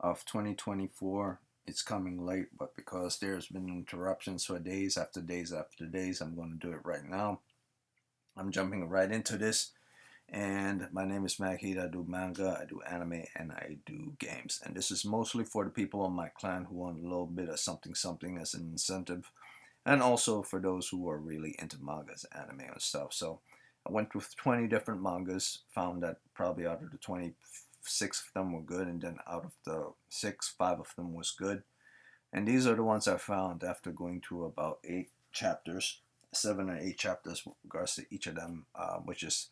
of 2024. It's coming late, but because there's been interruptions for days after days after days, I'm going to do it right now. I'm jumping right into this. And my name is Mahid. I do manga, I do anime, and I do games. And this is mostly for the people on my clan who want a little bit of something something as an incentive, and also for those who are really into mangas, anime, and stuff. So I went through 20 different mangas, found that probably out of the 26 of them were good, and then out of the six, five of them was good. And these are the ones I found after going through about eight chapters, 7 or 8 chapters with regards to each of them, which is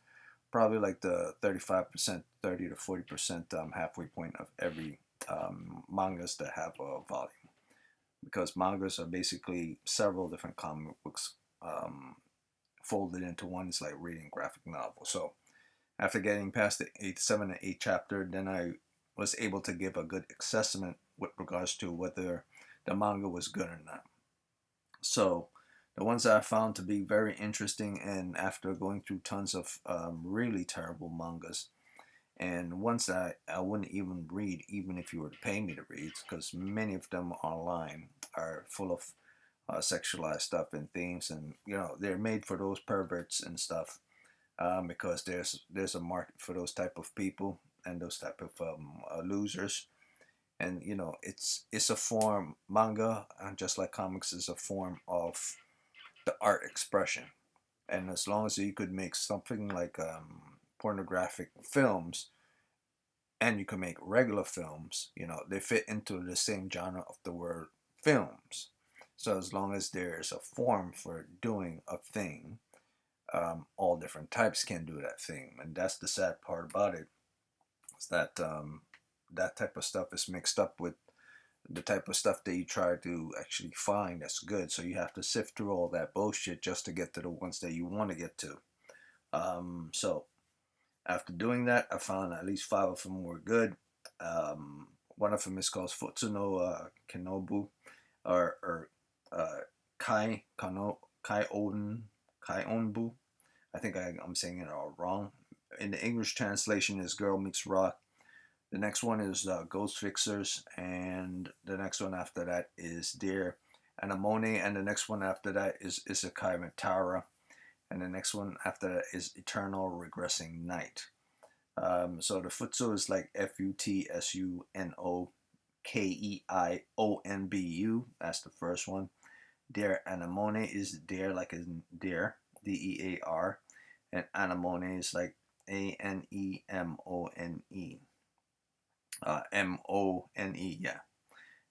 probably like the 35%, 30 to 40% halfway point of every mangas that have a volume. Because mangas are basically several different comic books folded into one. It's like reading graphic novel. So after getting past the 7 and 8 chapter, then I was able to give a good assessment with regards to whether the manga was good or not. So the ones that I found to be very interesting, and after going through tons of really terrible mangas, and ones that I wouldn't even read, even if you were to pay me to read, because many of them online are full of sexualized stuff and themes, and they're made for those perverts and stuff, because there's a market for those type of people and those type of losers. And it's a form, manga, and just like comics, is a form of the art expression. And as long as you could make something like pornographic films, and you can make regular films, they fit into the same genre of the word films. So as long as there's a form for doing a thing, all different types can do that thing. And that's the sad part about it, is that that type of stuff is mixed up with the type of stuff that you try to actually find that's good. So you have to sift through all that bullshit just to get to the ones that you want to get to. So after doing that, I found at least five of them were good. One of them is called Futsuno Kenobu, or Kai Kano Kai Oden Kai Onbu. I think I'm saying it all wrong. In the English translation is Girl Meets Rock. The next one is Ghost Fixers, and the next one after that is Dear Anemone, and the next one after that is Isekai Metara, and the next one after that is Eternal Regressing Knight. So the Futsu is like FutsunoKeiOnbu. That's the first one. Dear Anemone is Dear like in Dear, Dear, and Anemone is like Anemone. Mone, yeah.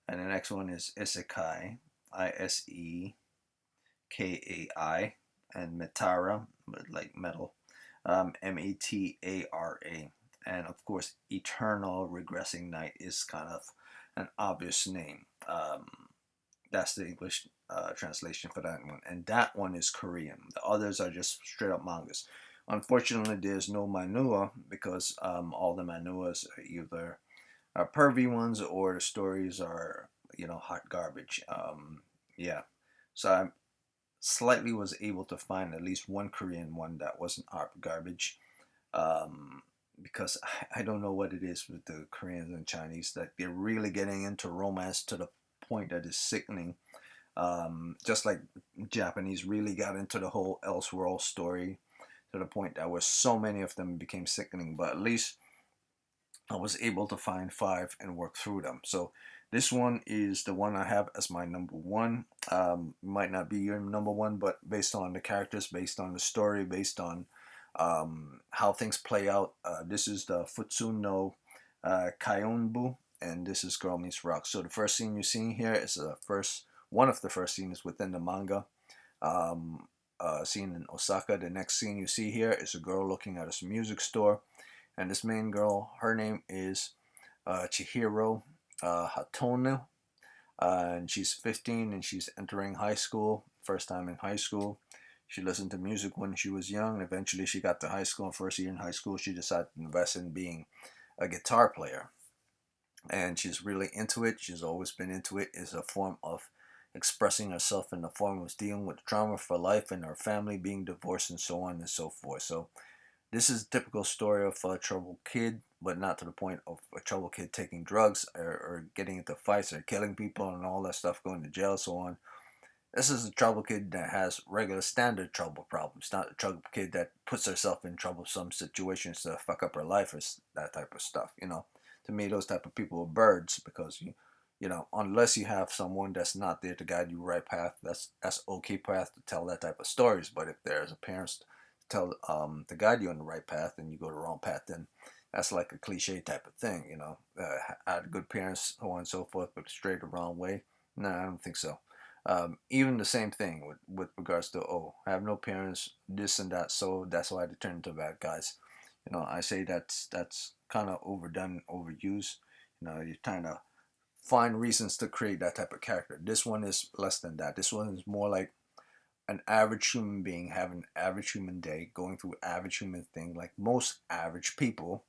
And the next one is Isekai, Isekai, and Metara, like metal, Metara. And of course, Eternal Regressing Knight is kind of an obvious name. That's the English translation for that one. And that one is Korean. The others are just straight up mangas. Unfortunately, there's no manhwa because all the manhwas are either pervy ones or the stories are hot garbage. Yeah, so I slightly was able to find at least one Korean one that wasn't hot garbage. Um, because I don't know what it is with the Koreans and Chinese, that they're really getting into romance to the point that is sickening. Just like Japanese really got into the whole Elseworld story to the point that where so many of them became sickening. But at least I was able to find five and work through them. So this one is the one I have as my number one. Might not be your number one, but based on the characters, based on the story, based on how things play out, this is the Futsuno Kaionbu, and this is Girl Meets Rock. So the first scene you see here is one of the first scenes within the manga. Scene in Osaka. The next scene you see here is a girl looking at a music store. And this main girl, her name is Chihiro Hatono, and she's 15 and she's entering high school, first time in high school. She listened to music when she was young. Eventually, she got to high school, and first year in high school, she decided to invest in being a guitar player. And she's really into it. She's always been into it. It's a form of expressing herself in the form of dealing with trauma for life and her family being divorced and so on and so forth. So This is a typical story of a troubled kid, but not to the point of a troubled kid taking drugs or getting into fights or killing people and all that stuff, going to jail, so on. This is a troubled kid that has regular standard trouble problems, not a troubled kid that puts herself in troublesome situations to fuck up her life or that type of stuff. To me, those type of people are birds because unless you have someone that's not there to guide you right path, that's okay path to tell that type of stories. But if there's a parent to tell to guide you on the right path and you go the wrong path, then that's like a cliche type of thing. I had good parents, so on and so forth, but straight the wrong way. No, I don't think so. Even the same thing with regards to, oh, I have no parents, this and that, so that's why they turn into bad guys. I say that's kind of overdone, overused. You're trying to find reasons to create that type of character. This one is less than that. This one is more like an average human being having an average human day, going through average human thing, like most average people,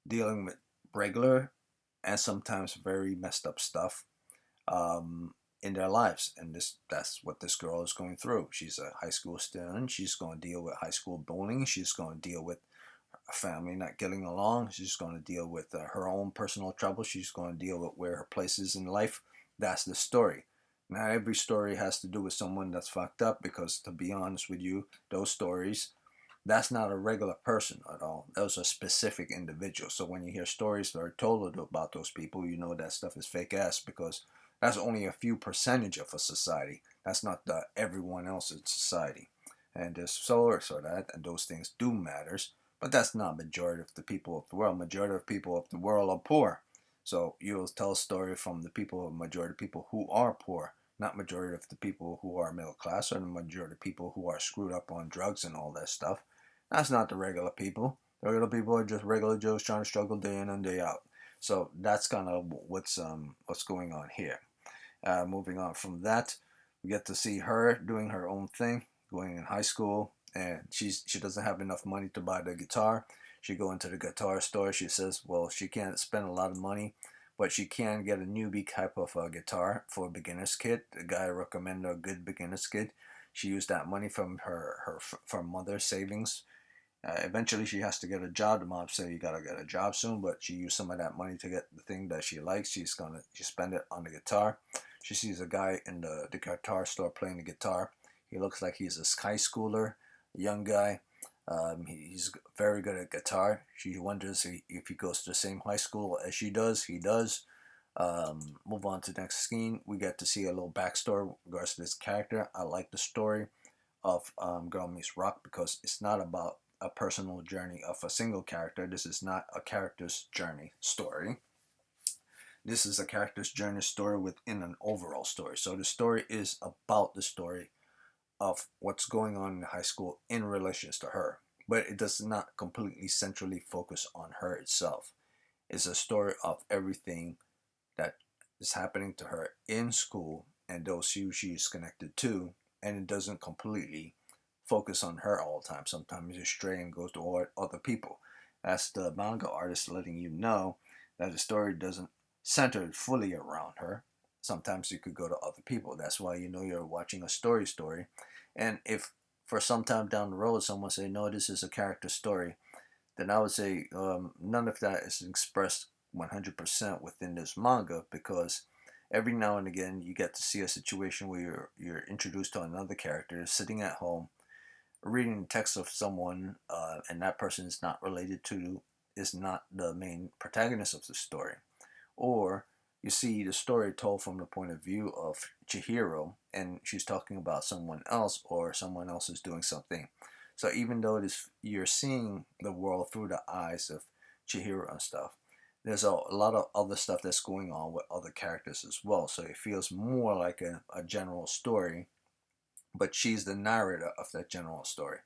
dealing with regular and sometimes very messed up stuff um, in their lives. And that's what this girl is going through. She's a high school student. She's going to deal with high school bullying. She's going to deal with a family not getting along. She's going to deal with her own personal trouble. She's going to deal with where her place is in life. That's the story. Not every story has to do with someone that's fucked up, because to be honest with you, those stories, that's not a regular person at all. Those are specific individuals. So when you hear stories that are told about those people, you know that stuff is fake ass, because that's only a few percentage of a society. That's not the everyone else in society. And there's so that, and those things do matters, but that's not majority of the people of the world. Majority of people of the world are poor. So you'll tell a story from the people, majority of people who are poor, not majority of the people who are middle class, or the majority of people who are screwed up on drugs and all that stuff. That's not the regular people. The regular people are just regular Joes trying to struggle day in and day out. So that's kind of what's going on here. Moving on from that, we get to see her doing her own thing, going in high school, and she doesn't have enough money to buy the guitar. She go into the guitar store. She says, well, she can't spend a lot of money, but she can get a newbie type of guitar for a beginner's kit. The guy recommended a good beginner's kit. She used that money from her from mother's savings. Eventually, she has to get a job. The mom said, "You gotta get a job soon," but she used some of that money to get the thing that she likes. She spend it on the guitar. She sees a guy in the guitar store playing the guitar. He looks like he's a high schooler, a young guy. He's very good at guitar. She wonders if he goes to the same high school as she does. He does. Move on to the next scene. We get to see a little backstory with regards to this character. I like the story of Girl Meets Rock because it's not about a personal journey of a single character. This is not a character's journey story. This is a character's journey story within an overall story. So the story is about the story of what's going on in high school in relations to her, but it does not completely centrally focus on her itself. It's a story of everything that is happening to her in school and those who she is connected to, and it doesn't completely focus on her all the time. Sometimes it's stray and goes to other people. That's the manga artist letting you know that the story doesn't center fully around her. Sometimes you could go to other people. That's why you know you're watching a story. And if for some time down the road someone say, no, this is a character story, then I would say none of that is expressed 100% within this manga, because every now and again you get to see a situation where you're introduced to another character sitting at home reading the text of someone, and that person is not related to, is not the main protagonist of the story. Or you see the story told from the point of view of Chihiro, and she's talking about someone else, or someone else is doing something. So even though it is, you're seeing the world through the eyes of Chihiro and stuff, there's a lot of other stuff that's going on with other characters as well. So it feels more like a general story, but she's the narrator of that general story.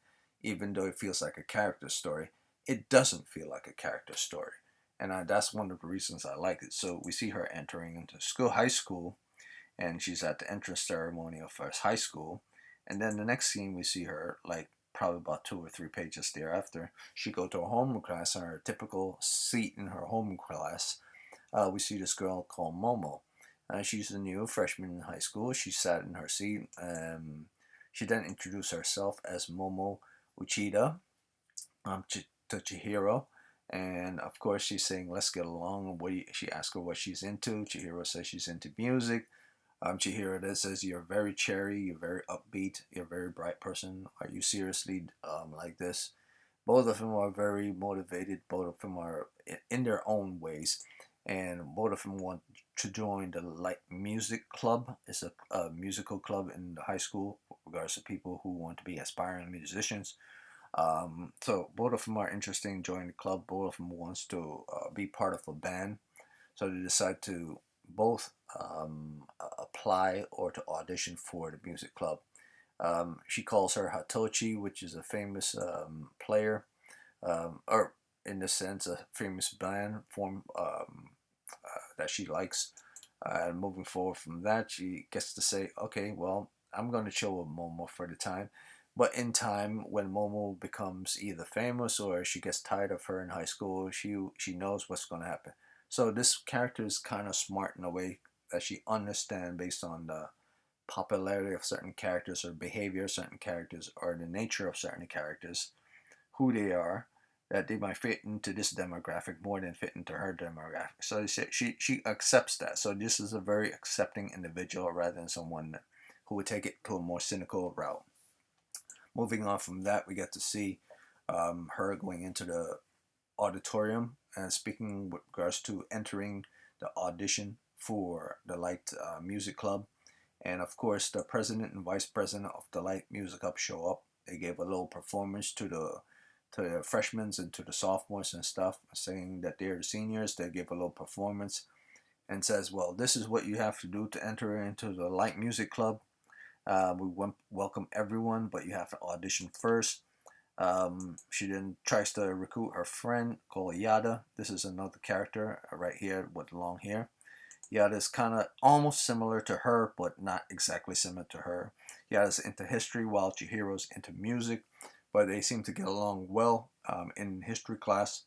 Even though it feels like a character story, it doesn't feel like a character story. And that's one of the reasons I like it. So we see her entering into high school, and she's at the entrance ceremony of her high school. And then the next scene, we see her, like probably about 2 or 3 pages thereafter, she go to a homeroom class, on her typical seat in her homeroom class. We see this girl called Momo. She's a new freshman in high school. She sat in her seat. She then introduced herself as Momo Uchida. to Chihiro. And of course, she's saying, "Let's get along." She asks her what she's into. Chihiro says she's into music. Chihiro then says, "You're very cherry. You're very upbeat. You're a very bright person. Are you seriously like this?" Both of them are very motivated. Both of them are in their own ways, and both of them want to join the Light Music Club. It's a musical club in the high school with regards to people who want to be aspiring musicians. So both of them are interested in joining the club. Both of them wants to be part of a band. So they decide to both apply or to audition for the music club. She calls her Hatochi, which is a famous player, or in the sense, a famous band form that she likes. Moving forward from that, she gets to say, "Okay, well, I'm going to chill with Momo for the time." But in time, when Momo becomes either famous or she gets tired of her in high school, she knows what's going to happen. So this character is kind of smart in a way that she understands based on the popularity of certain characters or behavior of certain characters or the nature of certain characters, who they are, that they might fit into this demographic more than fit into her demographic. So she accepts that. So this is a very accepting individual rather than someone who would take it to a more cynical route. Moving on from that, we get to see her going into the auditorium and speaking with regards to entering the audition for the Light Music Club. And of course, the president and vice president of the Light Music Club show up. They gave a little performance to the freshmen and to the sophomores and stuff, saying that they're the seniors. They give a little performance and says, "Well, this is what you have to do to enter into the Light Music Club. We welcome everyone, but you have to audition first." She then tries to recruit her friend called Yada. This is another character right here with long hair. Yada is kind of almost similar to her, but not exactly similar to her. Yada's into history while Chihiro's into music, but they seem to get along well in history class.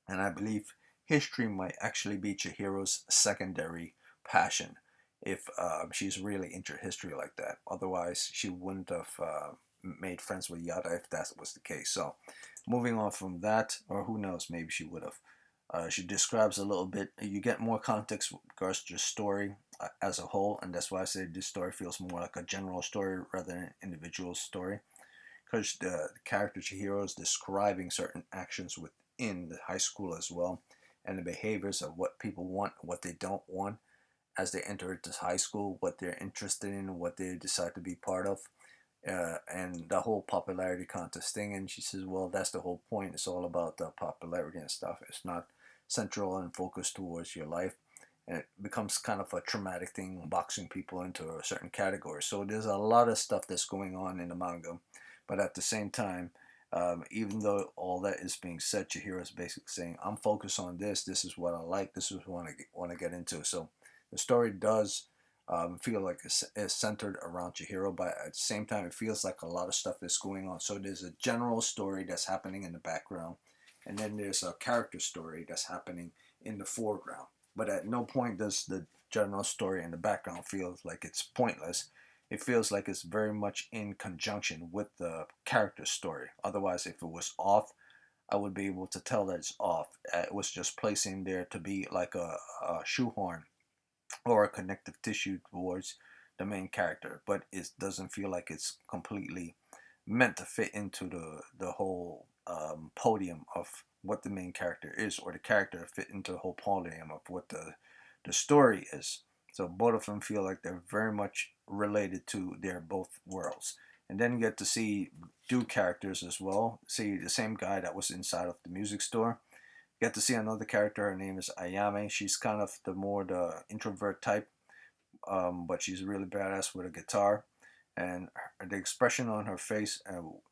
And I believe history might actually be Chihiro's secondary passion if she's really into history like that. Otherwise, she wouldn't have made friends with Yada if that was the case. So, moving on from that, or who knows, maybe she would have. She describes a little bit. You get more context with regards to the story as a whole, and that's why I say this story feels more like a general story rather than an individual story. Because the character Chihiro is describing certain actions within the high school as well, and the behaviors of what people want, what they don't want as they enter into high school, what they're interested in, what they decide to be part of, and the whole popularity contest thing. And she says, well, that's the whole point. It's all about the popularity and stuff. It's not central and focused towards your life. And it becomes kind of a traumatic thing, boxing people into a certain category. So there's a lot of stuff that's going on in the manga. But at the same time, even though all that is being said, Chihiro is basically saying, I'm focused on this. This is what I like. This is what I want to get into. So the story does feel like it's centered around Chihiro, but at the same time, it feels like a lot of stuff is going on. So there's a general story that's happening in the background, and then there's a character story that's happening in the foreground. But at no point does the general story in the background feel like it's pointless. It feels like it's very much in conjunction with the character story. Otherwise, if it was off, I would be able to tell that it's off. It was just placing there to be like a shoehorn or a connective tissue towards the main character, but it doesn't feel like it's completely meant to fit into the whole podium of what the main character is, or the character fit into the whole podium of what the story is. So both of them feel like they're very much related to their both worlds. And then you get to see two characters as well. See the same guy that was inside of the music store. Get to see another character. Her name is Ayame. She's kind of the introvert type, but she's really badass with a guitar. And the expression on her face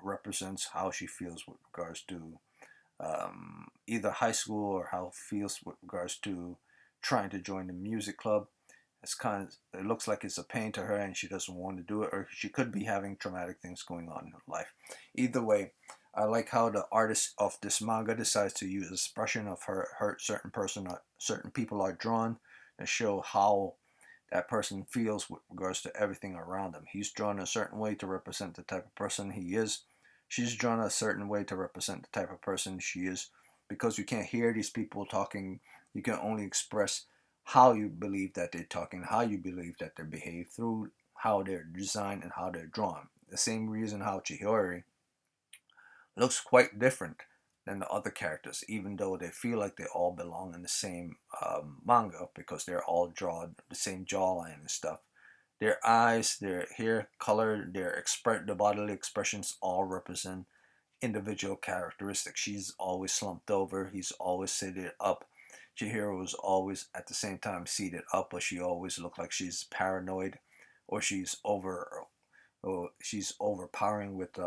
represents how she feels with regards to either high school or how it feels with regards to trying to join the music club. It looks like it's a pain to her and she doesn't want to do it, or she could be having traumatic things going on in her life. Either way, I like how the artist of this manga decides to use expression of her certain person, certain people are drawn to show how that person feels with regards to everything around him. He's drawn a certain way to represent the type of person he is. She's drawn a certain way to represent the type of person she is. Because you can't hear these people talking, you can only express how you believe that they're talking, how you believe that they behave through how they're designed and how they're drawn. The same reason how Chihiro looks quite different than the other characters, even though they feel like they all belong in the same manga because they're all drawn the same jawline and stuff. Their eyes, their hair color, the bodily expressions all represent individual characteristics. She's always slumped over. He's always seated up. Chihiro is always at the same time seated up, but she always looks like she's paranoid, or she's overpowering with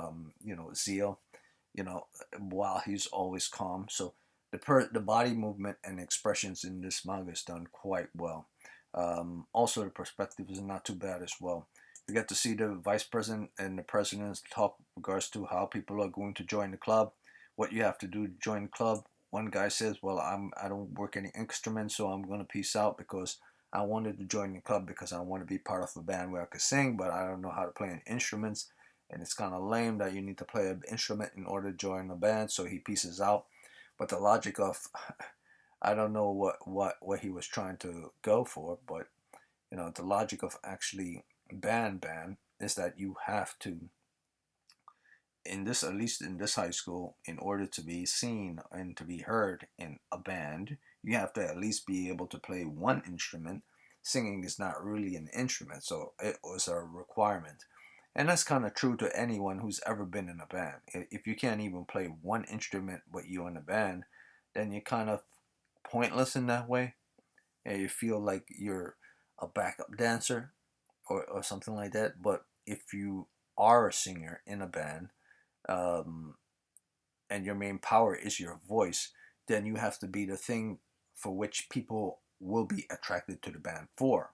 zeal. You know, while he's always calm. So the body movement and expressions in this manga is done quite well. Also, the perspective is not too bad as well. You get to see the vice president and the presidents talk regards to how people are going to join the club, what you have to do to join the club. One guy says, "Well, I don't work any instruments, so I'm gonna peace out because I wanted to join the club because I want to be part of a band where I could sing, but I don't know how to play any instruments, and it's kind of lame that you need to play an instrument in order to join a band." So he pieces out. But the logic of I don't know what he was trying to go for, but the logic of actually band is that you have to, in this, at least in this high school, in order to be seen and to be heard in a band, you have to at least be able to play one instrument. Singing is not really an instrument, so it was a requirement. And that's kind of true to anyone who's ever been in a band. If you can't even play one instrument but you in a band, then you're kind of pointless in that way. And you feel like you're a backup dancer or something like that. But if you are a singer in a band, um, and your main power is your voice, then you have to be the thing for which people will be attracted to the band for.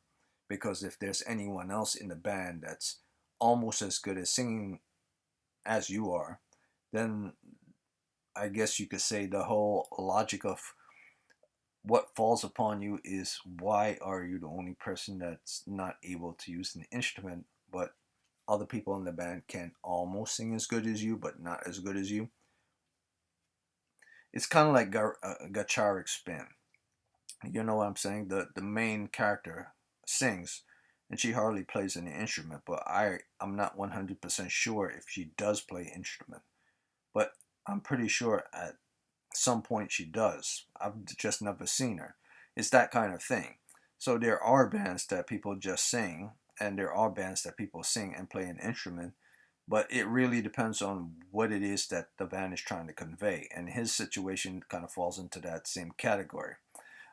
Because if there's anyone else in the band that's almost as good at singing as you are, then I guess you could say the whole logic of what falls upon you is why are you the only person that's not able to use an instrument, but other people in the band can almost sing as good as you, but not as good as you. It's kind of like Gacharic spin. You know what I'm saying? The main character sings, and she hardly plays any instrument. But I'm not 100% sure if she does play instrument. But I'm pretty sure at some point she does. I've just never seen her. It's that kind of thing. So there are bands that people just sing, and there are bands that people sing and play an instrument, but it really depends on what it is that the band is trying to convey. And his situation kind of falls into that same category.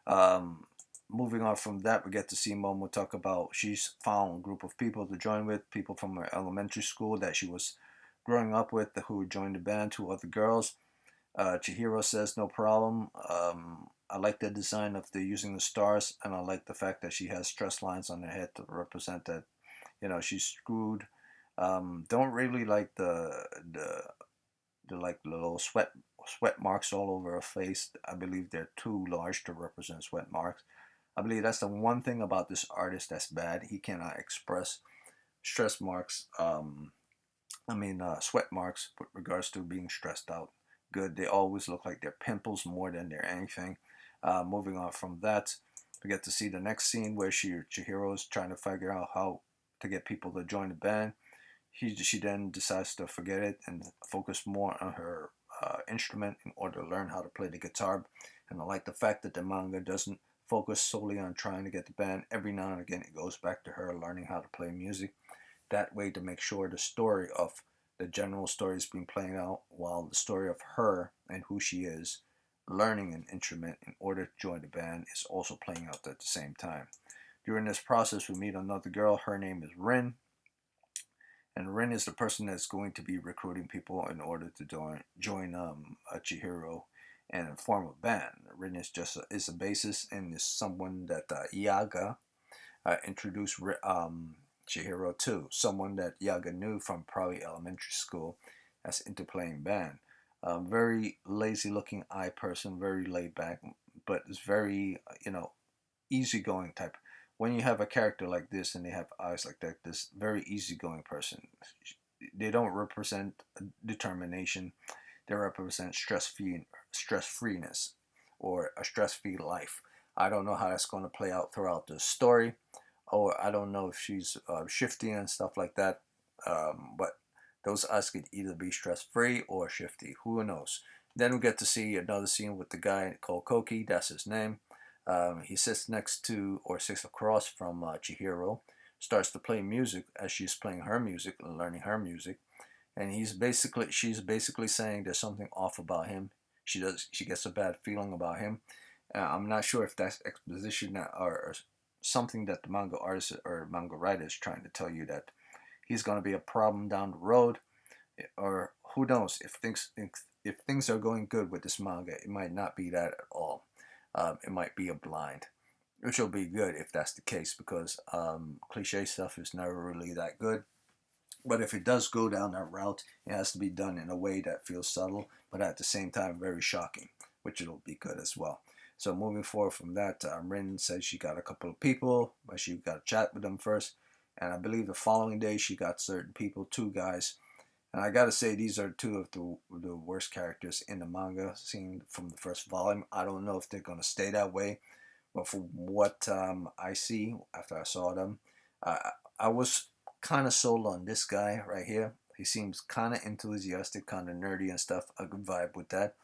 Um, Moving on from that, we get to see Momo talk about she's found a group of people to join with, people from her elementary school that she was growing up with who joined the band, two other girls. Chihiro says no problem. I like the design of the using the stars, and I like the fact that she has stress lines on her head to represent that she's screwed. Don't really like the like little sweat marks all over her face. I believe they're too large to represent sweat marks. I believe that's the one thing about this artist that's bad. He cannot express stress marks. Sweat marks with regards to being stressed out. Good. They always look like they're pimples more than they're anything. Moving on from that, we get to see the next scene where Chihiro is trying to figure out how to get people to join the band. She then decides to forget it and focus more on her instrument in order to learn how to play the guitar. And I like the fact that the manga doesn't focus solely on trying to get the band. Every now and again, it goes back to her learning how to play music. That way, to make sure the story of the general story is being played out, while the story of her and who she is learning an instrument in order to join the band is also playing out at the same time. During this process, we meet another girl. Her name is Rin, and Rin is the person that's going to be recruiting people in order to join a Chihiro and form a band. Rin is a bassist and is someone that Yaga introduced Chihiro to, someone that Yaga knew from probably elementary school, that's into playing band. Very lazy looking eye person, very laid back, but it's very easygoing type. When you have a character like this and they have eyes like that, this very easygoing person, they don't represent determination. They represent stress freeness, or a stress free life. I don't know how that's going to play out throughout the story, or I don't know if she's shifty and stuff like that. But those us could either be stress free or shifty. Who knows? Then we get to see another scene with the guy called Koki. That's his name. He sits next to, or sits across from Chihiro. Starts to play music as she's playing her music and learning her music, and she's basically saying there's something off about him. She gets a bad feeling about him. I'm not sure if that's exposition, or something that the manga artist or manga writer is trying to tell you, that he's going to be a problem down the road, or who knows, if things are going good with this manga, it might not be that at all. It might be a blind, which will be good if that's the case, because cliche stuff is never really that good. But if it does go down that route, it has to be done in a way that feels subtle, but at the same time very shocking, which it'll be good as well. So moving forward from that, Rin said she got a couple of people, but she got to chat with them first. And I believe the following day she got certain people, two guys. And I gotta say, these are two of the worst characters in the manga, seen from the first volume. I don't know if they're gonna stay that way, but from what I see after I saw them, I was kind of sold on this guy right here. He seems kind of enthusiastic, kind of nerdy and stuff. I could vibe with that.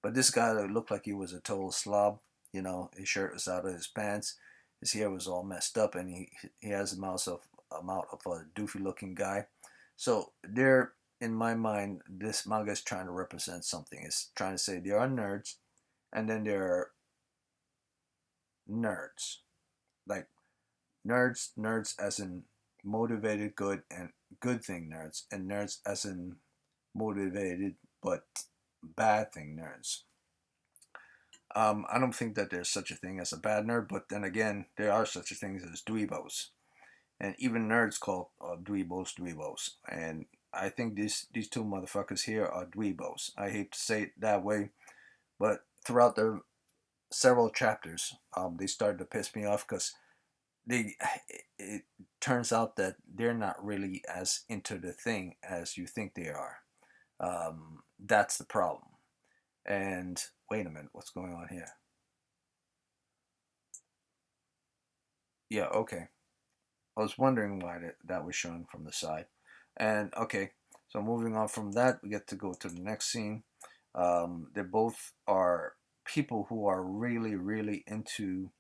But this guy that looked like he was a total slob. You know, his shirt was out of his pants. His hair was all messed up, and he has a mouth of a doofy looking guy. So there, in my mind, this manga is trying to represent something. It's trying to say there are nerds, and then there are nerds. Like nerds as in motivated good, and good thing nerds, and nerds as in motivated but bad thing nerds. I don't think that there's such a thing as a bad nerd, but then again, there are such a things as dweebos, and even nerds call dweebos, and I think these two motherfuckers here are dweebos. I hate to say it that way, but throughout the several chapters, they started to piss me off because they it turns out that they're not really as into the thing as you think they are. That's the problem. And wait a minute, what's going on here? Yeah, okay. I was wondering why that was showing from the side. And okay, so moving on from that, we get to go to the next scene. They both are people who are really, really into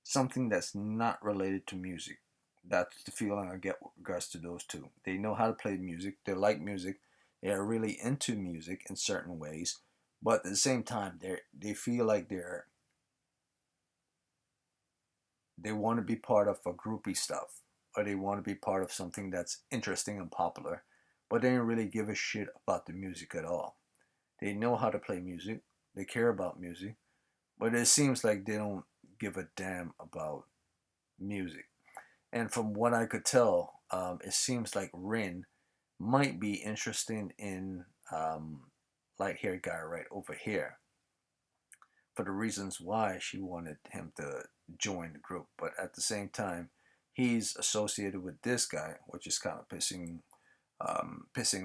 something that's not related to music. That's the feeling I get with regards to those two. They know how to play music. They like music. They are really into music in certain ways, but at the same time, they feel like they want to be part of a groupie stuff, or they want to be part of something that's interesting and popular, but they don't really give a shit about the music at all. They know how to play music. They care about music, but it seems like they don't give a damn about music. And from what I could tell, it seems like Rin might be interested in light haired guy right over here, for the reasons why she wanted him to join the group. But at the same time, he's associated with this guy, which is kind of pissing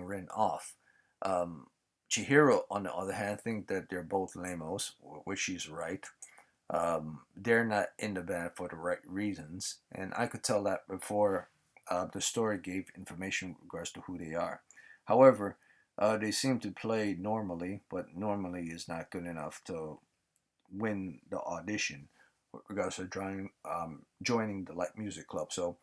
Rin off. Um, Chihiro, on the other hand, think that they're both lamos, which she's right. They're not in the band for the right reasons, and I could tell that before the story gave information with regards to who they are. However, they seem to play normally, but normally is not good enough to win the audition with regards to joining the light music club. So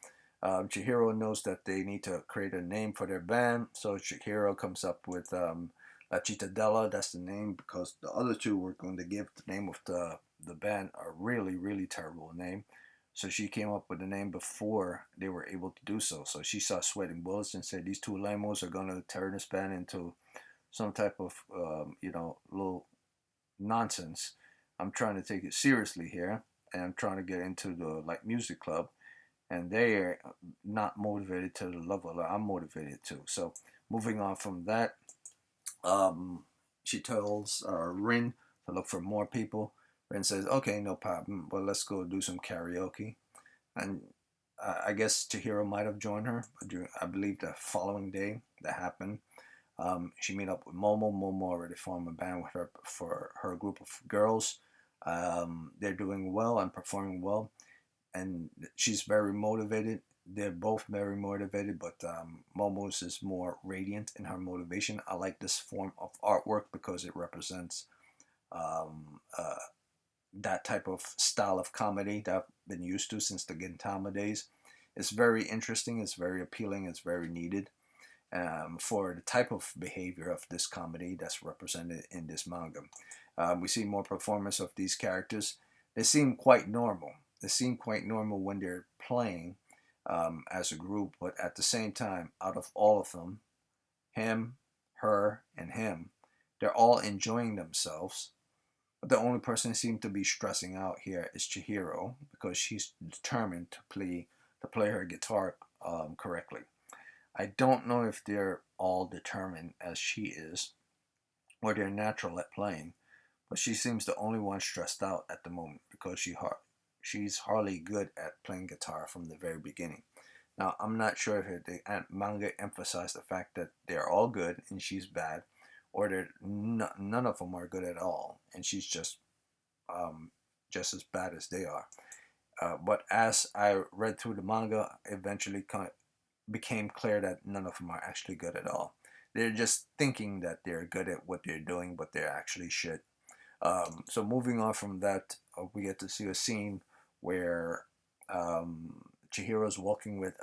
Chihiro knows that they need to create a name for their band. So Chihiro comes up with La Cittadella. That's the name, because the other two were going to give the name of the band a really, really terrible name. So she came up with the name before they were able to do so. So she saw Sweating Bullets and said, these two lamos are going to turn this band into some type of, little nonsense. I'm trying to take it seriously here, and I'm trying to get into the like music club, and they are not motivated to the level that I'm motivated to. So moving on from that, she tells Rin to look for more people. Rin says, "Okay, no problem. Well, let's go do some karaoke." And I guess Chihiro might have joined her. I believe the following day that happened. She met up with Momo. Momo already formed a band with her for her group of girls. They're doing well and performing well, and she's very motivated. They're both very motivated, but Momo's is more radiant in her motivation. I like this form of artwork because it represents um, uh, that type of style of comedy that I've been used to since the Gintama days. It's very interesting, it's very appealing, it's very needed for the type of behavior of this comedy that's represented in this manga. We see more performance of these characters. They seem quite normal. They seem quite normal when they're playing as a group, but at the same time, out of all of them, him, her, and him, they're all enjoying themselves. But the only person who seems to be stressing out here is Chihiro because she's determined to play her guitar correctly. I don't know if they're all determined as she is, or they're natural at playing, but she seems the only one stressed out at the moment because she's hardly good at playing guitar from the very beginning. Now, I'm not sure if the manga emphasized the fact that they're all good and she's bad, or none of them are good at all, and she's um, just as bad as they are. But as I read through the manga, eventually became clear that none of them are actually good at all. They're just thinking that they're good at what they're doing, but they're actually shit. So moving on from that, we get to see a scene where Chihiro's walking with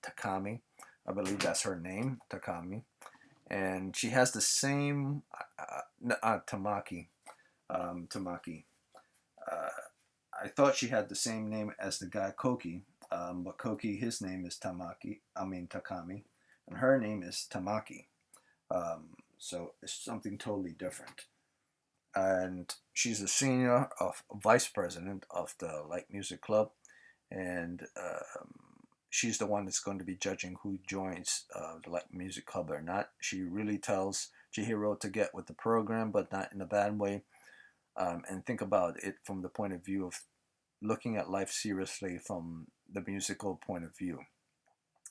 Takami. I believe that's her name, Takami, and she has the same Tamaki. Tamaki. Uh, I thought she had the same name as the guy Koki, but Koki, his name is Tamaki. I mean Takami, and her name is Tamaki. So it's something totally different. And she's a senior of vice president of the Light Music Club, and she's the one that's going to be judging who joins the Light Music Club or not. She really tells Chihiro to get with the program, but not in a bad way. And think about it from the point of view of looking at life seriously from the musical point of view.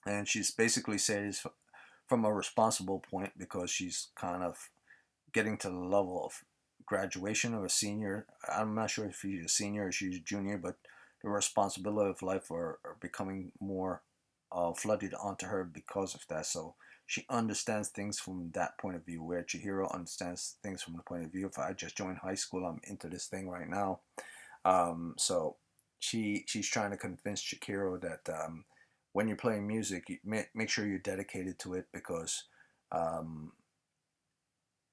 And she's basically says from a responsible point because she's kind of getting to the level of graduation of a senior. I'm not sure if she's a senior or she's a junior, but the responsibility of life are becoming more flooded onto her because of that. So she understands things from that point of view, where Chihiro understands things from the point of view of I just joined high school, I'm into this thing right now. So she's trying to convince Chihiro that when you're playing music, you make sure you're dedicated to it because um,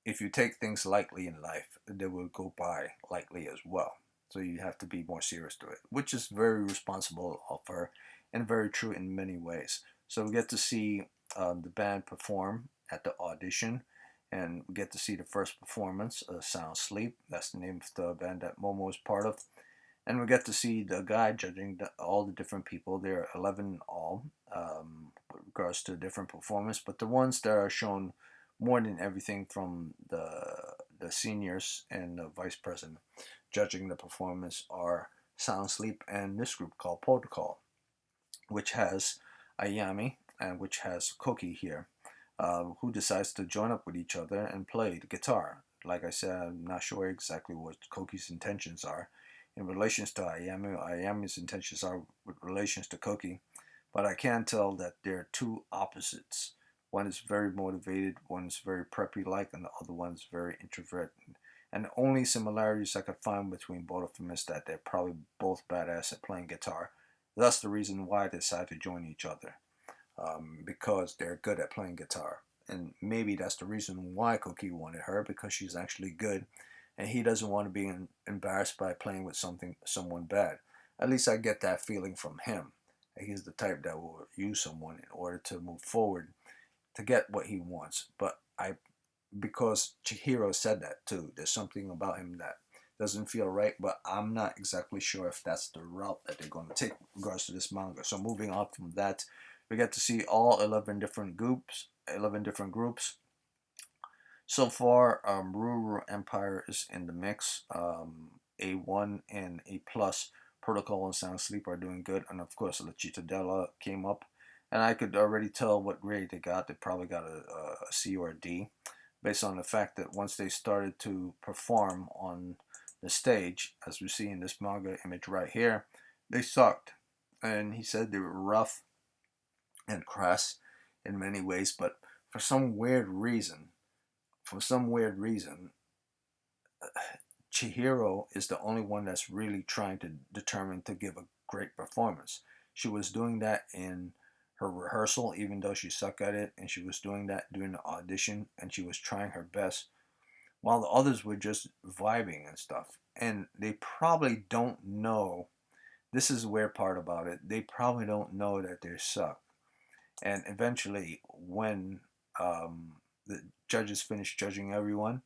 if you take things lightly in life, they will go by lightly as well. So you have to be more serious to it, which is very responsible of her and very true in many ways. So we get to see the band perform at the audition, and we get to see the first performance, Sound Sleep. That's the name of the band that Momo is part of. And we get to see the guy judging all the different people. There are 11 in all, with regards to different performance, but the ones that are shown more than everything from the seniors and the vice president judging the performance are Sound Sleep and this group called Protocol, which has Ayami and which has Koki here, who decides to join up with each other and play the guitar. Like I said, I'm not sure exactly what Koki's intentions are in relations to Ayami. Ayami's intentions are with relations to Koki, but I can tell that they're two opposites. One is very motivated, one is very preppy like, and the other one's very introverted. And the only similarities I could find between both of them is that they're probably both badass at playing guitar. That's the reason why they decided to join each other, because they're good at playing guitar. And maybe that's the reason why Koki wanted her, because she's actually good, and he doesn't want to be embarrassed by playing with someone bad. At least I get that feeling from him. He's the type that will use someone in order to move forward to get what he wants. But because Chihiro said that too, there's something about him that doesn't feel right, but I'm not exactly sure if that's the route that they're going to take in regards to this manga. So moving on from that, we get to see all 11 different groups. 11 different groups. So far, Ruru Empire is in the mix. A1 and A plus Protocol and Sound Sleep are doing good, and of course, La Cittadella came up and I could already tell what grade they got. They probably got a C or a D, based on the fact that once they started to perform on the stage, as we see in this manga image right here, they sucked. And he said they were rough and crass in many ways, but for some weird reason, for some weird reason, Chihiro is the only one that's really trying to determine to give a great performance. She was doing that in her rehearsal, even though she sucked at it, and she was doing that during the audition, and she was trying her best, while the others were just vibing and stuff. And they probably don't know. This is the weird part about it. They probably don't know that they suck. And eventually, when the judges finished judging everyone,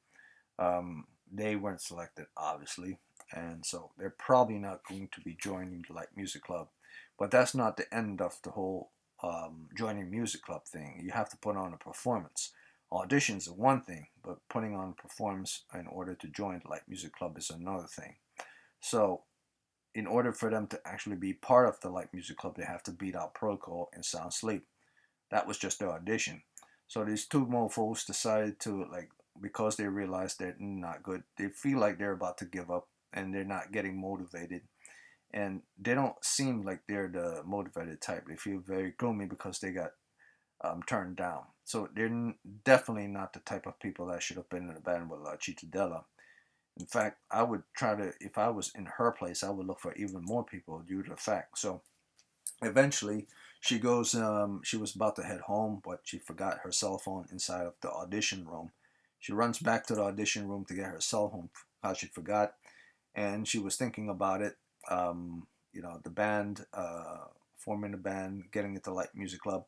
they weren't selected, obviously, and so they're probably not going to be joining the Light Music Club. But that's not the end of the whole joining music club thing. You have to put on a performance. Auditions are one thing, but putting on a performance in order to join the Light Music Club is another thing. So, in order for them to actually be part of the Light Music Club, they have to beat out protocol and sound sleep. That was just the audition. So these two mofos decided to, like, because they realized they're not good, they feel like they're about to give up and they're not getting motivated. And they don't seem like they're the motivated type. They feel very gloomy because they got turned down. So they're definitely not the type of people that should have been in the band with Chitadella. In fact, I would try to, if I was in her place, I would look for even more people due to the fact. So eventually, she goes. She was about to head home, but she forgot her cell phone inside of the audition room. She runs back to the audition room to get her cell phone. How she forgot, and she was thinking about it. The band, forming the band, getting into Light Music Club,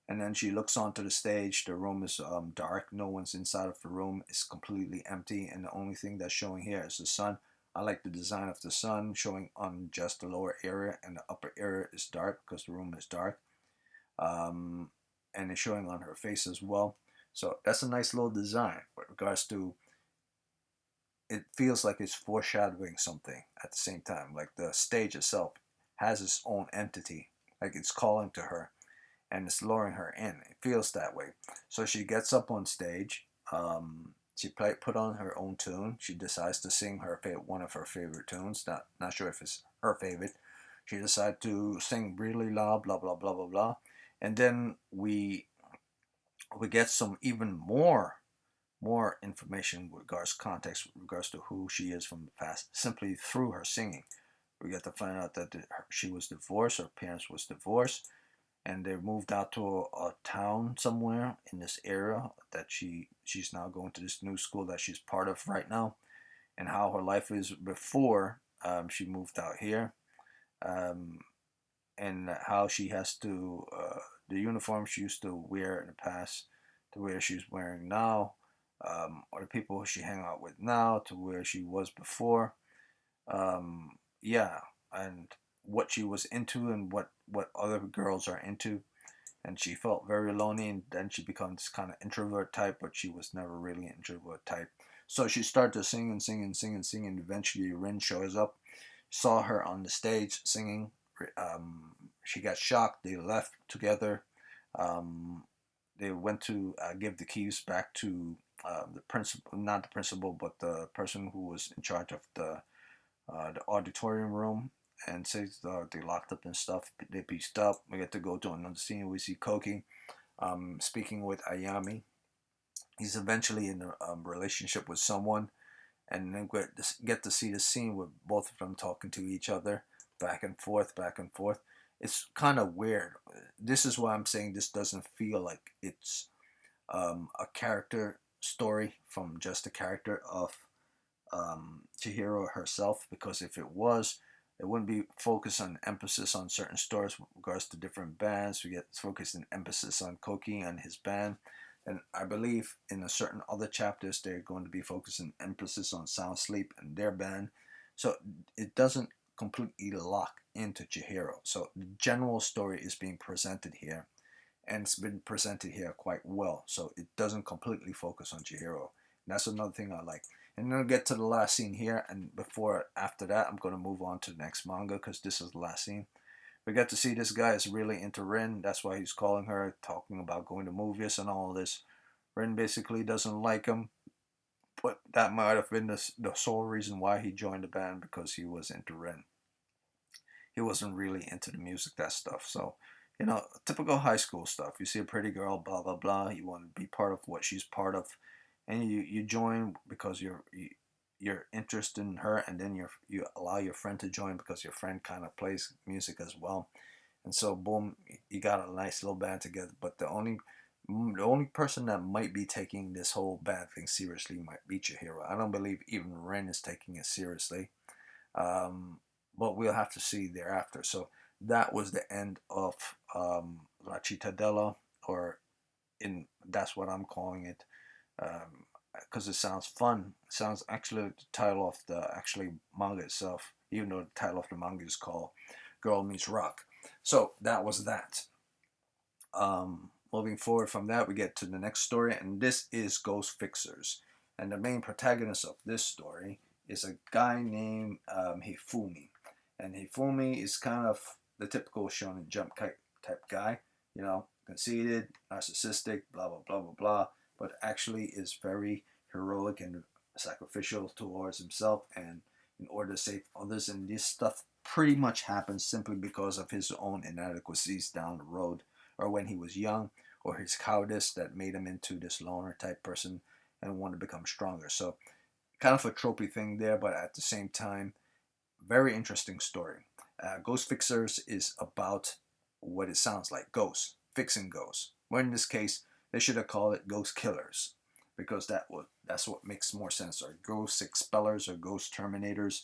and then she looks onto the stage. The room is dark. No one's inside of the room. It's completely empty, and the only thing that's showing here is the sun. I like the design of the sun showing on just the lower area, and the upper area is dark because the room is dark. Um, and it's showing on her face as well. So that's a nice little design with regards to, it feels like it's foreshadowing something at the same time. Like the stage itself has its own entity, like it's calling to her and it's luring her in. It feels that way. So she gets up on stage. She put on her own tune. She decides to sing one of her favorite tunes. Not sure if it's her favorite. She decides to sing really loud, blah blah blah blah blah, and then we get some even more information with regards context, with regards to who she is from the past, simply through her singing. We get to find out that she was divorced. Her parents was divorced and they moved out to a town somewhere in this area that she's now going to this new school that she's part of right now, and how her life is before she moved out here, um, and how she has to the uniform she used to wear in the past to where she's wearing now, or the people she hang out with now to where she was before. Yeah, and what she was into and what other girls are into, and she felt very lonely, and then she becomes kind of introvert type, but she was never really an introvert type. So she started to sing and sing and sing and sing, and eventually Rin shows up, saw her on the stage singing. She got shocked. They left together. um, they went to give the keys back to the principal, not the principal, but the person who was in charge of the auditorium room, and says they locked up and stuff. They pieced up. We get to go to another scene. We see Koki speaking with Ayami. He's eventually in a relationship with someone, and then get to see the scene with both of them talking to each other, back and forth, back and forth. It's kind of weird. This is why I'm saying this doesn't feel like it's a character story from just the character of Chihiro herself, because if it was, it wouldn't be focused on emphasis on certain stories with regards to different bands. We get focused in emphasis on Koki and his band. And I believe in a certain other chapters, they're going to be focusing emphasis on Sound Sleep and their band. So it doesn't completely lock into Chihiro. So the general story is being presented here, and it's been presented here quite well. So it doesn't completely focus on Chihiro. And that's another thing I like. And then I'll get to the last scene here, and after that, I'm going to move on to the next manga because this is the last scene. We get to see this guy is really into Rin. That's why he's calling her, talking about going to movies and all this. Rin basically doesn't like him, but that might have been the sole reason why he joined the band, because he was into Rin. He wasn't really into the music, that stuff. So, typical high school stuff. You see a pretty girl, blah blah blah. You want to be part of what she's part of, and you join because you're interested in her, and then you allow your friend to join because your friend kind of plays music as well, and so boom, you got a nice little band together. But the only person that might be taking this whole band thing seriously might be Chihiro. I don't believe even Ren is taking it seriously. Um, but we'll have to see thereafter. So that was the end of La Cittadella, or in that's what I'm calling it, because it sounds fun. It sounds actually the title of the actually manga itself, even though the title of the manga is called Girl Meets Rock. So that was that. Moving forward from that, we get to the next story, and this is Ghost Fixers. And the main protagonist of this story is a guy named Hifumi. And Hifumi is kind of the typical Shonen Jump type guy, conceited, narcissistic, blah, blah, blah, blah, blah, but actually is very heroic and sacrificial towards himself and in order to save others. And this stuff pretty much happens simply because of his own inadequacies down the road, or when he was young, or his cowardice that made him into this loner type person and want to become stronger. So kind of a tropey thing there, but at the same time, very interesting story. Ghost Fixers is about what it sounds like, ghosts, fixing ghosts. Well, in this case, they should have called it Ghost Killers, because that's what makes more sense, or Ghost Expellers, or Ghost Terminators,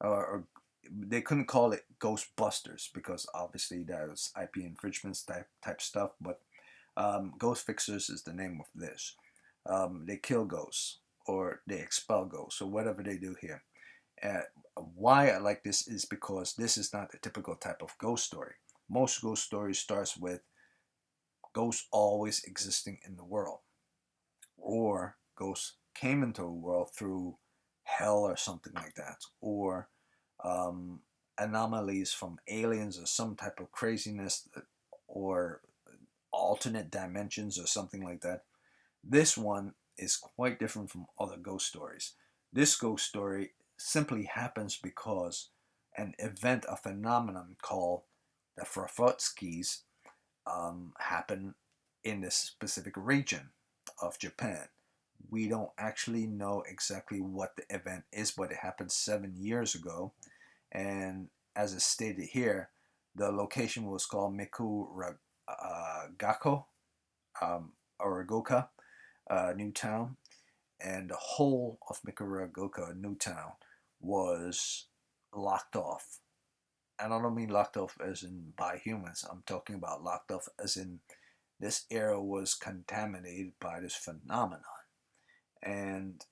or they couldn't call it Ghostbusters because obviously that was IP infringements type stuff. But Ghost Fixers is the name of this. They kill ghosts, or they expel ghosts, or whatever they do here. Uh, why I like this is because this is not a typical type of ghost story. Most ghost stories starts with ghosts always existing in the world, or ghosts came into a world through hell or something like that, or um, anomalies from aliens or some type of craziness, or alternate dimensions or something like that. This one is quite different from other ghost stories. This ghost story simply happens because an event, a phenomenon called the Frafotskis, happen in this specific region of Japan. We don't actually know exactly what the event is, but it happened 7 years ago. And as it's stated here, the location was called Gako, or Goka, New Town. And the whole of Mikuragoka, New Town, was locked off. And I don't mean locked off as in by humans. I'm talking about locked off as in this area was contaminated by this phenomenon. And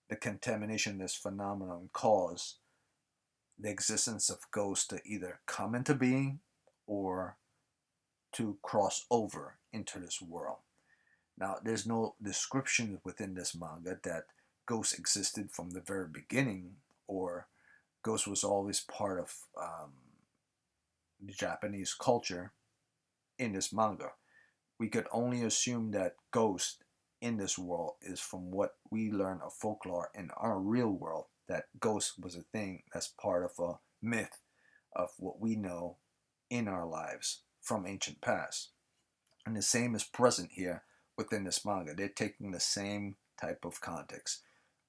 the contamination of this phenomenon caused the existence of ghosts to either come into being or to cross over into this world. Now, there's no description within this manga that ghosts existed from the very beginning, or ghost was always part of the Japanese culture in this manga. We could only assume that ghost in this world is from what we learn of folklore in our real world, that ghost was a thing that's part of a myth of what we know in our lives from ancient past. And the same is present here within this manga. They're taking the same type of context.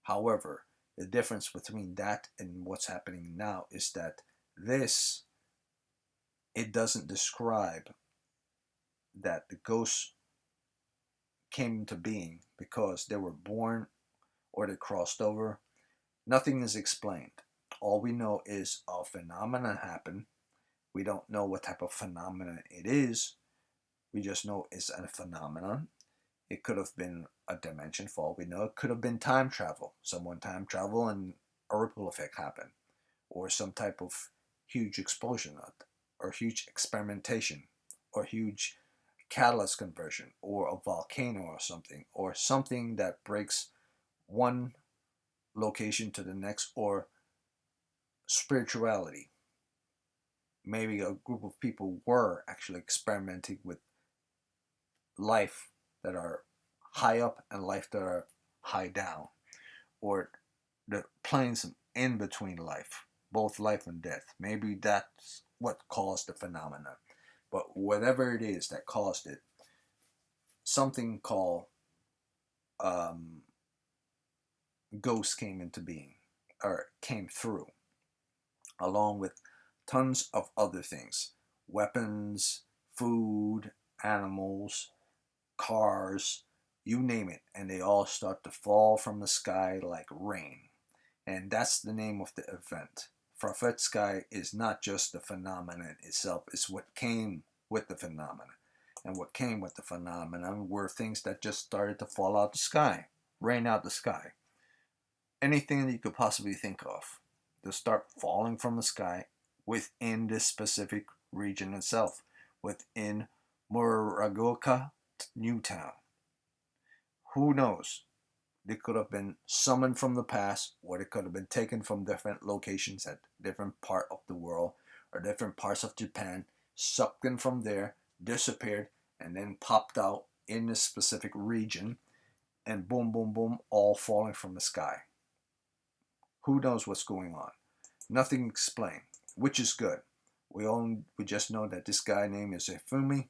However, the difference between that and what's happening now is that this, it doesn't describe that the ghosts came into being because they were born or they crossed over. Nothing is explained. All we know is a phenomenon happened. We don't know what type of phenomenon it is. We just know it's a phenomenon. It could have been a dimension for all we know. It could have been time travel. Someone time travel and a ripple effect happened. Or some type of huge explosion, or huge experimentation, or huge catalyst conversion, or a volcano or something that breaks one location to the next, or spirituality, maybe a group of people were actually experimenting with life that are high up and life that are high down, or the planes in between life, both life and death. Maybe that's what caused the phenomena. But whatever it is that caused it, something called um, ghost came into being, or came through, along with tons of other things: weapons, food, animals, cars, you name it, and they all start to fall from the sky like rain. And that's the name of the event. Prophet Sky is not just the phenomenon itself, it's what came with the phenomenon. And what came with the phenomenon were things that just started to fall out the sky, rain out the sky. Anything that you could possibly think of to start falling from the sky within this specific region itself, within Muragoka, Newtown. Who knows? They could have been summoned from the past, or they could have been taken from different locations at different part of the world or different parts of Japan, sucked in from there, disappeared, and then popped out in this specific region, and boom, boom, boom, all falling from the sky. Who knows what's going on? Nothing explained, which is good. We just know that this guy named is Ifumi.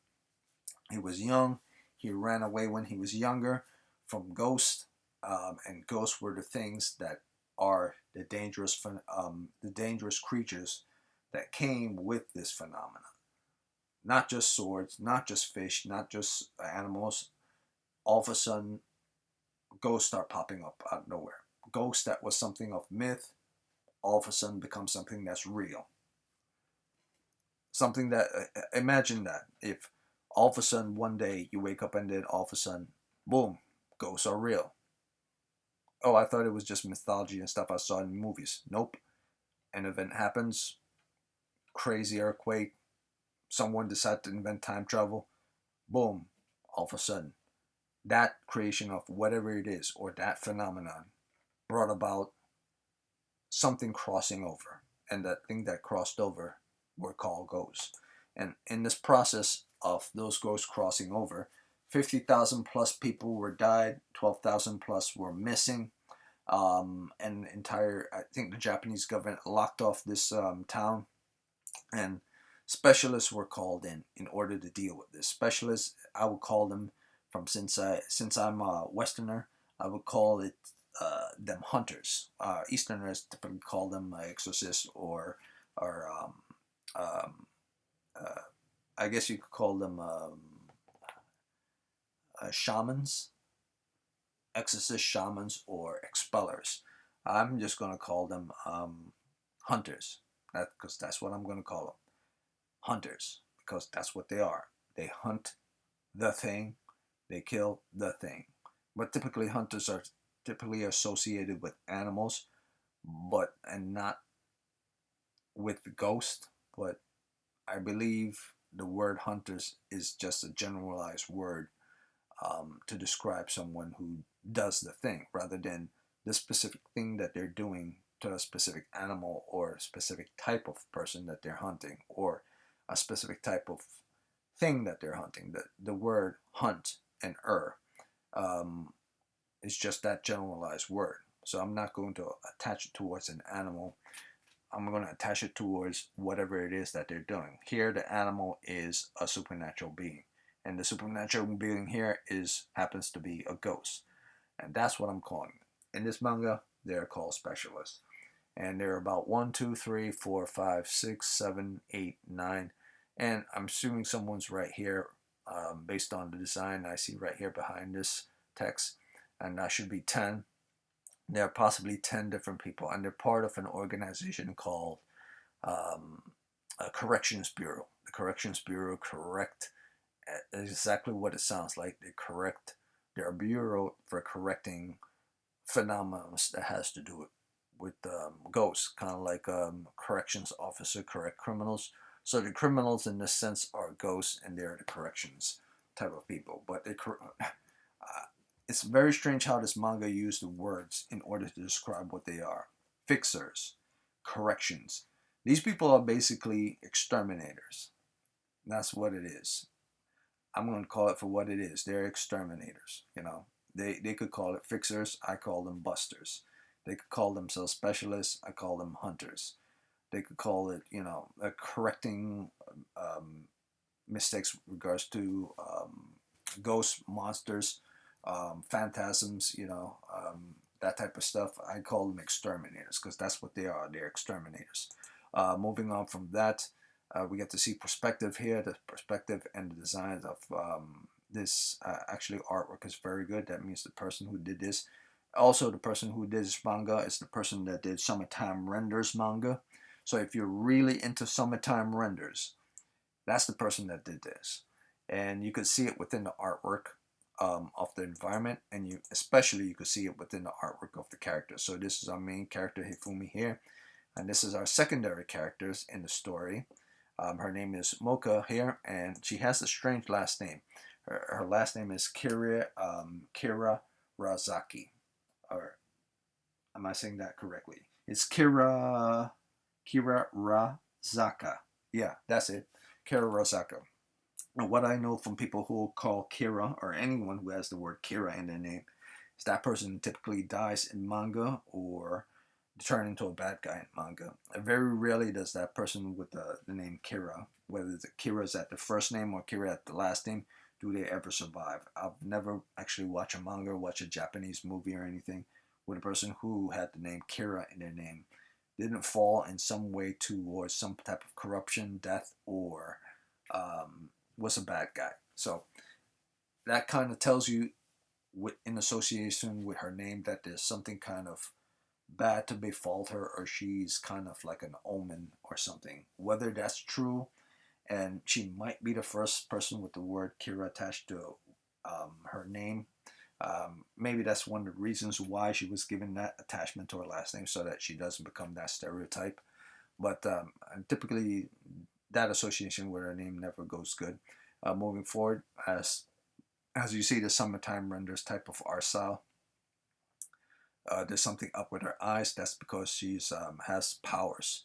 He was young. He ran away when he was younger from ghosts, and ghosts were the things that are the dangerous creatures that came with this phenomenon. Not just swords, not just fish, not just animals. All of a sudden, ghosts start popping up out of nowhere. Ghosts that was something of myth, all of a sudden become something that's real. Something that, imagine that, if all of a sudden one day you wake up and then all of a sudden, boom, ghosts are real. Oh, I thought it was just mythology and stuff I saw in movies. Nope. An event happens, crazy earthquake, someone decides to invent time travel, boom, all of a sudden, that creation of whatever it is or that phenomenon brought about something crossing over. And that thing that crossed over were called ghosts. And in this process of those ghosts crossing over, 50,000 plus people were died, 12,000 plus were missing. And I think the Japanese government locked off this town, and specialists were called in order to deal with this. Specialists, I would call them, since I'm a Westerner, I would call it them hunters. Easterners typically call them exorcists, or um, uh, I guess you could call them shamans, exorcist shamans, or expellers. I'm just gonna call them hunters, because that's what I'm gonna call them, hunters, because that's what they are. They hunt the thing, they kill the thing. But typically, hunters are typically associated with animals, but and not with the ghost. But I believe the word hunters is just a generalized word to describe someone who does the thing, rather than the specific thing that they're doing to a specific animal or a specific type of person that they're hunting, or a specific type of thing that they're hunting. The word hunt and um, is just that generalized word. So I'm not going to attach it towards an animal. I'm going to attach it towards whatever it is that they're doing. Here, the animal is a supernatural being, and the supernatural being here happens to be a ghost, and that's what I'm calling it. In this manga, they're called specialists, and there are about 1, 2, 3, 4, 5, 6, 7, 8, 9, and I'm assuming someone's right here, based on the design I see right here behind this text, and that should be 10. There are possibly 10 different people, and they're part of an organization called um, a Corrections Bureau. The Corrections Bureau correct exactly what it sounds like. They're a bureau for correcting phenomena that has to do with ghosts, kind of like corrections officer correct criminals. So the criminals in this sense are ghosts, and they're the corrections type of people. But it's very strange how this manga used the words in order to describe what they are. Fixers, corrections. These people are basically exterminators. That's what it is. I'm going to call it for what it is. They're exterminators. They could call it fixers. I call them busters. They could call themselves specialists. I call them hunters. They could call it, correcting mistakes with regards to ghosts, monsters, phantasms, that type of stuff. I call them exterminators because that's what they are. They're exterminators. Moving on from that, we get to see perspective here. The perspective and the designs of this actually artwork is very good. That means the person who did this, also the person who did this manga, is the person that did Summertime Renders manga. So if you're really into Summertime Renders, that's the person that did this, and you could see it within the artwork of the environment, and you could see it within the artwork of the character. So this is our main character Hifumi here, and this is our secondary characters in the story. Her name is Mocha here, and she has a strange last name. Her last name is Kira Razaki, or am I saying that correctly? It's Kira Razaka. Yeah, that's it. Kira Razaka. And what I know from people who call Kira, or anyone who has the word Kira in their name, is that person typically dies in manga or turn into a bad guy in manga. And very rarely does that person with the name Kira, whether the Kira is at the first name or Kira at the last name, do they ever survive. I've never actually watched a manga or watched a Japanese movie or anything with a person who had the name Kira in their name didn't fall in some way towards some type of corruption, death, or was a bad guy. So that kind of tells you, in association with her name, that there's something kind of bad to befall her, or she's kind of like an omen or something. Whether that's true, and she might be the first person with the word Kira attached to her name. Maybe that's one of the reasons why she was given that attachment to her last name, so that she doesn't become that stereotype. But typically, that association with her name never goes good. Moving forward, as you see the Summertime Renders type of art style, there's something up with her eyes. That's because she's has powers.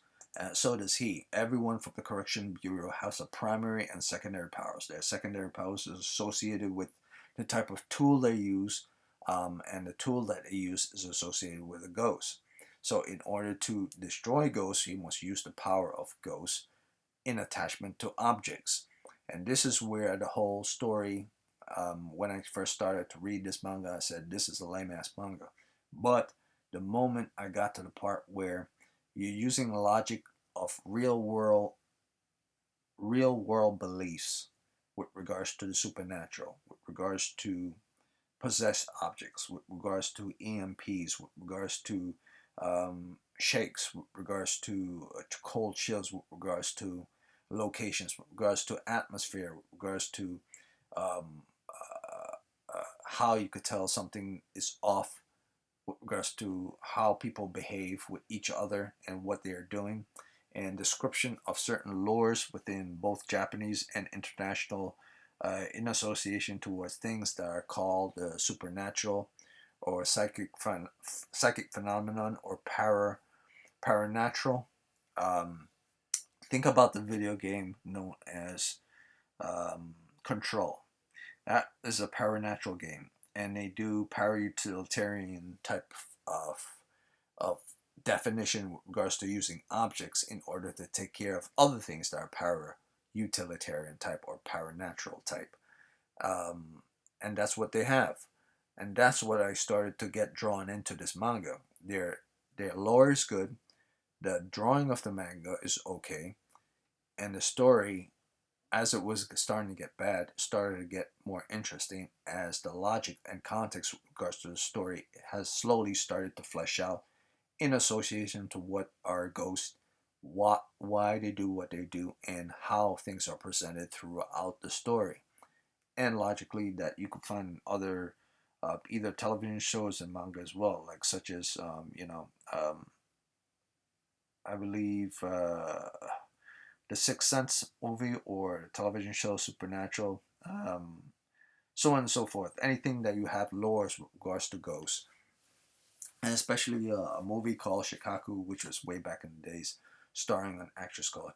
So does he. Everyone from the Correction Bureau has a primary and secondary powers. Their secondary powers is associated with the type of tool they use, and the tool that they use is associated with a ghost. So in order to destroy ghosts, he must use the power of ghosts in attachment to objects. And this is where the whole story, when I first started to read this manga, I said, this is a lame ass manga. But the moment I got to the part where you're using the logic of real world beliefs with regards to the supernatural, with regards to possessed objects, with regards to EMPs, with regards to shakes, with regards to cold chills, with regards to locations, with regards to atmosphere, with regards to um, how you could tell something is off, with regards to how people behave with each other and what they are doing, and description of certain lores within both Japanese and international, in association towards things that are called supernatural or psychic phenomenon or paranatural. Um, think about the video game known as Control. That is a paranatural game, and they do para-utilitarian type of of definition with regards to using objects in order to take care of other things that are para-utilitarian type or paranatural type, and that's what they have, and that's what I started to get drawn into this manga. Their lore is good, the drawing of the manga is okay, and the story, as it was starting to get bad, started to get more interesting as the logic and context with regards to the story has slowly started to flesh out in association to what are ghosts, why they do what they do, and how things are presented throughout the story. And logically, that you can find other either television shows and manga as well, like such as I believe the Sixth Sense movie or television show Supernatural, so on and so forth. Anything that you have lores with regards to ghosts, and especially a movie called Shikaku, which was way back in the days. starring an actress called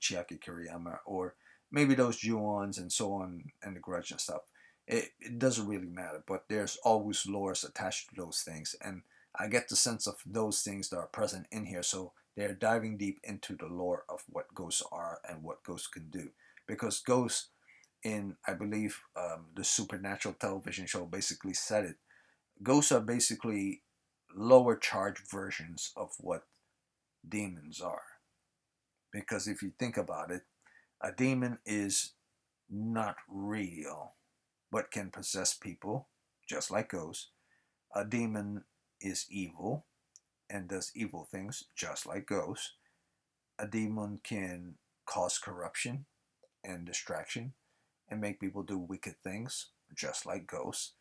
Chiaki Kiriyama, or maybe those Ju-ons and so on, and the Grudge and stuff. It doesn't really matter, but there's always lores attached to those things, and I get the sense of those things that are present in here. So they're diving deep into the lore of what ghosts are and what ghosts can do, because ghosts in, I believe, the Supernatural television show basically said it. Ghosts are basically lower charged versions of what demons are. Because if you think about it, a demon is not real, but can possess people, just like ghosts. A demon is evil and does evil things, just like ghosts. A demon can cause corruption and distraction and make people do wicked things, just like ghosts.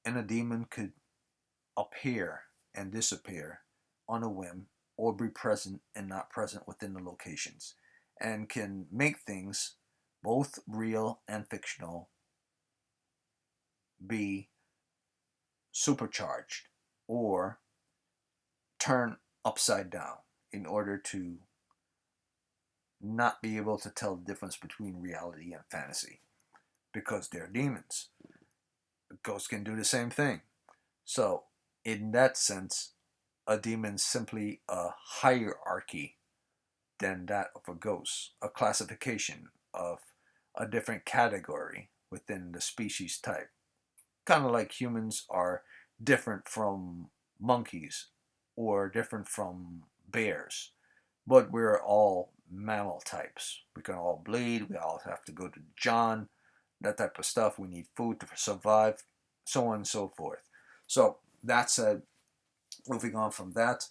And a demon could appear and disappear on a whim, or be present and not present within the locations, and can make things, both real and fictional, be supercharged or turn upside down in order to not be able to tell the difference between reality and fantasy, because they're demons. Ghosts can do the same thing. So, in that sense, a demon's simply a hierarchy than that of a ghost, a classification of a different category within the species type. Kind of like humans are different from monkeys or different from bears, but we're all mammal types. We can all bleed, we all have to go to John, that type of stuff. We need food to survive, so on and so forth. So, that said, moving on from that,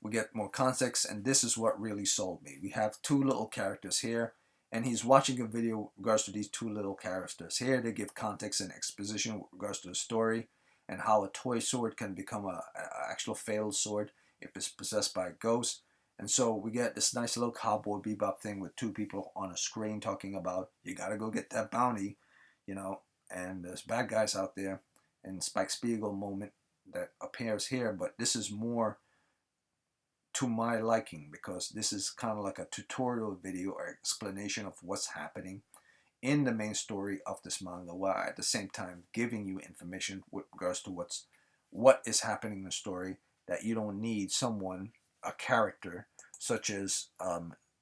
we get more context, and this is what really sold me. We have two little characters here, and he's watching a video with regards to these two little characters here. They give context and exposition with regards to the story and how a toy sword can become a actual failed sword if it's possessed by a ghost. And so we get this nice little Cowboy Bebop thing with two people on a screen talking about, you gotta go get that bounty, and there's bad guys out there, and Spike Spiegel moment that appears here, but this is more to my liking, because this is kind of like a tutorial video or explanation of what's happening in the main story of this manga, while at the same time giving you information with regards to what is happening in the story, that you don't need someone, a character such as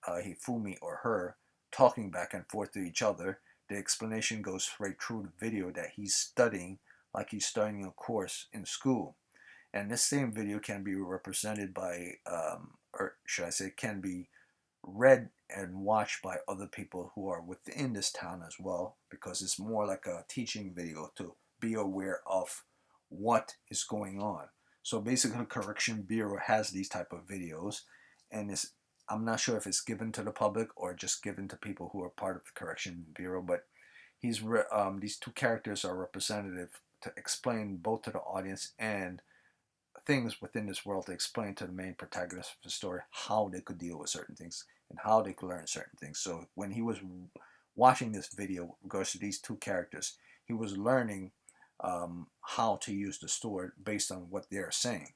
Hifumi or her, talking back and forth to each other. The explanation goes straight through the video that he's studying, like he's studying a course in school. And this same video can be represented by, or should I say, can be read and watched by other people who are within this town as well, because it's more like a teaching video to be aware of what is going on. So basically, Correction Bureau has these type of videos, and I'm not sure if it's given to the public or just given to people who are part of the Correction Bureau, but these two characters are representative to explain both to the audience and things within this world, to explain to the main protagonist of the story how they could deal with certain things and how they could learn certain things. So when he was watching this video with regards to these two characters, he was learning how to use the sword based on what they're saying.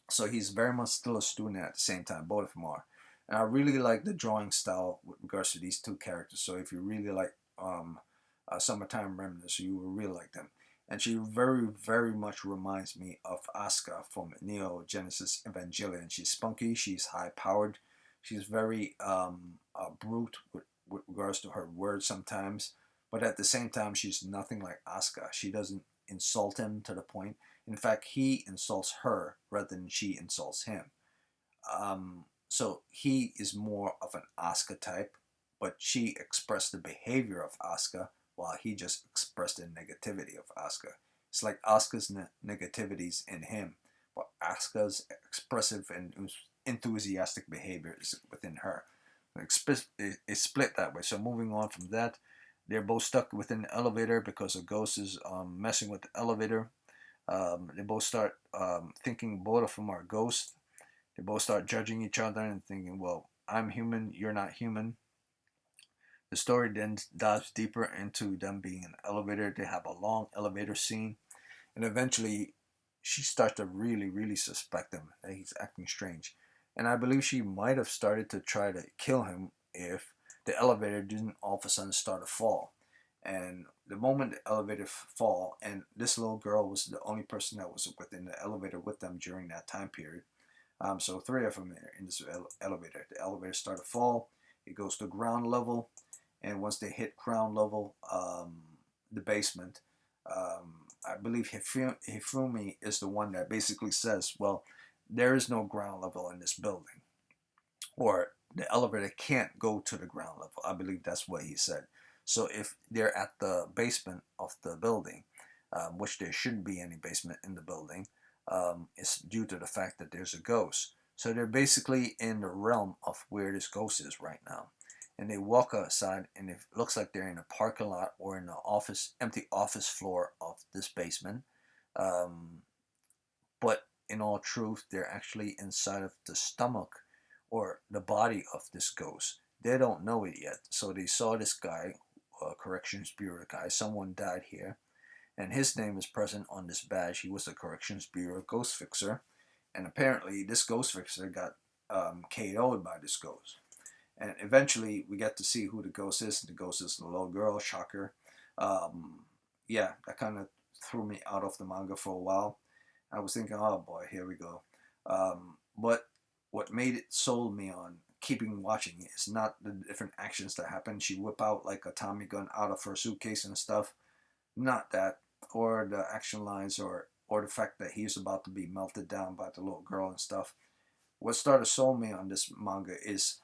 So he's very much still a student at the same time. Both of them are. And I really like the drawing style with regards to these two characters. So if you really like Summertime Remnants, you will really like them. And she very, very much reminds me of Asuka from Neo Genesis Evangelion. She's spunky, she's high powered, she's very brute with regards to her words sometimes. But at the same time, she's nothing like Asuka. She doesn't insult him to the point. In fact, he insults her rather than she insults him. So he is more of an Asuka type, but she expressed the behavior of Asuka, while he just expressed the negativity of Asuka. It's like Asuka's negativities in him, but Asuka's expressive and enthusiastic behavior is within her. It's split that way. So moving on from that, they're both stuck within the elevator because a ghost is messing with the elevator. They both start thinking both of them are ghosts. They both start judging each other and thinking, well, I'm human, you're not human. The story then dives deeper into them being in an elevator. They have a long elevator scene. And eventually, she starts to really, really suspect him that he's acting strange. And I believe she might have started to try to kill him if the elevator didn't all of a sudden start to fall. And the moment the elevator fall, and this little girl was the only person that was within the elevator with them during that time period. So three of them are in this elevator. The elevator started to fall. It goes to ground level, and once they hit ground level, the basement, I believe Hifumi is the one that basically says, well, there is no ground level in this building, or the elevator can't go to the ground level. I believe that's what he said. So if they're at the basement of the building, which there shouldn't be any basement in the building, it's due to the fact that there's a ghost. So they're basically in the realm of where this ghost is right now. And they walk outside, and it looks like they're in a parking lot or in the office, empty office floor of this basement. Um, but in all truth, they're actually inside of the stomach or the body of this ghost. They don't know it yet. So they saw this guy, corrections bureau guy. Someone died here, and his name is present on this badge. He was a corrections bureau ghost fixer, and apparently this ghost fixer got KO'd by this ghost. And eventually, we get to see who the ghost is. The ghost is the little girl. Shocker. Um, yeah, that kind of threw me out of the manga for a while. I was thinking, oh boy, here we go. But what made it sold me on keeping watching it is not the different actions that happen. She whip out like a Tommy gun out of her suitcase and stuff. Not that, or the action lines, or the fact that he's about to be melted down by the little girl and stuff. What started sold me on this manga is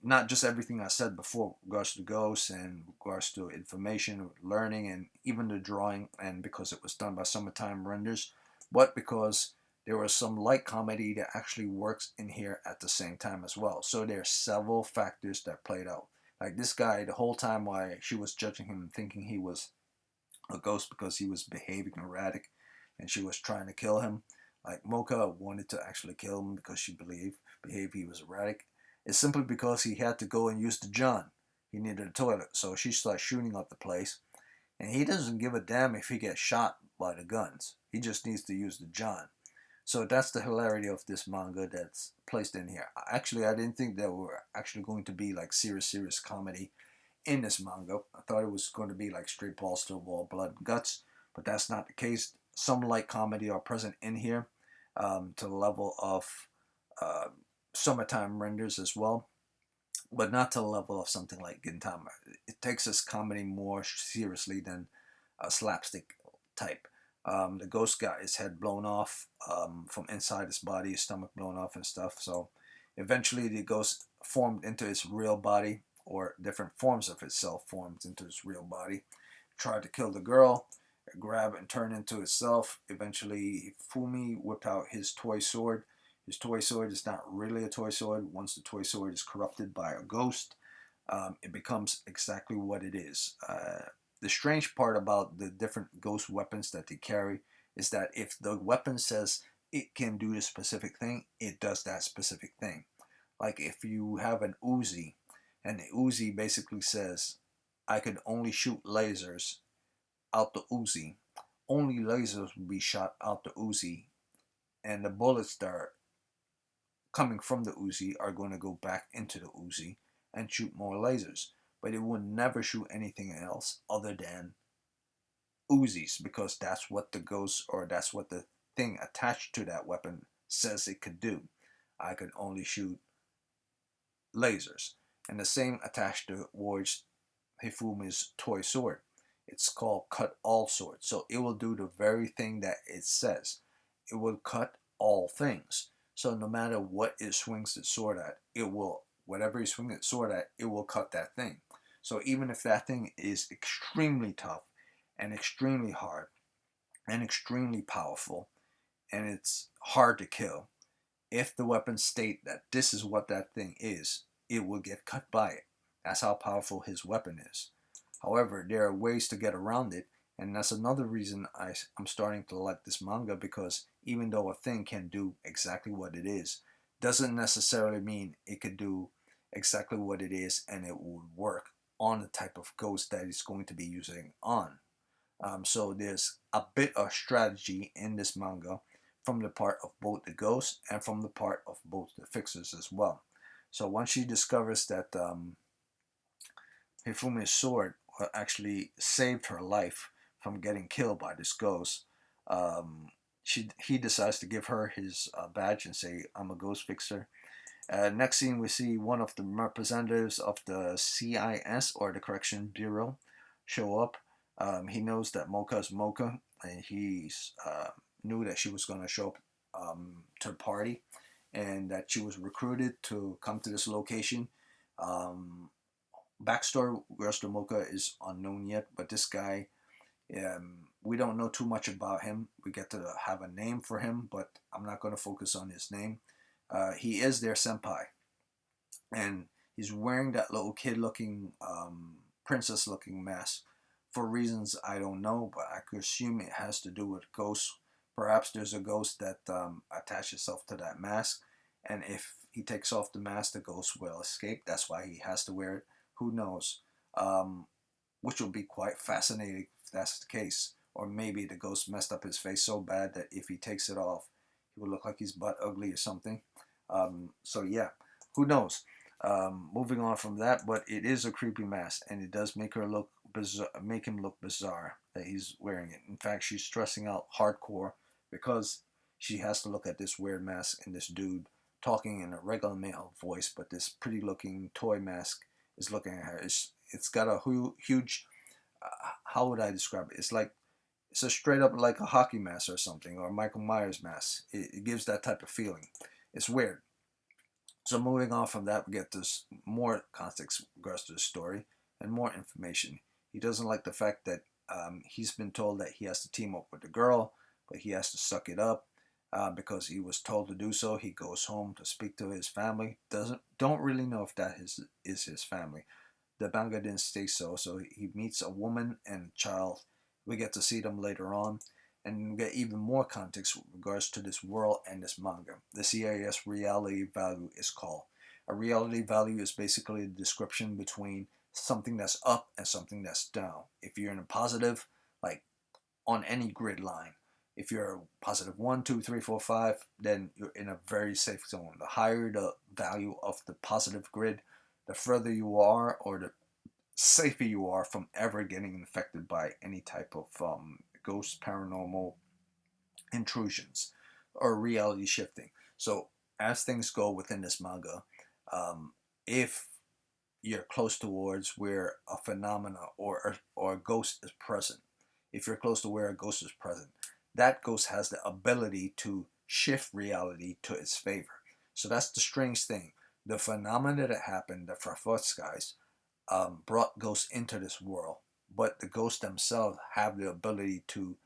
not just everything I said before, regards to ghosts and regards to information, learning, and even the drawing, and because it was done by Summertime Renders, but because there was some light comedy that actually works in here at the same time as well. So there are several factors that played out. Like this guy, the whole time while she was judging him and thinking he was a ghost because he was behaving erratic and she was trying to kill him. Like Mocha wanted to actually kill him because she behaved he was erratic. It's simply because he had to go and use the John. He needed a toilet, so she starts shooting up the place. And he doesn't give a damn if he gets shot by the guns. He just needs to use the John. So that's the hilarity of this manga that's placed in here. Actually, I didn't think there were actually going to be like serious comedy in this manga. I thought it was going to be like straight balls to the wall, blood and guts, but that's not the case. Some light comedy are present in here, to the level of uh, Summertime Renders as well, but not to the level of something like Gintama. It takes this comedy more seriously than a slapstick type. The ghost got his head blown off from inside his body, his stomach blown off and stuff. So eventually the ghost formed into its real body, or different forms of itself formed into its real body. Tried to kill the girl, grab and turn into itself. Eventually Fumi whipped out his toy sword. His toy sword is not really a toy sword. Once the toy sword is corrupted by a ghost, it becomes exactly what it is. The strange part about the different ghost weapons that they carry is that if the weapon says it can do a specific thing, it does that specific thing. Like if you have an Uzi, and the Uzi basically says, I can only shoot lasers out the Uzi. Only lasers will be shot out the Uzi, and the bullets that are coming from the Uzi are going to go back into the Uzi and shoot more lasers. But it will never shoot anything else other than Uzis, because that's what the ghost, or that's what the thing attached to that weapon says it could do. I could only shoot lasers. And the same attached to towards Hifumi's toy sword. It's called Cut All Sword. So it will do the very thing that it says. It will cut all things. So no matter what it swings its sword at, it will, whatever you swing its sword at, it will cut that thing. So even if that thing is extremely tough and extremely hard and extremely powerful and it's hard to kill, if the weapons state that this is what that thing is, it will get cut by it. That's how powerful his weapon is. However, there are ways to get around it, and that's another reason I'm starting to like this manga, because even though a thing can do exactly what it is, doesn't necessarily mean it could do exactly what it is and it would work on the type of ghost that it's going to be using on. So there's a bit of strategy in this manga from the part of both the ghosts and from the part of both the fixers as well. So once she discovers that Hifumi's sword actually saved her life from getting killed by this ghost, um, he decides to give her his badge and say, "I'm a ghost fixer." Next scene, we see one of the representatives of the CIS, or the Correction Bureau, show up. He knows that Mocha is Mocha, and he's knew that she was going to show up to the party, and that she was recruited to come to this location. Um, Backstory Rest of Mocha is unknown yet, but this guy, we don't know too much about him. We get to have a name for him, but I'm not going to focus on his name. He is their senpai, and he's wearing that little kid-looking, princess-looking mask for reasons I don't know, but I could assume it has to do with ghosts. Perhaps there's a ghost that attaches itself to that mask, and if he takes off the mask, the ghost will escape. That's why he has to wear it. Who knows? Um, which will be quite fascinating if that's the case. Or maybe the ghost messed up his face so bad that if he takes it off, he will look like he's butt ugly or something. So yeah, who knows? Moving on from that, but it is a creepy mask, and it does make her look bizarre, make him look bizarre that he's wearing it. In fact, she's stressing out hardcore because she has to look at this weird mask and this dude talking in a regular male voice, but this pretty looking toy mask is looking at her. It's got a huge. How would I describe it? It's a straight up like a hockey mask or something, or a Michael Myers mask. It gives that type of feeling. It's weird. So moving on from that, we get this more context in regards to the story and more information. He doesn't like the fact that he's been told that he has to team up with the girl, but he has to suck it up because he was told to do so. He goes home to speak to his family. Don't really know if that is his family. The manga didn't state so. So he meets a woman and a child. We get to see them later on, and we get even more context with regards to this world and this manga. The CIS reality value is called. A reality value is basically a description between something that's up and something that's down. If you're in a positive, like on any grid line, if you're positive 1, 2, 3, 4, 5, then you're in a very safe zone. The higher the value of the positive grid, the further you are, or the safer you are from ever getting infected by any type of ghost, paranormal intrusions, or reality shifting. So as things go within this manga, if you're close towards where a phenomena or a ghost is present, if you're close to where a ghost is present, that ghost has the ability to shift reality to its favor. So that's the strange thing. The phenomena that happened, the Farfutskais, brought ghosts into this world, but the ghosts themselves have the ability to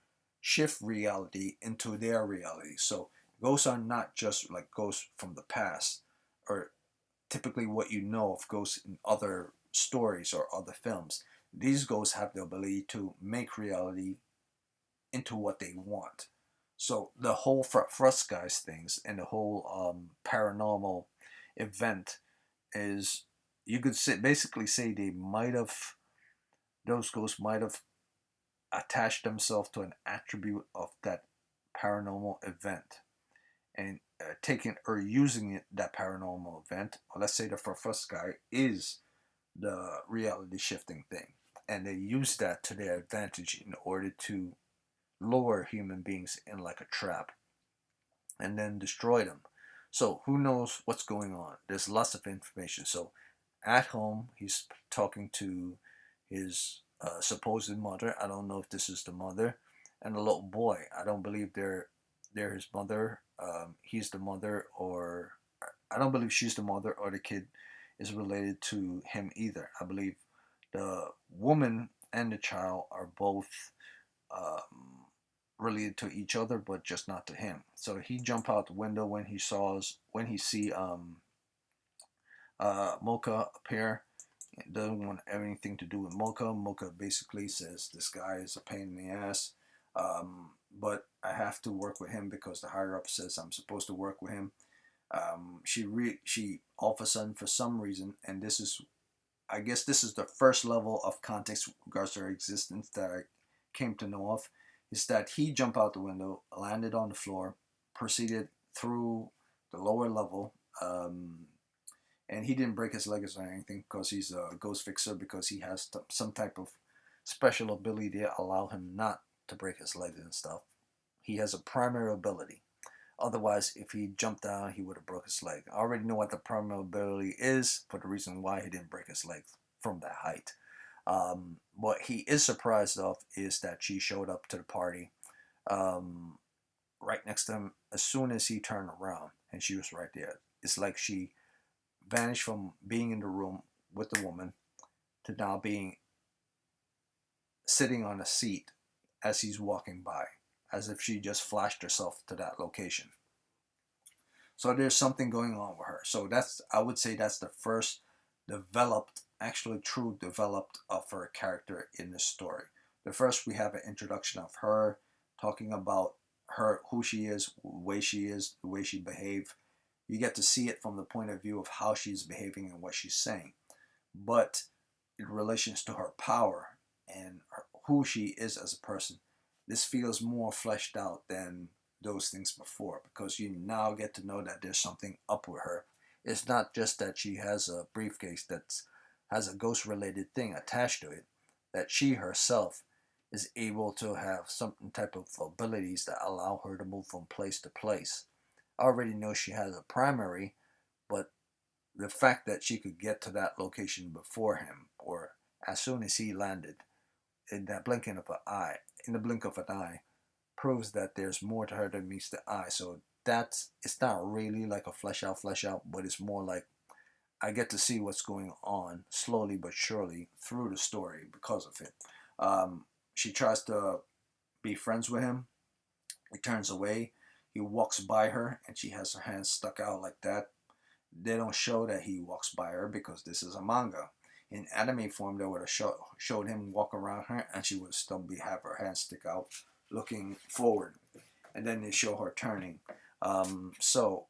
shift reality into their reality. So ghosts are not just like ghosts from the past, or typically what you know of ghosts in other stories or other films. These ghosts have the ability to make reality into what they want. So the whole Frost guys things and the whole paranormal event is, you could basically say they might have, those ghosts might have attached themselves to an attribute of that paranormal event, and taking or using that paranormal event, or let's say the first guy is the reality shifting thing, and they use that to their advantage in order to lure human beings in like a trap and then destroy them. So who knows what's going on? There's lots of information. So at home, he's talking to his supposed mother. I don't know if this is the mother, and a little boy. I don't believe they're his mother. He's the mother, or I don't believe she's the mother, or the kid is related to him either. I believe the woman and the child are both related to each other, but just not to him. So he jump out the window when he see Mocha appear. It doesn't want anything to do with Mocha. Mocha basically says this guy is a pain in the ass, but I have to work with him because the higher up says I'm supposed to work with him. She all of a sudden, for some reason, and this is, I guess this is the first level of context with regards to her existence that I came to know of, is that he jumped out the window, landed on the floor, proceeded through the lower level. And he didn't break his legs or anything because he's a ghost fixer, because he has some type of special ability that allow him not to break his legs and stuff. He has a primary ability. Otherwise, if he jumped down, he would have broke his leg. I already know what the primary ability is for the reason why he didn't break his leg from that height. What he is surprised of is that she showed up to the party um, right next to him as soon as he turned around, and she was right there. It's like she vanished from being in the room with the woman to now being sitting on a seat as he's walking by, as if she just flashed herself to that location. So there's something going on with her. So that's, I would say that's the first developed, actually true developed of her character in the story. The first, we have an introduction of her talking about her, who she is, the way she behaved. You get to see it from the point of view of how she's behaving and what she's saying. But in relations to her power and who she is as a person, this feels more fleshed out than those things before, because you now get to know that there's something up with her. It's not just that she has a briefcase that has a ghost related thing attached to it, that she herself is able to have some type of abilities that allow her to move from place to place. I already know she has a primary, but the fact that she could get to that location before him, or as soon as he landed, in that blinking of an eye, in the blink of an eye, proves that there's more to her than meets the eye. So that's, it's not really like a flesh out, but it's more like I get to see what's going on slowly but surely through the story because of it. She tries to be friends with him. He turns away. He walks by her, and she has her hands stuck out like that. They don't show that he walks by her because this is a manga. In anime form, they would have showed him walk around her, and she would still have her hands stick out, looking forward, and then they show her turning. So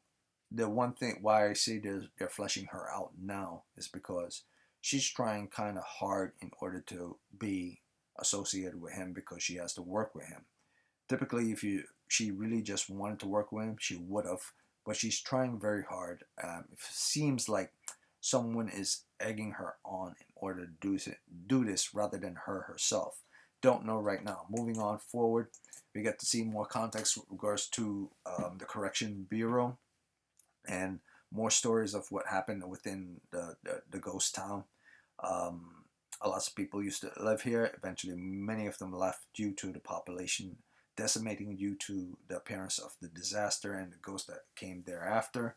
the one thing why I say they're fleshing her out now is because she's trying kind of hard in order to be associated with him, because she has to work with him. Typically, if she really just wanted to work with him, she would have, but she's trying very hard. It seems like someone is egging her on in order to do this rather than her herself. Don't know right now. Moving on forward, we get to see more context with regards to the Correction Bureau, and more stories of what happened within the ghost town. A lot of people used to live here. Eventually, many of them left due to the population decimating due to the appearance of the disaster and the ghost that came thereafter.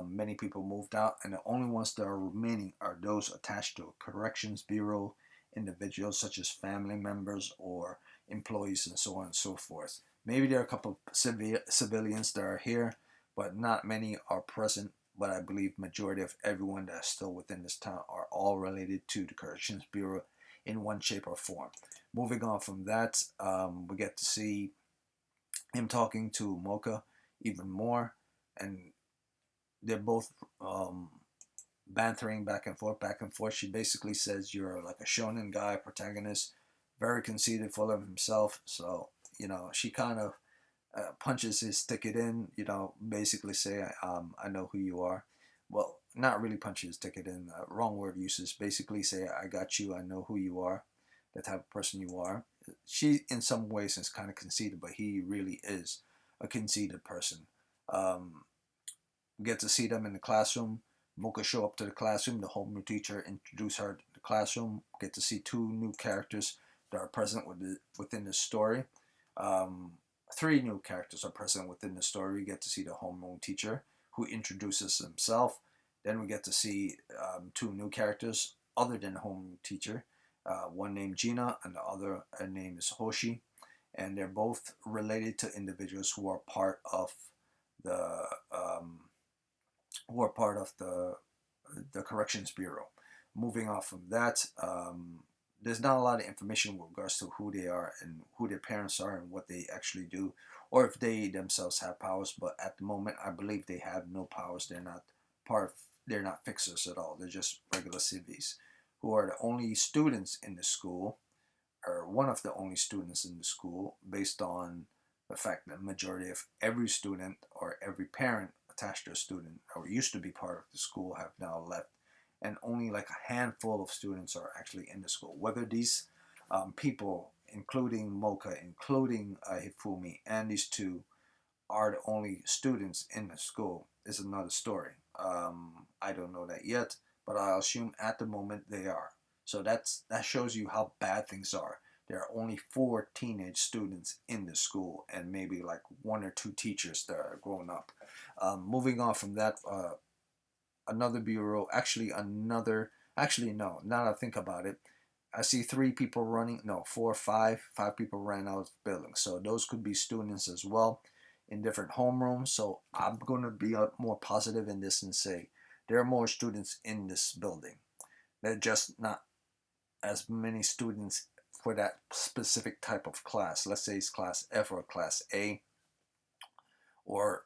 Many people moved out, and the only ones that are remaining are those attached to a corrections bureau, individuals such as family members or employees, and so on and so forth. Maybe there are a couple of civilians that are here, but not many are present. But I believe majority of everyone that's still within this town are all related to the corrections bureau in one shape or form. Moving on from that, we get to see him talking to Mocha even more, and they're both bantering back and forth, back and forth. She basically says, "You're like a shonen guy, protagonist, very conceited, full of himself." So she kind of punches his ticket in. Basically say, "I know who you are." Well, not really punch his ticket in. Wrong word usage. Basically say, "I got you. I know who you are. The type of person you are." She, in some ways, is kind of conceited, but he really is a conceited person. Um, we get to see them in the classroom. Mocha show up to the classroom. The homeroom teacher introduce her to the classroom. Get to see two new characters that are present within the story. Three new characters are present within the story. We get to see the homeroom teacher, who introduces himself. Then we get to see two new characters other than the homeroom teacher. One named Gina and the other name is Hoshi, and they're both related to individuals who are part of the the corrections bureau. Moving off from that, there's not a lot of information with regards to who they are and who their parents are and what they actually do, or if they themselves have powers. But at the moment, I believe they have no powers. They're not part of, they're not fixers at all. They're just regular civvies who are the only students in the school, or one of the only students in the school, based on The fact that the majority of every student or every parent attached to a student or used to be part of the school have now left, and only like a handful of students are actually in the school. Whether these people, including Mocha, including Hifumi, and these two are the only students in the school is another story. I don't know that yet, but I assume at the moment they are. So that shows you how bad things are. There are only 4 teenage students in the school, and maybe like 1 or 2 teachers that are grown up. Moving on from that, another bureau, actually no. Now that I think about it, I see 3 people running. No, 4 or 5 people ran out of the building. So those could be students as well in different homerooms. So I'm going to be more positive in this and say there are more students in this building. They're just not as many students for that specific type of class. Let's say it's class F or class A, or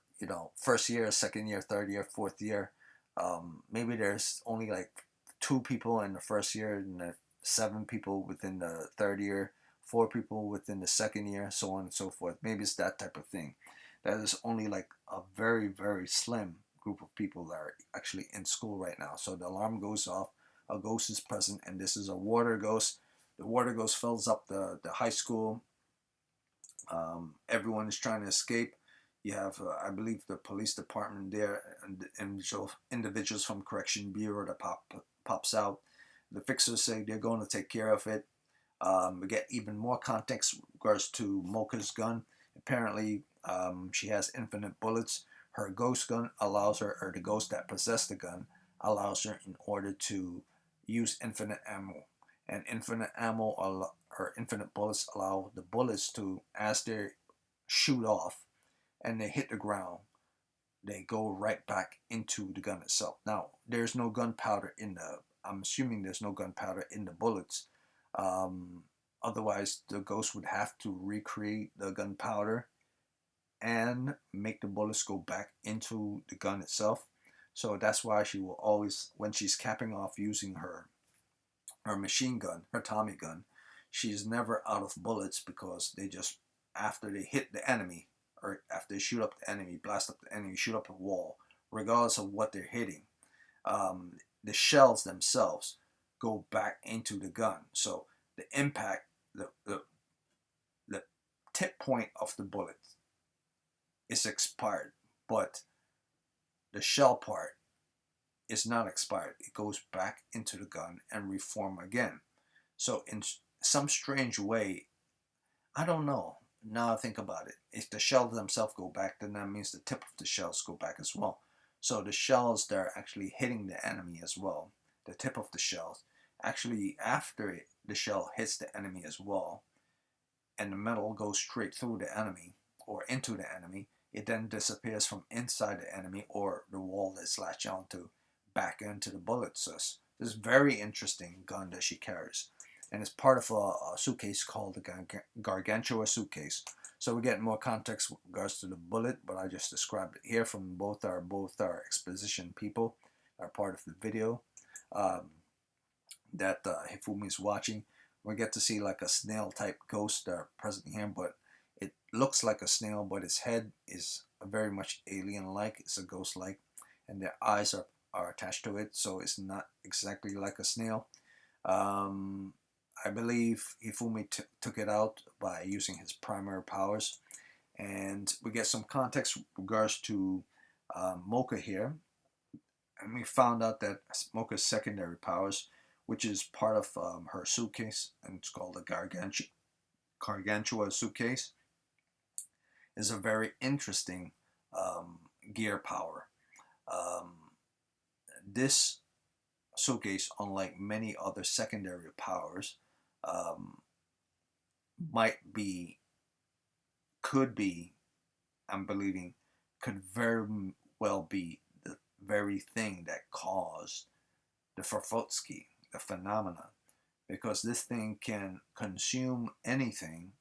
first year, second year, third year, fourth year. Maybe there's only like 2 people in the first year, and 7 people within the third year, 4 people within the second year, so on and so forth. Maybe it's that type of thing. That is only like a very, very slim group of people that are actually in school right now. So the alarm goes off, a ghost is present, and this is a water ghost. The water ghost fills up the high school. Everyone is trying to escape. You have, I believe, the police department there, and individuals from correction bureau that pops out. The fixers say they're going to take care of it. We get even more context with regards to Mocha's gun. Apparently, she has infinite bullets. Her ghost gun allows her, or the ghost that possessed the gun, allows her in order to use infinite ammo. And infinite ammo or infinite bullets allow the bullets to, as they shoot off and they hit the ground, they go right back into the gun itself. Now, there's no gunpowder in the, I'm assuming there's no gunpowder in the bullets. Um, Otherwise, the ghost would have to recreate the gunpowder and make the bullets go back into the gun itself. So that's why she will always, when she's capping off using her machine gun, her Tommy gun, she's never out of bullets, because they just, after they hit the enemy, or after they shoot up the enemy, blast up the enemy, shoot up a wall, regardless of what they're hitting, the shells themselves go back into the gun. So the impact, the tip point of the bullet is expired, but the shell part is not expired. It goes back into the gun and reform again. So in some strange way, I don't know. Now I think about it. If the shells themselves go back, then that means the tip of the shells go back as well. So the shells that are actually hitting the enemy as well, the tip of the shells, actually after the shell hits the enemy as well, and the metal goes straight through the enemy or into the enemy, it then disappears from inside the enemy or the wall that's latched onto back into the bullet. So this very interesting gun that she carries, and it's part of a suitcase called the Gargantua suitcase. So we get more context with regards to the bullet, but I just described it here from both our exposition people that are part of the video that Hifumi is watching. We get to see like a snail type ghost present here, but it looks like a snail, but its head is very much alien-like. It's a ghost-like, and their eyes are attached to it, so it's not exactly like a snail. I believe Hifumi took it out by using his primary powers, and we get some context with regards to Mocha here, and we found out that Mocha's secondary powers, which is part of her suitcase, and it's called the Gargantua suitcase, is a very interesting gear power. Um, this suitcase, unlike many other secondary powers, um, might be, could be, I'm believing, could very well be the very thing that caused the Farfotsky, the phenomenon, because this thing can consume anything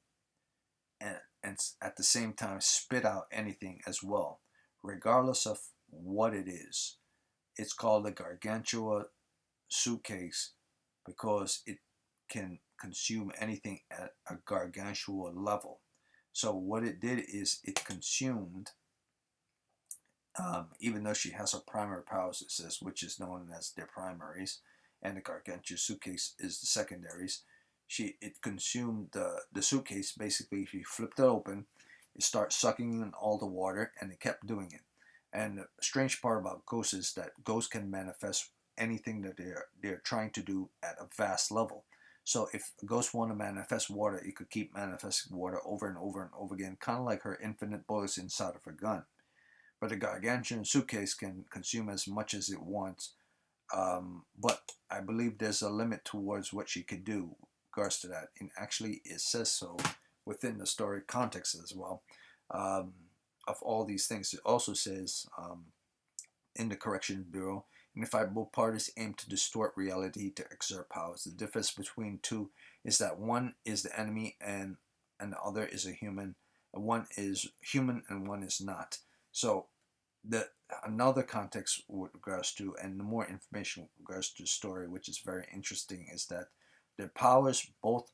and at the same time spit out anything as well, regardless of what it is. It's called the Gargantua suitcase because it can consume anything at a gargantua level. So what it did is it consumed, even though she has her primary powers, it says, which is known as their primaries, and the gargantuan suitcase is the secondaries. It consumed the suitcase. Basically, she flipped it open, it starts sucking in all the water, and it kept doing it. And the strange part about ghosts is that ghosts can manifest anything that they're trying to do at a vast level. So if a ghost want to manifest water, it could keep manifesting water over and over and over again, kind of like her infinite bullets inside of her gun. But the gargantuan suitcase can consume as much as it wants. But I believe there's a limit towards what she could do with regards to that. And actually, it says so within the story context as well. Um, of all these things, it also says in the Corrections Bureau, and if both parties aim to distort reality to exert powers. The difference between two is that one is the enemy and the other is a human. One is human and one is not. So the another context with regards to, and the more information with regards to the story, which is very interesting, is that their powers, both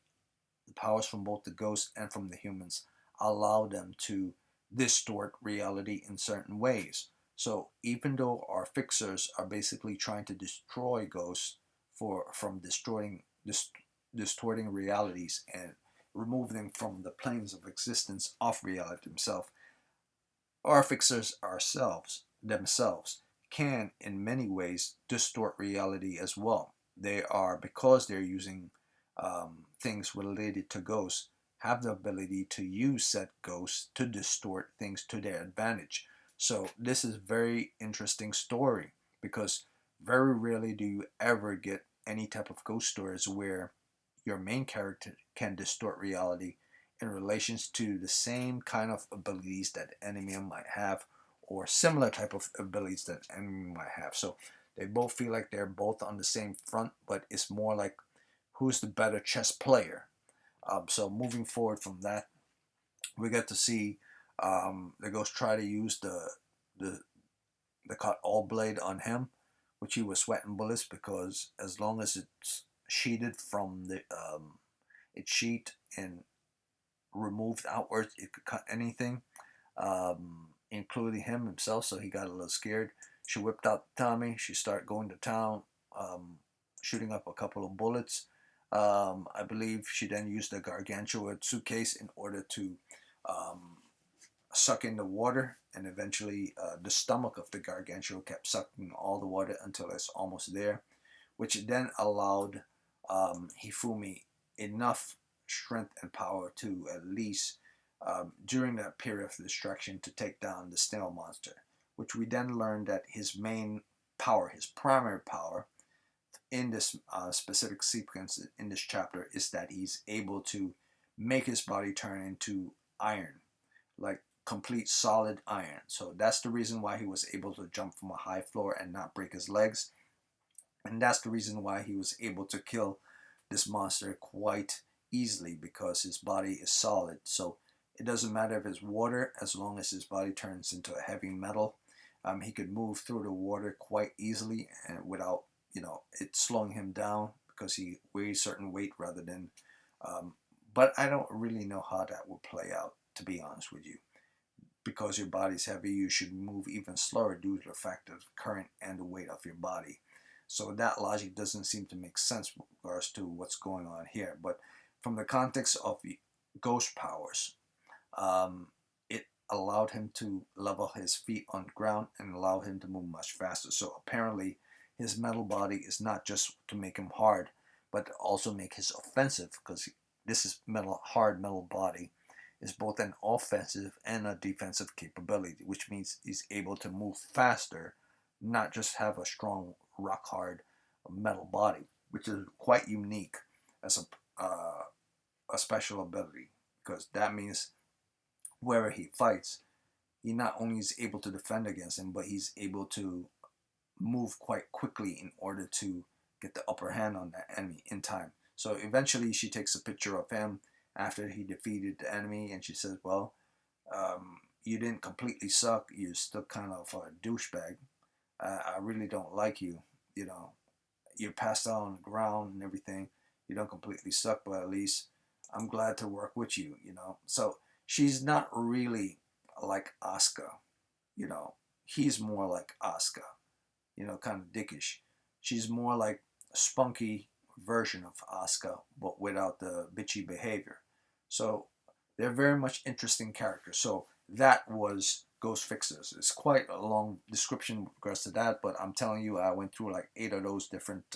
the powers from both the ghosts and from the humans, allow them to distort reality in certain ways. So even though our fixers are basically trying to destroy ghosts from distorting realities and remove them from the planes of existence of reality themselves, our fixers themselves can in many ways distort reality as well. They are, because they're using things related to ghosts, have the ability to use said ghosts to distort things to their advantage. So this is a very interesting story, because very rarely do you ever get any type of ghost stories where your main character can distort reality in relations to the same kind of abilities that enemy might have, or similar type of abilities that enemy might have. So they both feel like they're both on the same front, but it's more like who's the better chess player. So moving forward from that, we get to see the ghost try to use the the cut all blade on him, which he was sweating bullets, because as long as it's sheeted from the it's sheet and removed outwards, it could cut anything, including him himself. So he got a little scared. She whipped out Tommy. She started going to town, shooting up a couple of bullets. I believe she then used the gargantuan suitcase in order to um, suck in the water, and eventually the stomach of the gargantuan kept sucking all the water until it's almost there, which then allowed Hifumi enough strength and power to at least, during that period of distraction, to take down the snail monster, which we then learned that his main power, his primary power, in this specific sequence in this chapter, is that he's able to make his body turn into iron, like complete solid iron. So that's the reason why he was able to jump from a high floor and not break his legs. And that's the reason why he was able to kill this monster quite easily, because his body is solid. So it doesn't matter if it's water, as long as his body turns into a heavy metal. He could move through the water quite easily and without, it slowing him down, because he weighs certain weight rather than. Um, but I don't really know how that will play out, to be honest with you. Because your body's heavy, you should move even slower due to the fact of the current and the weight of your body. So that logic doesn't seem to make sense with regards to what's going on here. But from the context of ghost powers, it allowed him to level his feet on the ground and allow him to move much faster. So apparently, his metal body is not just to make him hard, but to also make his offensive, because this is hard metal body is both an offensive and a defensive capability, which means he's able to move faster, not just have a strong rock hard metal body, which is quite unique as a special ability, because that means wherever he fights, he not only is able to defend against him, but he's able to move quite quickly in order to get the upper hand on that enemy in time. So eventually, she takes a picture of him after he defeated the enemy, and she says, "Well, you didn't completely suck. You're still kind of a douchebag. I really don't like you. You know, you're passed out on the ground and everything. You don't completely suck, but at least I'm glad to work with you. So she's not really like Asuka, you know. He's more like Asuka, kind of dickish. She's more like a spunky version of Asuka, but without the bitchy behavior. So they're very much interesting characters. So that was Ghost Fixers. It's quite a long description with regards to that, but I'm telling you, I went through like 8 of those different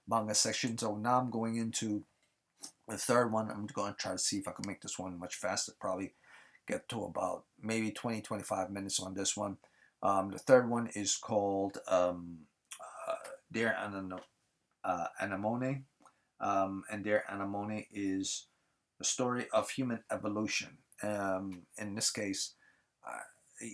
manga sections. So now I'm going into the third one. I'm going to try to see if I can make this one much faster. Probably get to about maybe 20-25 minutes on this one. The third one is called uh, Dear Anemone. And Dear Anemone is the story of human evolution. In this case, uh,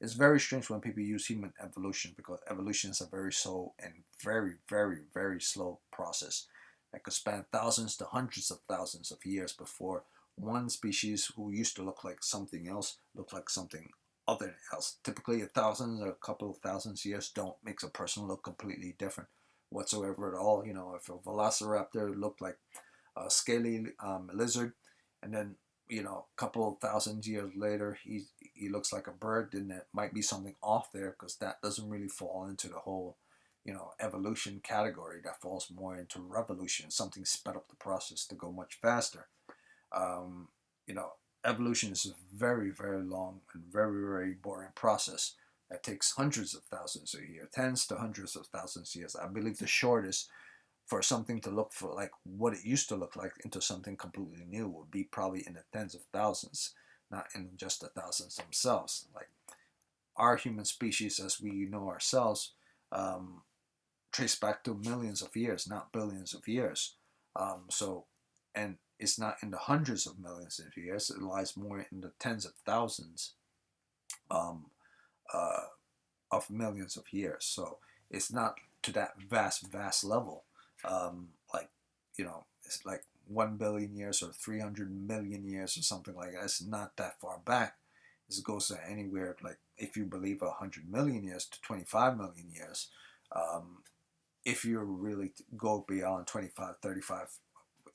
it's very strange when people use human evolution because evolution is a very slow and very, very, very slow process that could span thousands to hundreds of thousands of years before one species who used to look like something else looked like something other else. Typically, a thousand or a couple of thousands years don't makes a person look completely different whatsoever at all. If a velociraptor looked like a scaly lizard, and then a couple of thousand years later he looks like a bird, then there might be something off there because that doesn't really fall into the whole evolution category. That falls more into revolution. Something sped up the process to go much faster. um, you know Evolution is a very, very long and very, very boring process that takes hundreds of thousands of years, tens to hundreds of thousands of years. I believe the shortest for something to look for like what it used to look like into something completely new would be probably in the tens of thousands, not in just the thousands themselves. Like our human species, as we know ourselves, um, trace back to millions of years, not billions of years. And it's not in the hundreds of millions of years; it lies more in the tens of thousands um, uh, of millions of years. So it's not to that vast, vast level. Like, it's like 1 billion years or 300 million years or something like that. It's not that far back. It goes to anywhere, like, if you believe 100 million years to 25 million years. If you really go beyond 25, 35,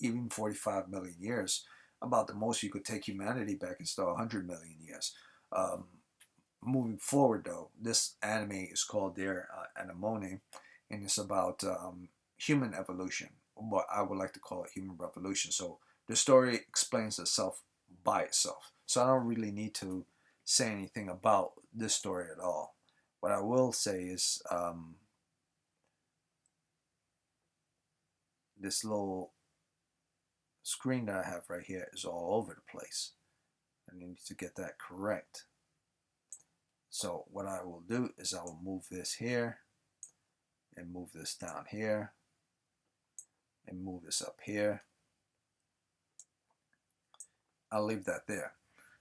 even 45 million years, about the most you could take humanity back is still 100 million years. Um, Moving forward, though, this anime is called Dear Anemone, and it's about human evolution, what I would like to call it human revolution. So the story explains itself by itself. So I don't really need to say anything about this story at all. What I will say is this little screen that I have right here is all over the place. I need to get that correct. So what I will do is I will move this here and move this down here and move this up here. I'll leave that there.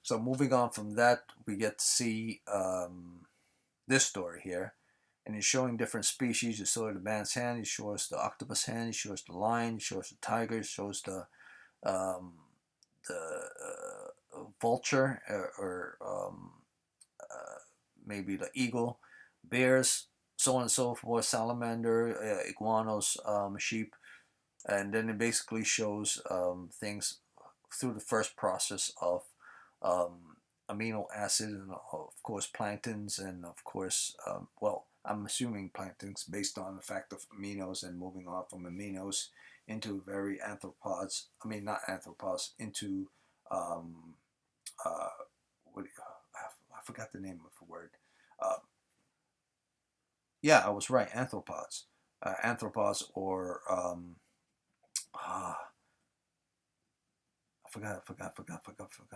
So moving on from that, we get to see this story here. And he's showing different species. You saw the man's hand, he shows the octopus hand, he shows the lion, he shows the tiger, he shows um, the vulture or maybe the eagle, bears, so on and so forth, salamander, iguanas, sheep, and then it basically shows things through the first process of um, amino acid and of course planktons and of course well, I'm assuming planktons based on the fact of aminos and moving on from aminos into very arthropods. I mean not arthropods into um, uh, what I forgot the name of the word. Uh, yeah, I was right. Arthropods, arthropods, or ah,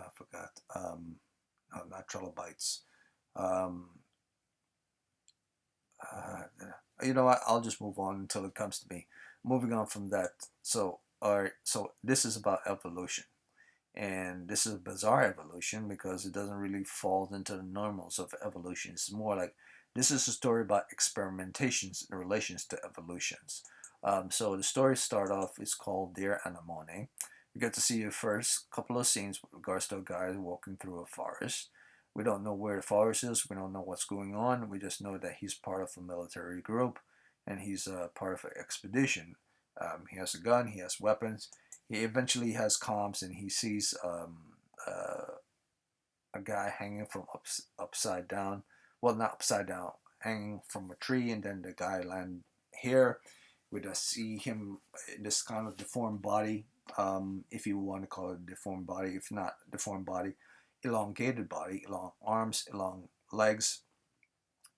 I forgot. No, not trilobites. Um, uh, you know what? I'll just move on until it comes to me. Moving on from that. So, all right. So this is about evolution, and this is a bizarre evolution because it doesn't really fall into the normals of evolution. It's more like this is a story about experimentations in relations to evolutions. So the story start off is called Dear Anemone. We get to see the first couple of scenes with regards to a guy walking through a forest. We don't know where the forest is. We don't know what's going on. We just know that he's part of a military group and he's part of an expedition. He has a gun. He has weapons. He eventually has comms and he sees a guy hanging from upside down. Well, not upside down, hanging from a tree, and then the guy land here. We just see him in this kind of deformed body, if you want to call it a deformed body. If not deformed body, elongated body, long arms, long legs,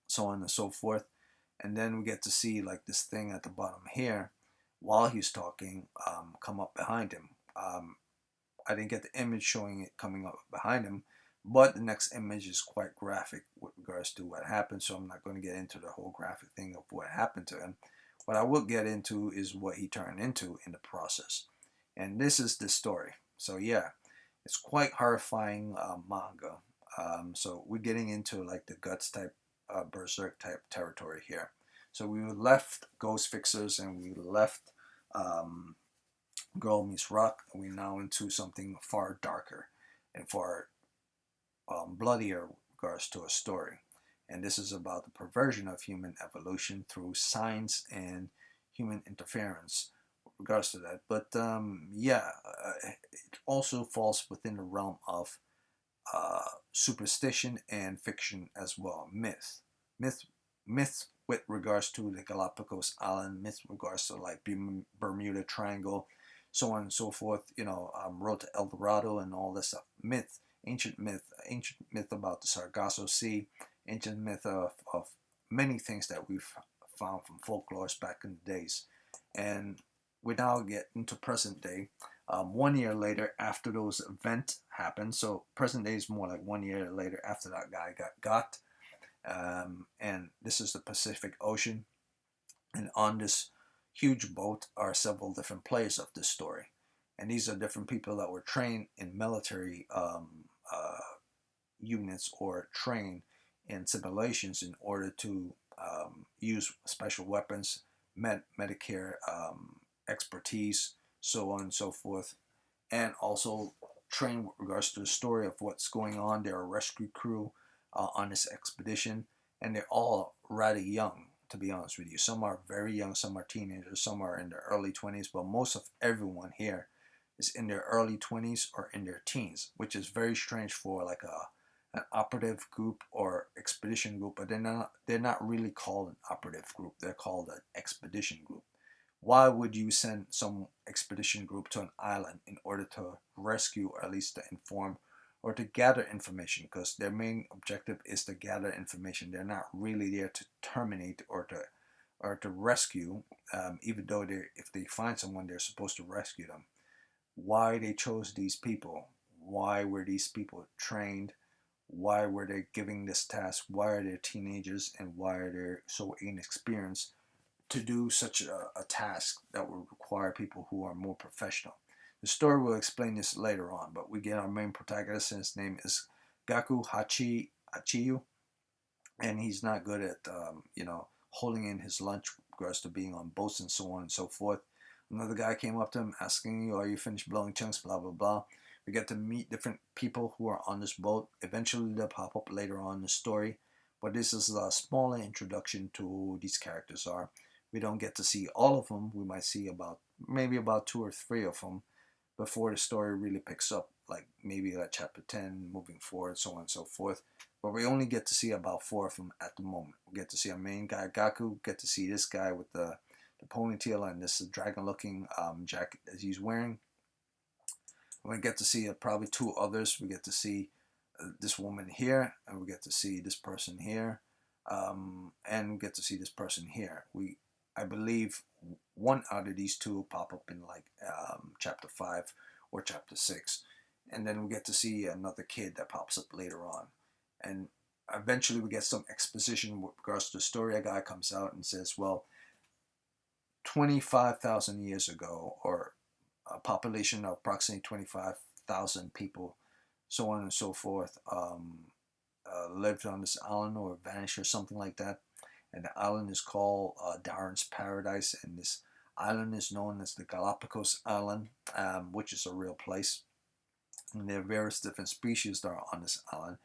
so on and so forth. And then we get to see like this thing at the bottom here, while he's talking, come up behind him. I didn't get the image showing it coming up behind him, but the next image is quite graphic with regards to what happened, so I'm not going to get into the whole graphic thing of what happened to him. What I will get into is what he turned into in the process. And this is the story. So yeah, it's quite horrifying manga. So we're getting into like the guts type, berserk type territory here. So we left Ghost Fixers and we left Girl Meets Rock, and we're now into something far darker and far bloodier in regards to a story. And this is about the perversion of human evolution through science and human interference with regards to that. But yeah, it also falls within the realm of superstition and fiction as well. Myth, myth with regards to the Galapagos Island, myth with regards to like Bermuda Triangle, so on and so forth. You know, Road to El Dorado and all this stuff. Ancient myth about the Sargasso Sea, ancient myth of many things that we've found from folklores back in the days. And we now get into present day. 1 year later after those events happened, so present day is more like 1 year later after that guy got. And this is the Pacific Ocean. And on this huge boat are several different players of this story. And these are different people that were trained in military units or trained in simulations in order to use special weapons, Medicare expertise, so on and so forth, and also train with regards to the story of what's going on. They're a rescue crew on this expedition, and they're all rather young, to be honest with you. Some are very young, some are teenagers, some are in their early 20s, but most of everyone here is in their early 20s or in their teens, which is very strange for like an operative group or expedition group. But they're not really called an operative group. They're called an expedition group. Why would you send some expedition group to an island in order to rescue, or at least to inform or to gather information? Because their main objective is to gather information. They're not really there to terminate or to rescue, even though if they find someone, they're supposed to rescue them. Why they chose these people? Why were these people trained? Why were they giving this task? Why are they teenagers, and why are they so inexperienced to do such a task that would require people who are more professional? The story will explain this later on, but we get our main protagonist, and his name is Gaku Hachiyu, and he's not good at holding in his lunch with regards to being on boats and so on and so forth. Another guy came up to him asking, "You, are you finished blowing chunks?" Blah blah blah. We get to meet different people who are on this boat. Eventually, they'll pop up later on in the story, but this is a smaller introduction to who these characters are. We don't get to see all of them. We might see maybe about 2 or 3 of them before the story really picks up, like maybe like chapter 10 moving forward, so on and so forth. But we only get to see about 4 of them at the moment. We get to see our main guy Gaku, get to see this guy with the ponytail and this dragon looking jacket that he's wearing. We get to see probably 2 others. We get to see this woman here, and we get to see this person here, and we get to see this person here. I believe one out of these 2 pop up in like chapter 5 or chapter 6, and then we get to see another kid that pops up later on, and eventually we get some exposition with regards to the story. A guy comes out and says, well, 25,000 years ago, or a population of approximately 25,000 people, so on and so forth, lived on this island or vanished or something like that. And the island is called Darren's Paradise, and this island is known as the Galapagos Island, which is a real place. And there are various different species that are on this island,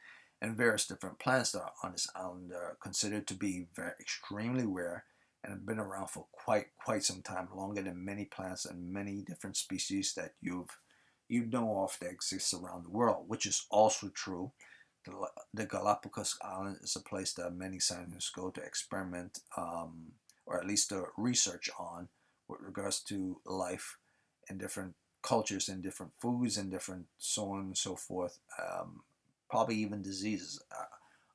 and various different plants that are on this island that are considered to be very extremely rare and have been around for quite some time, longer than many plants and many different species that you've you know of that exists around the world, which is also true. The Galapagos Island is a place that many scientists go to experiment, or at least to research on, with regards to life and different cultures and different foods and different so on and so forth, probably even diseases.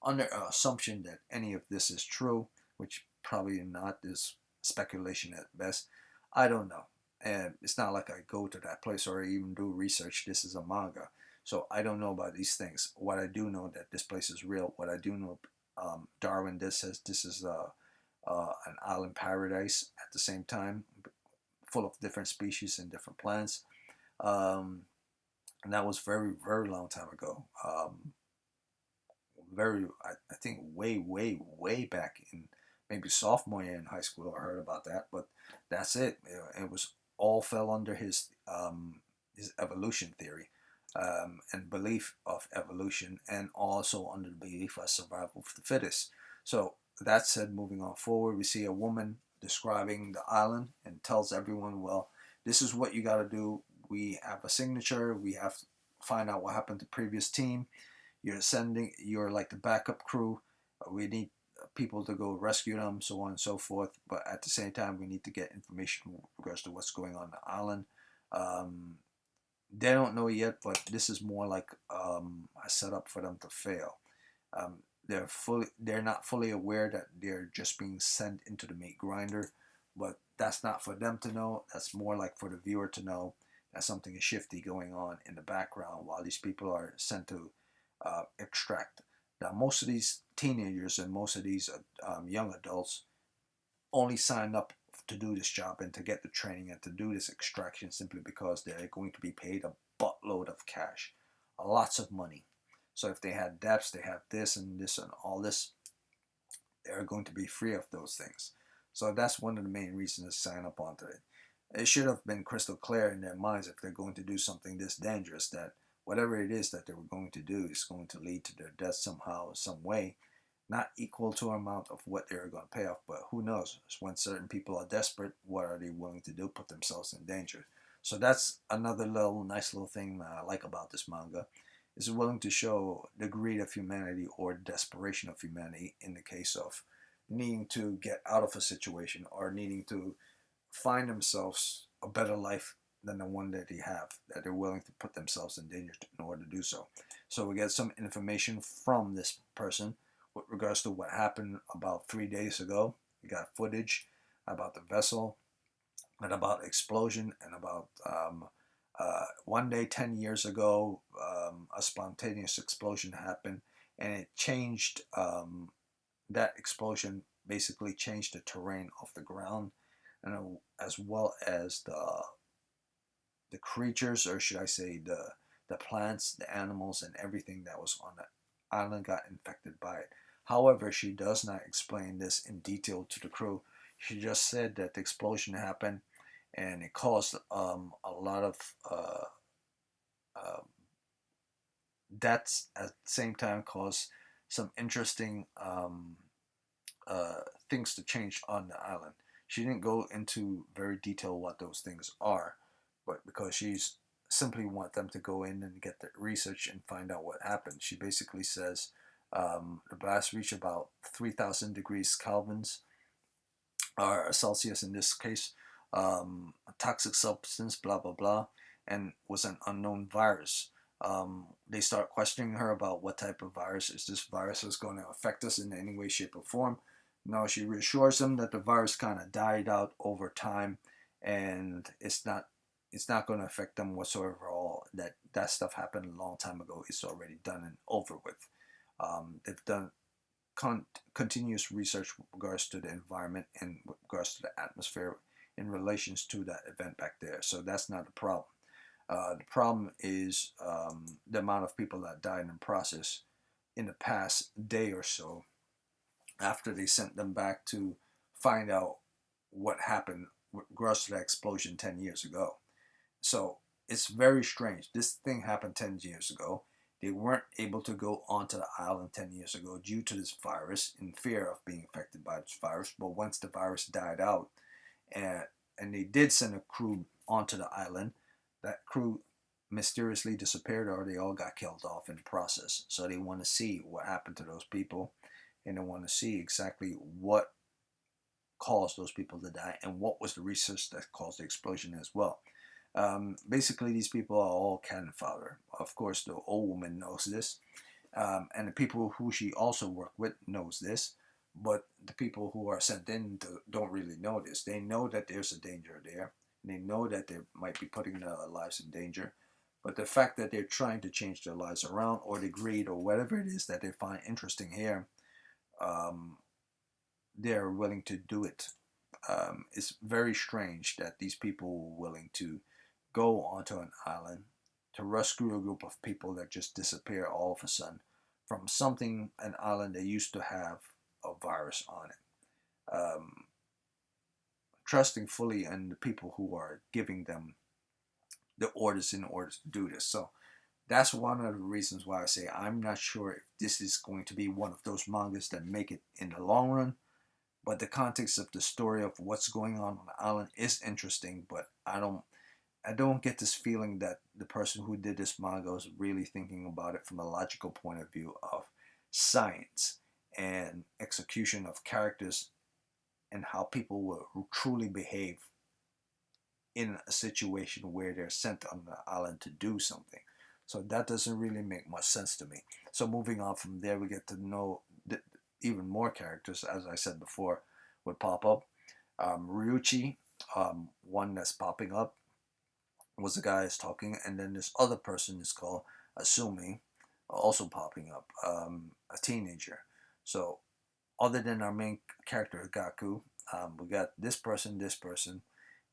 Under assumption that any of this is true, which probably not, is speculation at best. I don't know. And it's not like I go to that place or even do research. This is a manga. So I don't know about these things. What I do know that this place is real. What I do know, Darwin did says this is an island paradise at the same time, full of different species and different plants. Um, and that was very, very long time ago. I think way, way, way back in maybe sophomore year in high school, I heard about that. But that's it. It was all fell under his evolution theory, and belief of evolution, and also under the belief of survival of the fittest. So that said, moving on forward, we see a woman describing the island and tells everyone, well, this is what you got to do. We have a signature. We have to find out what happened to the previous team. You're like the backup crew. We need people to go rescue them, so on and so forth. But at the same time, we need to get information with regards to what's going on the island. Um, they don't know yet, but this is more like a setup for them to fail. They're not fully aware that they're just being sent into the meat grinder, but that's not for them to know. That's more like for the viewer to know that something is shifty going on in the background while these people are sent to extract. Now, most of these teenagers and most of these young adults only sign up to do this job and to get the training and to do this extraction simply because they're going to be paid a buttload of cash, lots of money. So if they had debts, they have this and all this, they're going to be free of those things. So that's one of the main reasons to sign up onto it. It should have been crystal clear in their minds if they're going to do something this dangerous that whatever it is that they were going to do is going to lead to their death somehow, some way, not equal to amount of what they're going to pay off, but who knows? When certain people are desperate, what are they willing to do? Put themselves in danger. So that's another little nice little thing that I like about this manga. Is willing to show the greed of humanity or desperation of humanity in the case of needing to get out of a situation or needing to find themselves a better life than the one that they have, that they're willing to put themselves in danger in order to do so. So we get some information from this person with regards to what happened about 3 days ago. We got footage about the vessel and about explosion and about one day 10 years ago, a spontaneous explosion happened and it changed, that explosion basically changed the terrain of the ground, and as well as the creatures, or should I say the plants, the animals, and everything that was on the island got infected by it. However, she does not explain this in detail to the crew. She just said that the explosion happened and it caused a lot of uh, deaths. At the same time, caused some interesting things to change on the island. She didn't go into very detail what those things are, but because she's simply want them to go in and get the research and find out what happened. She basically says the blast reached about 3,000 degrees Kelvins, or Celsius in this case, a toxic substance, blah, blah, blah, and was an unknown virus. They start questioning her about what type of virus is this virus is going to affect us in any way, shape, or form. No, she reassures them that the virus kind of died out over time, and it's not going to affect them whatsoever. All that stuff happened a long time ago. It's already done and over with. They've done continuous research with regards to the environment and with regards to the atmosphere in relations to that event back there. So that's not a problem. The problem is the amount of people that died in the process in the past day or so after they sent them back to find out what happened with regards to that explosion 10 years ago. So it's very strange. This thing happened 10 years ago. They weren't able to go onto the island 10 years ago due to this virus, in fear of being affected by this virus. But once the virus died out, and, and they did send a crew onto the island, that crew mysteriously disappeared or they all got killed off in the process. So they want to see what happened to those people, and they want to see exactly what caused those people to die and what was the research that caused the explosion as well. Basically, these people are all cannon fodder. Of course, the old woman knows this, and the people who she also worked with knows this. But the people who are sent in don't really know this. They know that there's a danger there. They know that they might be putting their lives in danger. But the fact that they're trying to change their lives around, or the greed, or whatever it is that they find interesting here, um, they're willing to do it. It's very strange that these people were willing to go onto an island to rescue a group of people that just disappear all of a sudden from something, an island that used to have a virus on it. Trusting fully in the people who are giving them the orders in order to do this. So that's one of the reasons why I say I'm not sure if this is going to be one of those mangas that make it in the long run. But the context of the story of what's going on the island is interesting. But I don't get this feeling that the person who did this manga was really thinking about it from a logical point of view of science and execution of characters and how people will truly behave in a situation where they're sent on the island to do something. So that doesn't really make much sense to me. So moving on from there, we get to know even more characters, as I said before, would pop up. Ryuchi, one that's popping up, was the guy that's talking, and then this other person is called Asumi, also popping up, a teenager. So other than our main character Gaku, we got this person,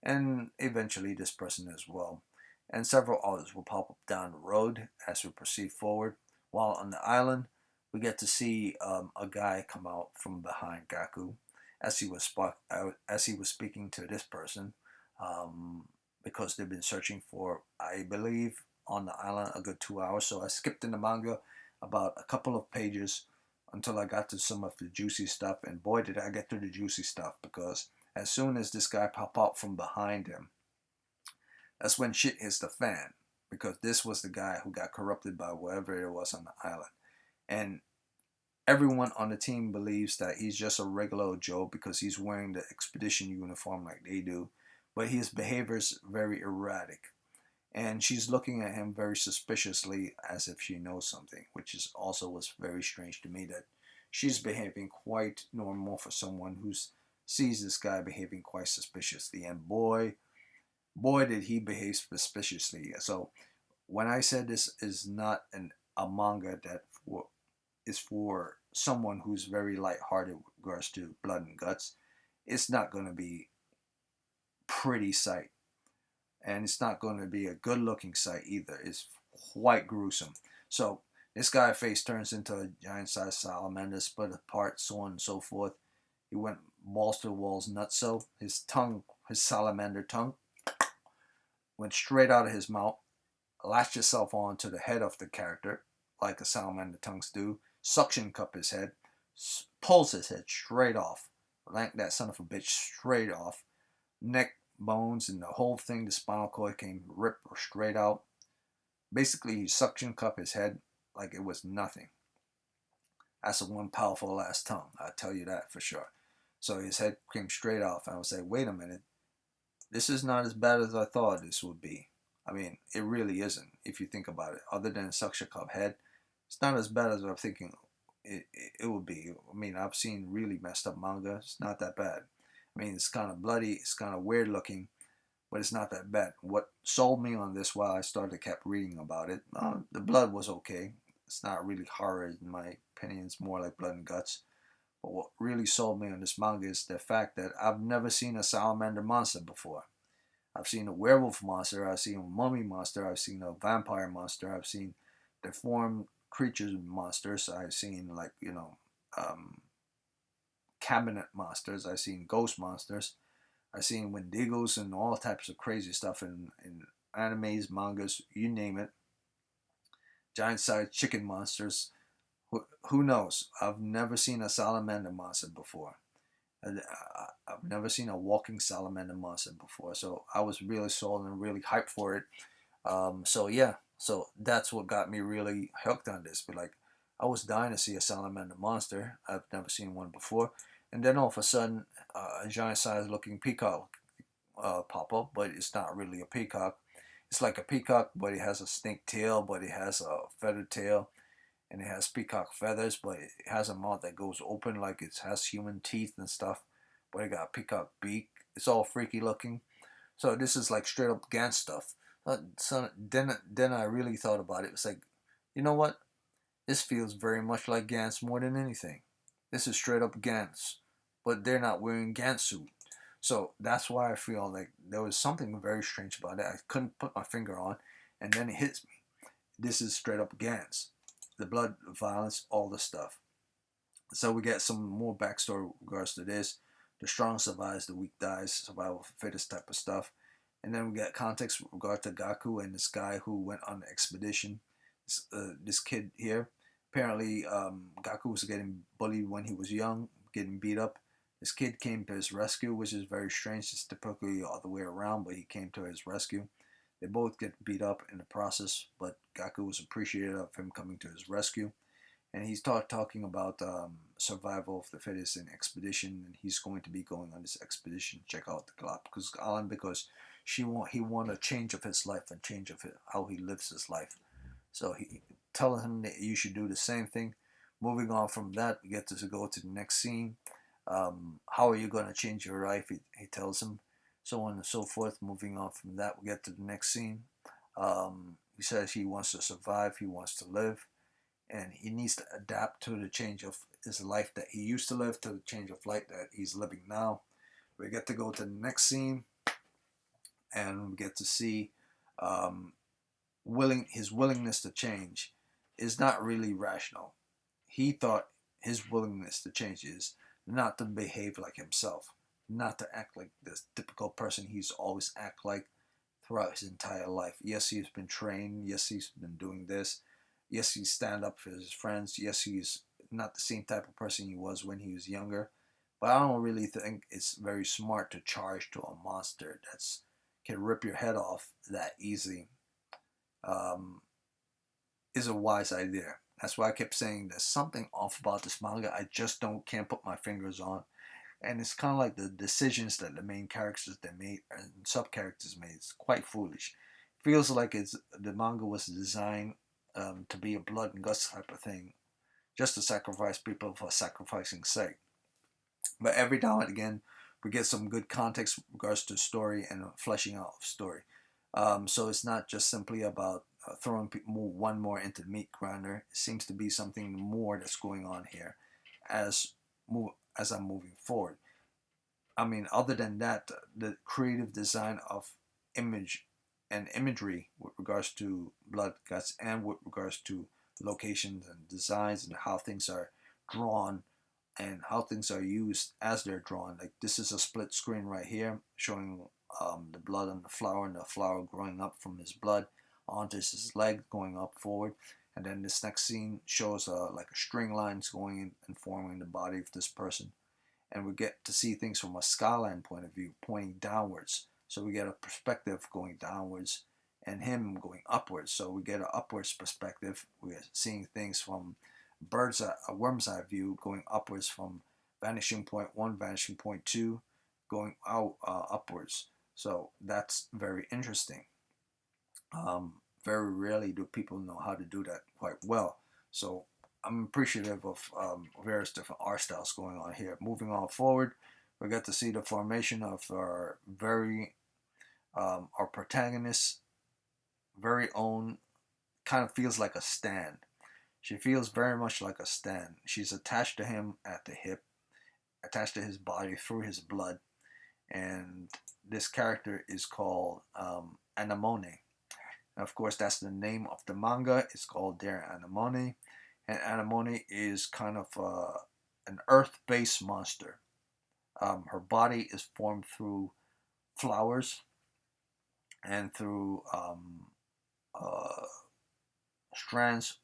and eventually this person as well. And several others will pop up down the road as we proceed forward. While on the island, we get to see a guy come out from behind Gaku as he was speaking to this person, um, because they've been searching for, I believe, on the island a good 2 hours. So I skipped in the manga about a couple of pages until I got to some of the juicy stuff, and boy did I get to the juicy stuff, because as soon as this guy popped out from behind him, that's when shit hits the fan, because this was the guy who got corrupted by whatever it was on the island. And everyone on the team believes that he's just a regular Joe because he's wearing the expedition uniform like they do, but his behavior is very erratic. And she's looking at him very suspiciously as if she knows something, which is also was very strange to me, that she's behaving quite normal for someone who sees this guy behaving quite suspiciously. And boy, did he behave suspiciously. So when I said this is not a manga that is for someone who's very lighthearted with regards to blood and guts, it's not going to be pretty sight, and it's not going to be a good looking sight either. It's quite gruesome. So this guy face turns into a giant sized salamander, split apart, so on and so forth. He went balls to the walls nutso. His tongue, his salamander tongue, went straight out of his mouth, latched itself onto the head of the character, like the salamander tongues do, suction cup his head, pulls his head straight off, like that son of a bitch straight off, neck, bones, and the whole thing, the spinal cord came ripped straight out. Basically, he suction cup his head like it was nothing. That's a one powerful ass tongue, I'll tell you that for sure. So his head came straight off, and I would say, wait a minute, this is not as bad as I thought this would be. I mean, it really isn't, if you think about it. Other than a suction cup head, it's not as bad as I'm thinking it would be. I mean, I've seen really messed up manga. It's not that bad. I mean, it's kind of bloody, it's kind of weird looking, but it's not that bad. What sold me on this while I started kept reading about it, the blood was okay. It's not really horror in my opinion. It's more like blood and guts. But what really sold me on this manga is the fact that I've never seen a salamander monster before. I've seen a werewolf monster, I've seen a mummy monster, I've seen a vampire monster, I've seen deformed creatures monsters, I've seen um, cabinet monsters, I've seen ghost monsters, I've seen wendigos and all types of crazy stuff in animes, mangas, you name it. Giant sized chicken monsters. Who knows? I've never seen a salamander monster before. I've never seen a walking salamander monster before, so I was really sold and really hyped for it. So yeah, so that's what got me really hooked on this. But like, I was dying to see a salamander monster. I've never seen one before, and then all of a sudden, a giant size looking peacock pop up, but it's not really a peacock. It's like a peacock, but it has a snake tail, but it has a feathered tail, and it has peacock feathers, but it has a mouth that goes open like it has human teeth and stuff, but it got a peacock beak. It's all freaky looking. So this is like straight up Gantz stuff. So then I really thought about it. It's like, you know what? This feels very much like Gantz more than anything. This is straight up Gantz, but they're not wearing Gantz suit. So that's why I feel like there was something very strange about it. I couldn't put my finger on, and then it hits me. This is straight up Gantz. The blood, violence, all the stuff. So we get some more backstory with regards to this. The strong survives, the weak dies, survival of the fittest type of stuff. And then we get context with regard to Gaku and this guy who went on the expedition. This kid here, apparently Gaku was getting bullied when he was young, getting beat up. This kid came to his rescue, which is very strange. It's typically all the way around, but he came to his rescue. They both get beat up in the process, but Gaku was appreciative of him coming to his rescue, and he's talking about survival of the fittest in expedition, and he's going to be going on this expedition to check out the Galapagos Island because he want a change of his life and change of how he lives his life. So he telling him that you should do the same thing. Moving on from that, we get to go to the next scene. How are you going to change your life? He tells him, so on and so forth. Moving on from that, we get to the next scene. He says he wants to survive, he wants to live, and he needs to adapt to the change of his life that he used to live to the change of life that he's living now. We get to go to the next scene, and we get to see um, his willingness to change is not really rational. He thought his willingness to change is not to behave like himself, not to act like this typical person he's always act like throughout his entire life. Yes, he's been trained. Yes, he's been doing this. Yes, he's stand up for his friends. Yes, he's not the same type of person he was when he was younger. But I don't really think it's very smart to charge to a monster that's can rip your head off that easy. Um, is a wise idea. That's why I kept saying there's something off about this manga. I just don't can't put my fingers on, and it's kind of like the decisions that the main characters they made and sub characters made. It's quite foolish. Feels like it's the manga was designed to be a blood and guts type of thing, just to sacrifice people for sacrificing sake. But every now and again, we get some good context with regards to story and fleshing out of story. So it's not just simply about throwing one more into the meat grinder. It seems to be something more that's going on here as as I'm moving forward. I mean, other than that, the creative design of image and imagery with regards to blood guts and with regards to locations and designs and how things are drawn and how things are used as they're drawn. Like this is a split screen right here showing the blood on the flower and the flower growing up from his blood onto his leg going up forward. And then this next scene shows like a string lines going in and forming the body of this person, and we get to see things from a skyline point of view, pointing downwards. So we get a perspective going downwards, and him going upwards. So we get an upwards perspective. We're seeing things from a worm's eye view, going upwards from vanishing point one, vanishing point two, going out upwards. So that's very interesting. Very rarely do people know how to do that quite well. So I'm appreciative of various different art styles going on here. Moving on forward, we get to see the formation of our protagonist's very own, kind of feels like a stand. She feels very much like a stand. She's attached to him at the hip, attached to his body through his blood, and this character is called Anemone. Of course, that's the name of the manga. It's called Dear Anemone. And Anemone is kind of an earth-based monster. Her body is formed through flowers and through uh, strands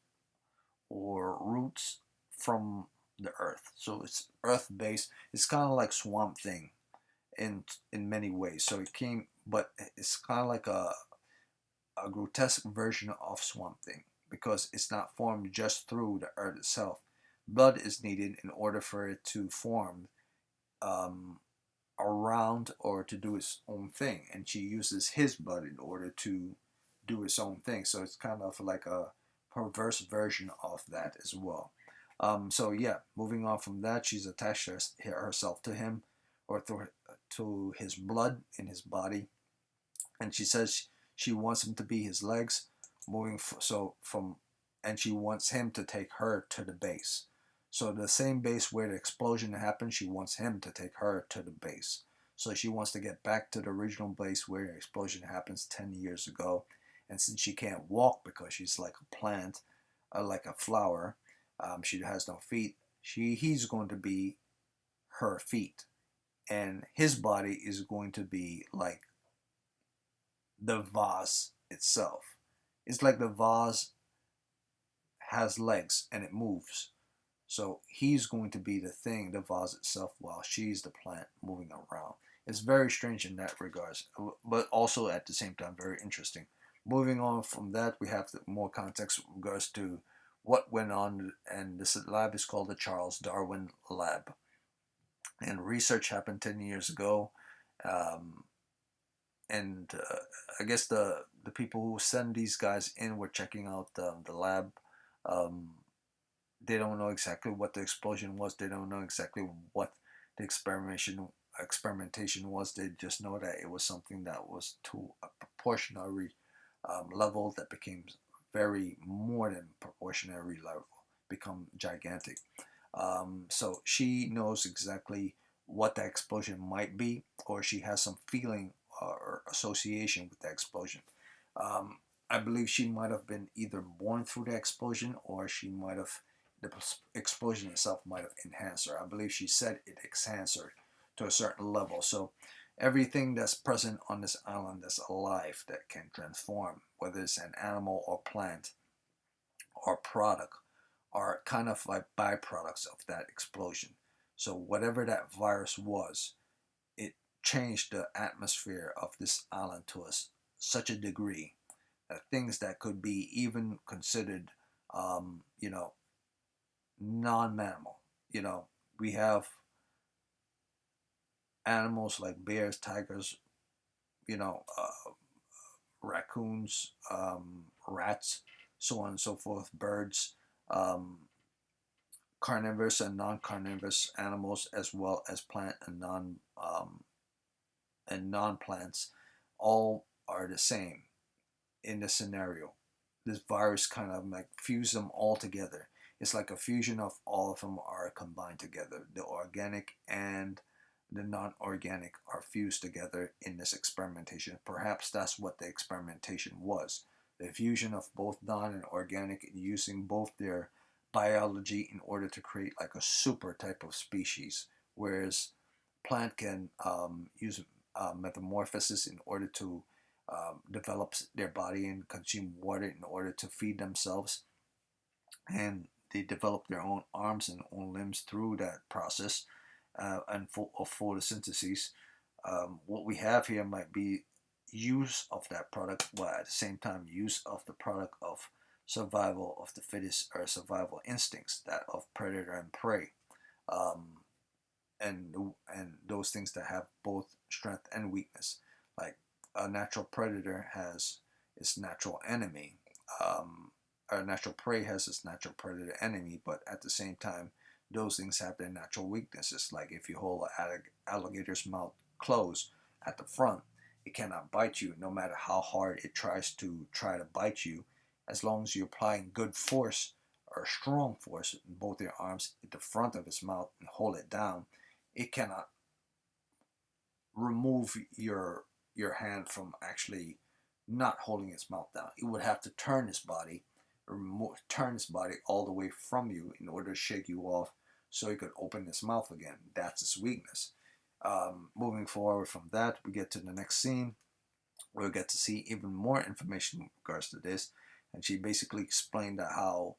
or roots from the earth. So it's earth-based. It's kind of like Swamp Thing in many ways. So it came, but it's kind of like a grotesque version of Swamp Thing because it's not formed just through the earth itself. Blood is needed in order for it to form um, around or to do its own thing, and she uses his blood in order to do its own thing. So it's kind of like a perverse version of that as well. So yeah, moving on from that, she's attached herself to him or to his blood in his body, and she says she wants him to be his legs. So from and she wants him to take her to the base. So the same base where the explosion happened, she wants him to take her to the base. So she wants to get back to the original base where the explosion happens 10 years ago. And since she can't walk because she's like a plant, like a flower, she has no feet. He's going to be her feet, and his body is going to be like the vase itself. It's like the vase has legs and it moves. So he's going to be the thing, the vase itself, while she's the plant moving around. It's very strange in that regards, but also at the same time very interesting. Moving on from that, we have more context with regards to what went on, and this lab is called the Charles Darwin Lab. And research happened 10 years ago. Um, and I guess the people who send these guys in were checking out the lab. Um, they don't know exactly what the explosion was. They don't know exactly what the experimentation was. They just know that it was something that was to a proportionary level that became very more than proportionary level, become gigantic. So she knows exactly what that explosion might be, or she has some feeling or association with the explosion. Um, I believe she might have been either born through the explosion, or she might have the explosion itself might have enhanced her. I believe she said it enhanced her to a certain level. So everything that's present on this island that's alive that can transform, whether it's an animal or plant or product, are kind of like byproducts of that explosion. So whatever that virus was, it changed the atmosphere of this island to such a degree that things that could be even considered, you know, non-mammal. You know, we have animals like bears, tigers, you know, raccoons, rats, so on and so forth, birds, um, carnivorous and non-carnivorous animals, as well as plant and non-plants, all are the same in this scenario. This virus kind of like fuse them all together. It's like a fusion of all of them are combined together. The organic and the non-organic are fused together in this experimentation. Perhaps that's what the experimentation was. The fusion of both non and organic, using both their biology in order to create like a super type of species. Whereas plant can use metamorphosis in order to develop their body and consume water in order to feed themselves, and they develop their own arms and own limbs through that process of photosynthesis. What we have here might be use of that product, but at the same time use of the product of survival of the fittest, or survival instincts, that of predator and prey, um, and those things that have both strength and weakness. Like a natural predator has its natural enemy, or natural prey has its natural predator enemy, but at the same time, those things have their natural weaknesses. Like if you hold an alligator's mouth closed at the front, it cannot bite you, no matter how hard it tries to bite you. As long as you're applying good force or strong force in both your arms at the front of its mouth and hold it down, it cannot remove your hand from actually not holding its mouth down. It would have to turn its body, turn its body all the way from you in order to shake you off, so it could open its mouth again. That's its weakness. Moving forward from that, we get to the next scene. We'll get to see even more information in regards to this, and she basically explained that how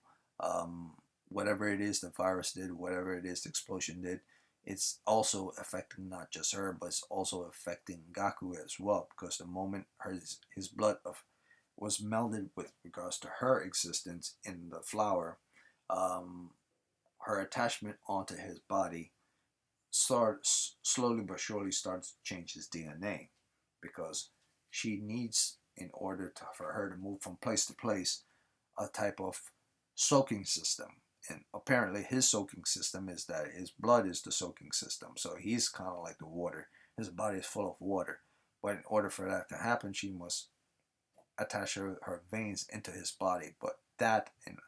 whatever it is the virus did, whatever it is the explosion did, it's also affecting not just her, but it's also affecting Gaku as well. Because the moment his blood of was melded with regards to her existence in the flower. Um, Her attachment onto his body slowly but surely starts to change his DNA, because she needs, in order for her to move from place to place, a type of soaking system. And apparently his soaking system is that his blood is the soaking system. So he's kind of like the water. His body is full of water. But in order for that to happen, she must attach her veins into his body. But that, and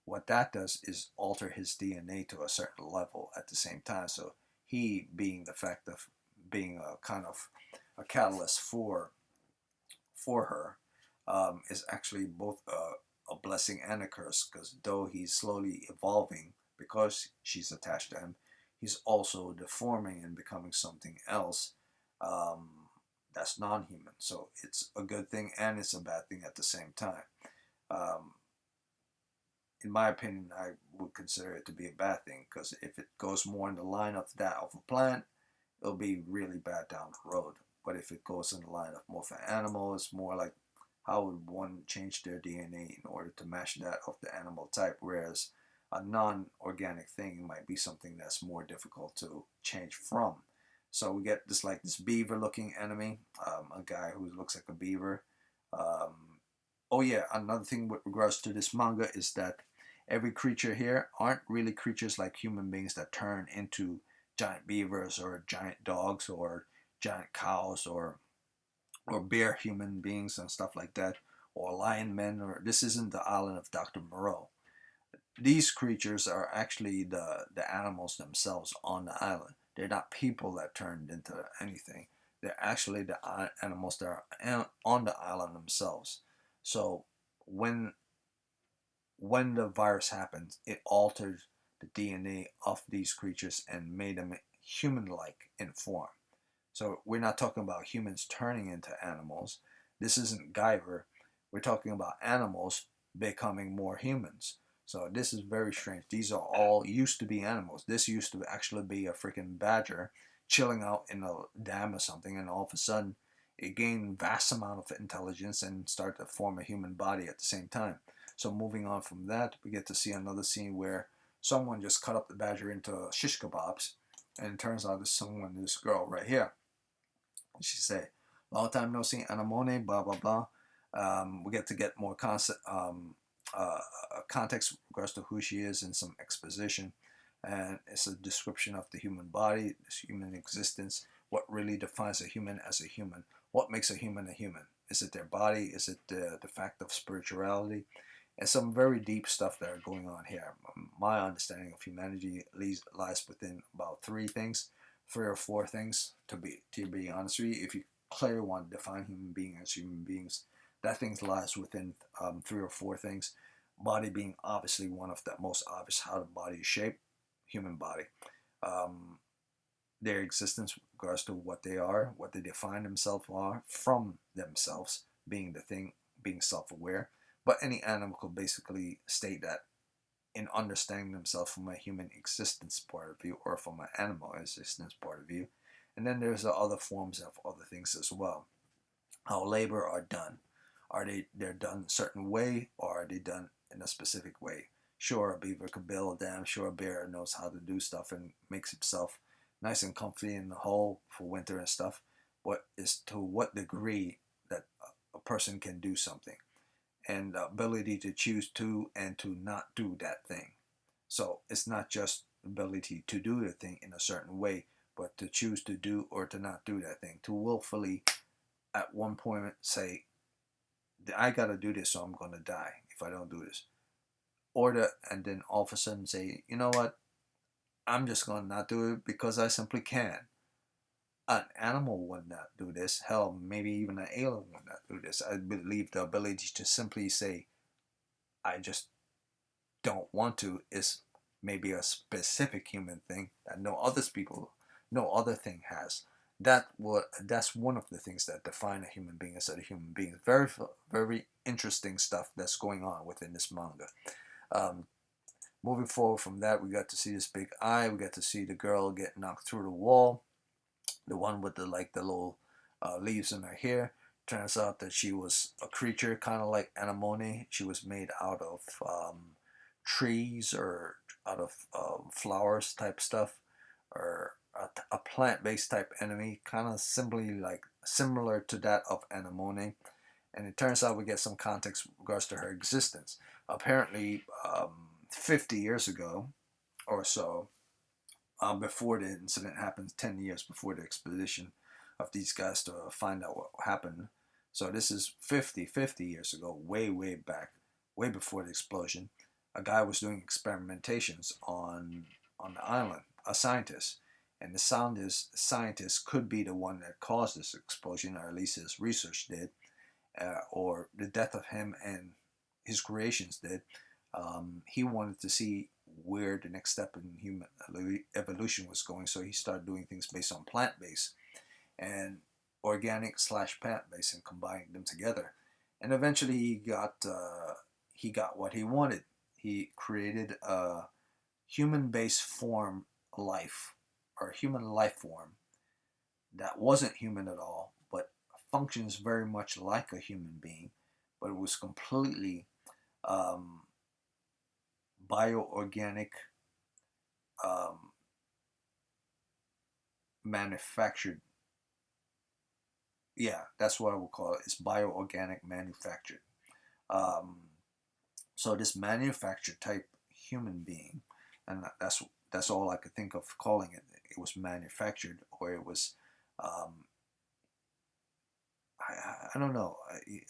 what that does is alter his DNA to a certain level at the same time. So he, being the fact of being a kind of a catalyst for her, is actually both a blessing and a curse, because though he's slowly evolving because she's attached to him, he's also deforming and becoming something else, um, that's non-human. So it's a good thing and it's a bad thing at the same time. Um, in my opinion, I would consider it to be a bad thing, because if it goes more in the line of that of a plant, it'll be really bad down the road. But if it goes in the line of more of an animal, it's more like how would one change their DNA in order to match that of the animal type, whereas a non-organic thing might be something that's more difficult to change from. So we get this like this beaver-looking enemy, a guy who looks like a beaver. Oh yeah, another thing with regards to this manga is that every creature here aren't really creatures like human beings that turn into giant beavers or giant dogs or giant cows or bear human beings and stuff like that, or lion men. Or this isn't the island of Dr. Moreau. These creatures are actually the animals themselves on the island. They're not people that turned into anything. They're actually the animals that are on the island themselves. So when when the virus happens, it altered the DNA of these creatures and made them human-like in form. So we're not talking about humans turning into animals. This isn't Guyver. We're talking about animals becoming more humans. So this is very strange. These are all used to be animals. This used to actually be a freaking badger chilling out in a dam or something, and all of a sudden it gained vast amount of intelligence and started to form a human body at the same time. So moving on from that, we get to see another scene where someone just cut up the badger into shish kebabs, and it turns out it's someone, this girl right here. She said, "Long time no see, Anemone, blah blah blah." We get to get more uh, context with regards to who she is and some exposition, and it's a description of the human body, this human existence, what really defines a human as a human, what makes a human a human. Is it their body? Is it the fact of spirituality? And some very deep stuff that are going on here. My understanding of humanity lies within about three or four things. To be honest with you, if you clearly want to define human being as human beings, that thing lies within three or four things. Body being obviously one of the most obvious. How the body is shaped, human body. Um, their existence with regards to what they are, what they define themselves are from themselves, being the thing, being self-aware. But any animal could basically state that in understanding themselves from a human existence point of view or from an animal existence point of view. And then there's the other forms of other things as well. How labor are done. They're done a certain way, or are they done in a specific way? Sure, a beaver could build a dam. Sure, a bear knows how to do stuff and makes himself nice and comfy in the hole for winter and stuff. But is to what degree that a person can do something, and the ability to choose to and to not do that thing. So it's not just the ability to do the thing in a certain way, but to choose to do or to not do that thing. To willfully, at one point, say, I gotta do this, so I'm gonna die if I don't do this. Or and then all of a sudden say, you know what, I'm just gonna not do it because I simply can. An animal would not do this. Hell, maybe even an alien would not do this. I believe the ability to simply say, I just don't want to, is maybe a specific human thing that no other thing has. That's one of the things that define a human being as a human being. Very very interesting stuff that's going on within this manga. Um, Moving forward from that, we got to see this big eye. We got to see the girl get knocked through the wall, the one with the like the little leaves in her hair. Turns out that she was a creature kind of like Anemone. She was made out of trees or out of flowers type stuff, or a plant-based type enemy, kind of simply like similar to that of Anemone. And it turns out we get some context with regards to her existence. Apparently, 50 years ago or so, before the incident happened, 10 years before the expedition of these guys to find out what happened. So this is 50 years ago, way back, way before the explosion. A guy was doing experimentations on the island, a scientist. And the scientist could be the one that caused this explosion, or at least his research did, or the death of him and his creations did. He wanted to see where the next step in human evolution was going, so he started doing things based on plant-based and organic slash plant-based, and combining them together. And eventually, he got what he wanted. He created a human-based form life, or human life form that wasn't human at all, but functions very much like a human being, but it was completely um, bioorganic, um, manufactured. Yeah, that's what I would call it. It's bioorganic manufactured. Um, so this manufactured type human being, and that's all I could think of calling it. It was manufactured, or it was, um, I don't know.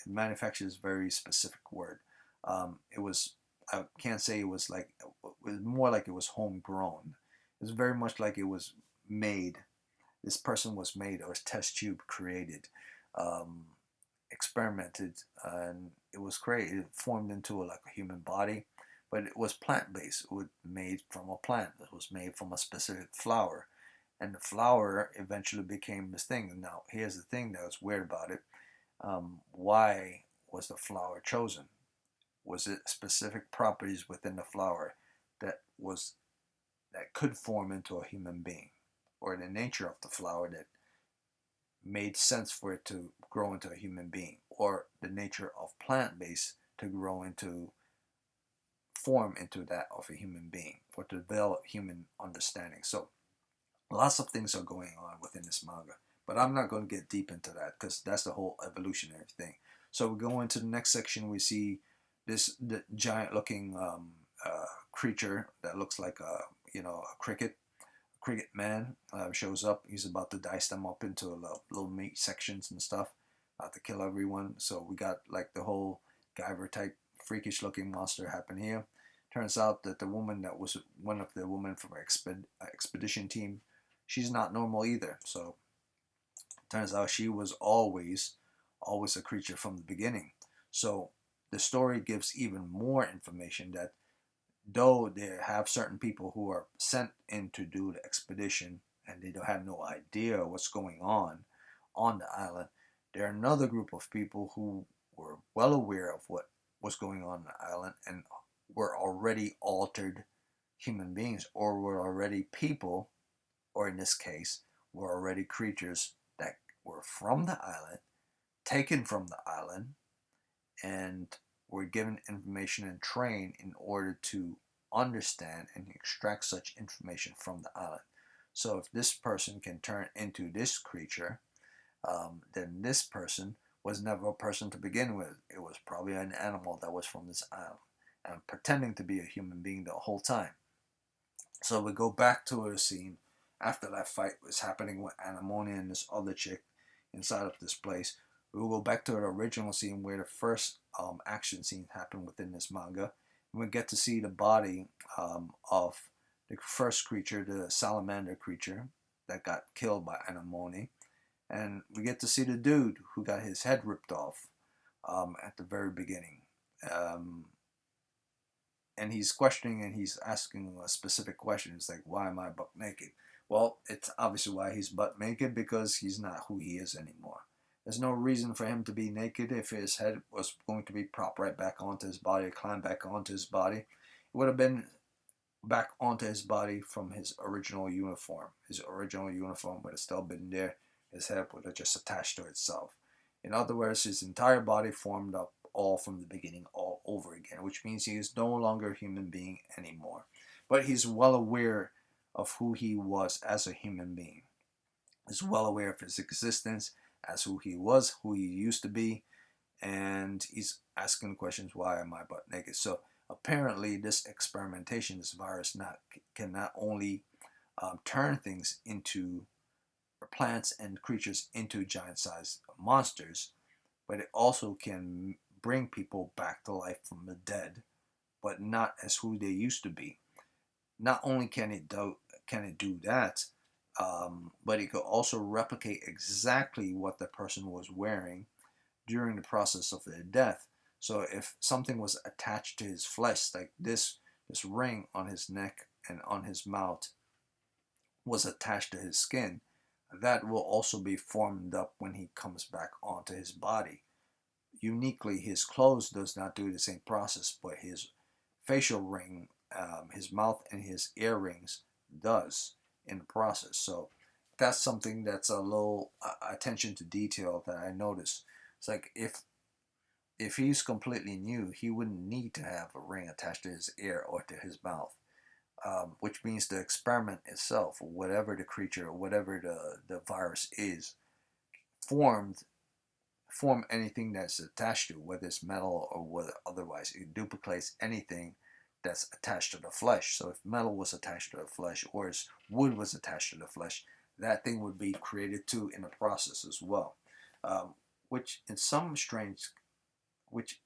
Manufactured is a very specific word. It was, I can't say it was like, it was more like it was homegrown. It was very much like it was made. This person was made, or test tube created, um, experimented, and it was created. It formed into like a human body, but it was plant based. It was made from a plant. It was made from a specific flower, and the flower eventually became this thing. Now, here's the thing that was weird about it. Why was the flower chosen? Was it specific properties within the flower that was that could form into a human being, or the nature of the flower that made sense for it to grow into a human being, or the nature of plant based to grow into, form into that of a human being, or to develop human understanding? So lots of things are going on within this manga, but I'm not going to get deep into that because that's the whole evolutionary thing. So we go into the next section. We see the giant looking creature that looks like a, a cricket man, shows up. He's about to dice them up into little meat sections and stuff, to kill everyone. So we got like the whole Guyver type freakish looking monster happen here. Turns out that the woman that was one of the women from our expedition team, she's not normal either. So turns out she was always a creature from the beginning. So the story gives even more information that though they have certain people who are sent in to do the expedition and they don't have no idea what's going on the island, there are another group of people who were well aware of what was going on the island and were already altered human beings, or were already people, or in this case, were already creatures that were from the island, taken from the island, and were given information and trained in order to understand and extract such information from the island. So if this person can turn into this creature, then this person was never a person to begin with. It was probably an animal that was from this island and pretending to be a human being the whole time. So we go back to a scene after that fight was happening with Anemone and this other chick inside of this place. We will go back to the original scene where the first action scene happened within this manga. And we get to see the body of the first creature, the salamander creature that got killed by Anemone. And we get to see the dude who got his head ripped off at the very beginning. And he's questioning and he's asking a specific question. It's like, why am I butt naked? Well, it's obviously why he's butt naked, because he's not who he is anymore. There's no reason for him to be naked. If his head was going to be propped right back onto his body, climb back onto his body, it would have been back onto his body from his original uniform. His original uniform would have still been there. His head would have just attached to itself. In other words, his entire body formed up all from the beginning, all over again, which means he is no longer a human being anymore. But he's well aware of who he was as a human being. He's well aware of his existence as who he was, who he used to be, and he's asking questions, why am I butt naked? So apparently this experimentation, this virus can not only turn things into plants and creatures into giant sized monsters, but it also can bring people back to life from the dead, but not as who they used to be. Not only can it do that, but it could also replicate exactly what the person was wearing during the process of their death. So if something was attached to his flesh, like this ring on his neck and on his mouth was attached to his skin, that will also be formed up when he comes back onto his body. Uniquely, his clothes does not do the same process, but his facial ring, his mouth and his earrings does in the process. So that's something that's a little attention to detail that I noticed. It's like if he's completely new, he wouldn't need to have a ring attached to his ear or to his mouth, which means the experiment itself, whatever the creature, whatever the virus is, formed form anything that's attached to, whether it's metal or whether otherwise. It duplicates anything that's attached to the flesh. So if metal was attached to the flesh or if wood was attached to the flesh, that thing would be created too in the process as well. Which in some strange, which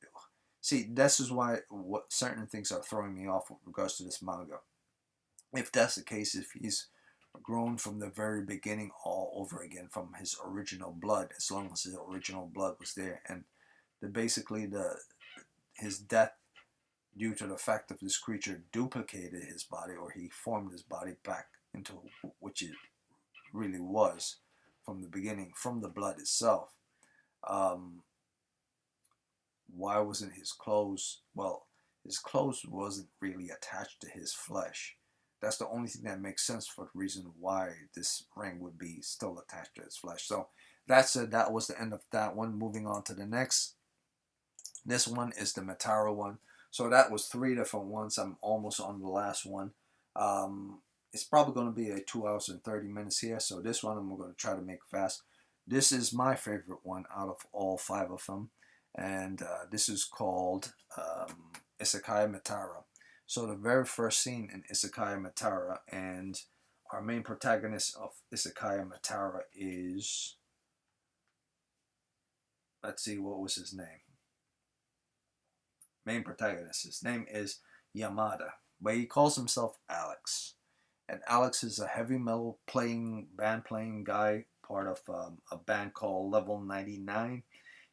see, this is why what certain things are throwing me off with regards to this manga. If that's the case, if he's grown from the very beginning all over again from his original blood, as long as his original blood was there, and basically the his death due to the fact that this creature duplicated his body, or he formed his body back into which it really was from the beginning, from the blood itself. Um, why wasn't his clothes? Well, his clothes wasn't really attached to his flesh. That's the only thing that makes sense for the reason why this ring would be still attached to his flesh. So that's it. That was the end of that one. Moving on to the next. This one is the Metara one. So that was three different ones. I'm almost on the last one. It's probably going to be a 2 hours and 30 minutes here. So this one I'm going to try to make fast. This is my favorite one out of all five of them. And this is called Isekai Metara. So the very first scene in Isekai Metara, and our main protagonist of Isekai Metara is, let's see, what was his name? Main protagonist. His name is Yamada, but he calls himself Alex. And Alex is a heavy metal band playing guy, part of a band called Level 99.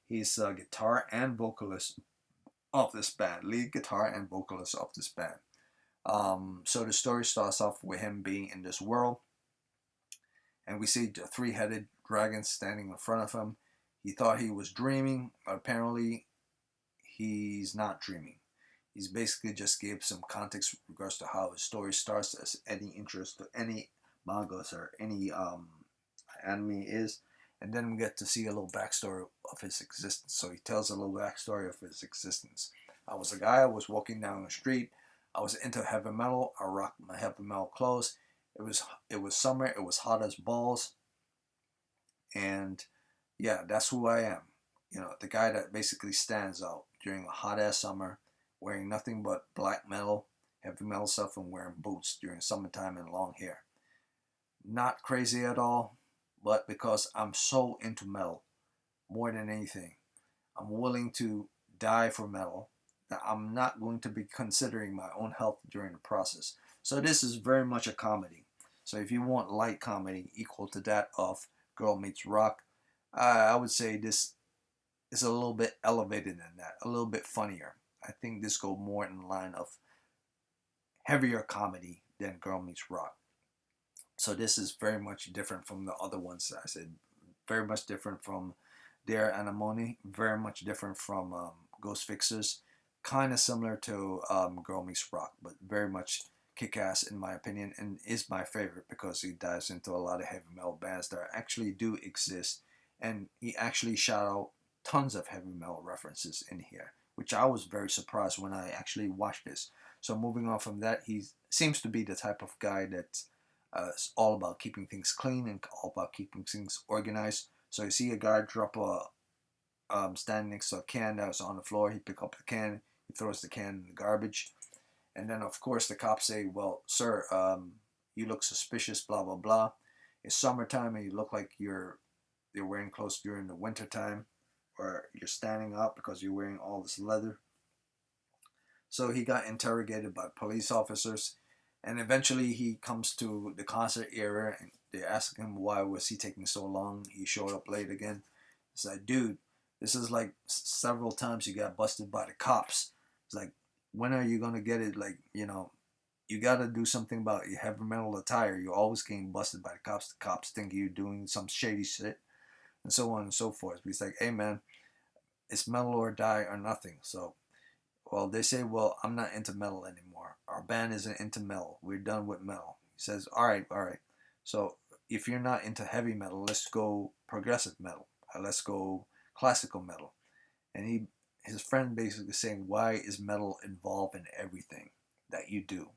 He's a guitar and vocalist of this band, lead guitar and vocalist of this band. So the story starts off with him being in this world, and we see the three-headed dragon standing in front of him. He thought he was dreaming, but apparently he's not dreaming. He's basically just gave some context with regards to how his story starts, as any interest to any mangas or any anime is. And then we get to see a little backstory of his existence. So he tells a little backstory of his existence. I was a guy, I was walking down the street. I was into heavy metal. I rocked my heavy metal clothes. It was summer. It was hot as balls. And yeah, that's who I am. You know, the guy that basically stands out during a hot ass summer, wearing nothing but black metal, heavy metal stuff, and wearing boots during summertime and long hair. Not crazy at all, but because I'm so into metal, more than anything, I'm willing to die for metal. That I'm not going to be considering my own health during the process. So this is very much a comedy. So if you want light comedy equal to that of Girl Meets Rock, I would say this is a little bit elevated than that, a little bit funnier. I think this goes more in line of heavier comedy than Girl Meets Rock. So this is very much different from the other ones I said. Very much different from their Anemone. Very much different from Ghost Fixers. Kind of similar to Girl Meets Rock, but very much kick-ass in my opinion, and is my favorite because he dives into a lot of heavy metal bands that actually do exist and he actually shout out tons of heavy metal references in here, which I was very surprised when I actually watched this. So moving on from that, he seems to be the type of guy that is all about keeping things clean and all about keeping things organized. So you see a guy drop a standing next to a can that was on the floor. He pick up the can, he throws the can in the garbage, and then of course the cops say, "Well, sir, you look suspicious. Blah blah blah. It's summertime and you look like you're wearing clothes during the winter time, or you're standing up because you're wearing all this leather." So he got interrogated by police officers, and eventually he comes to the concert area, and they ask him why was he taking so long. He showed up late again. It's like, dude, this is like several times you got busted by the cops. It's like, when are you gonna get it? Like, you gotta do something about your heavy metal attire. You're always getting busted by the cops. The cops think you're doing some shady shit, and so on and so forth. But he's like, hey man, it's metal or die or nothing. So, well, they say, well, I'm not into metal anymore. Our band isn't into metal. We're done with metal. He says, all right, all right. So if you're not into heavy metal, let's go progressive metal. Let's go classical metal. And his friend basically saying, why is metal involved in everything that you do?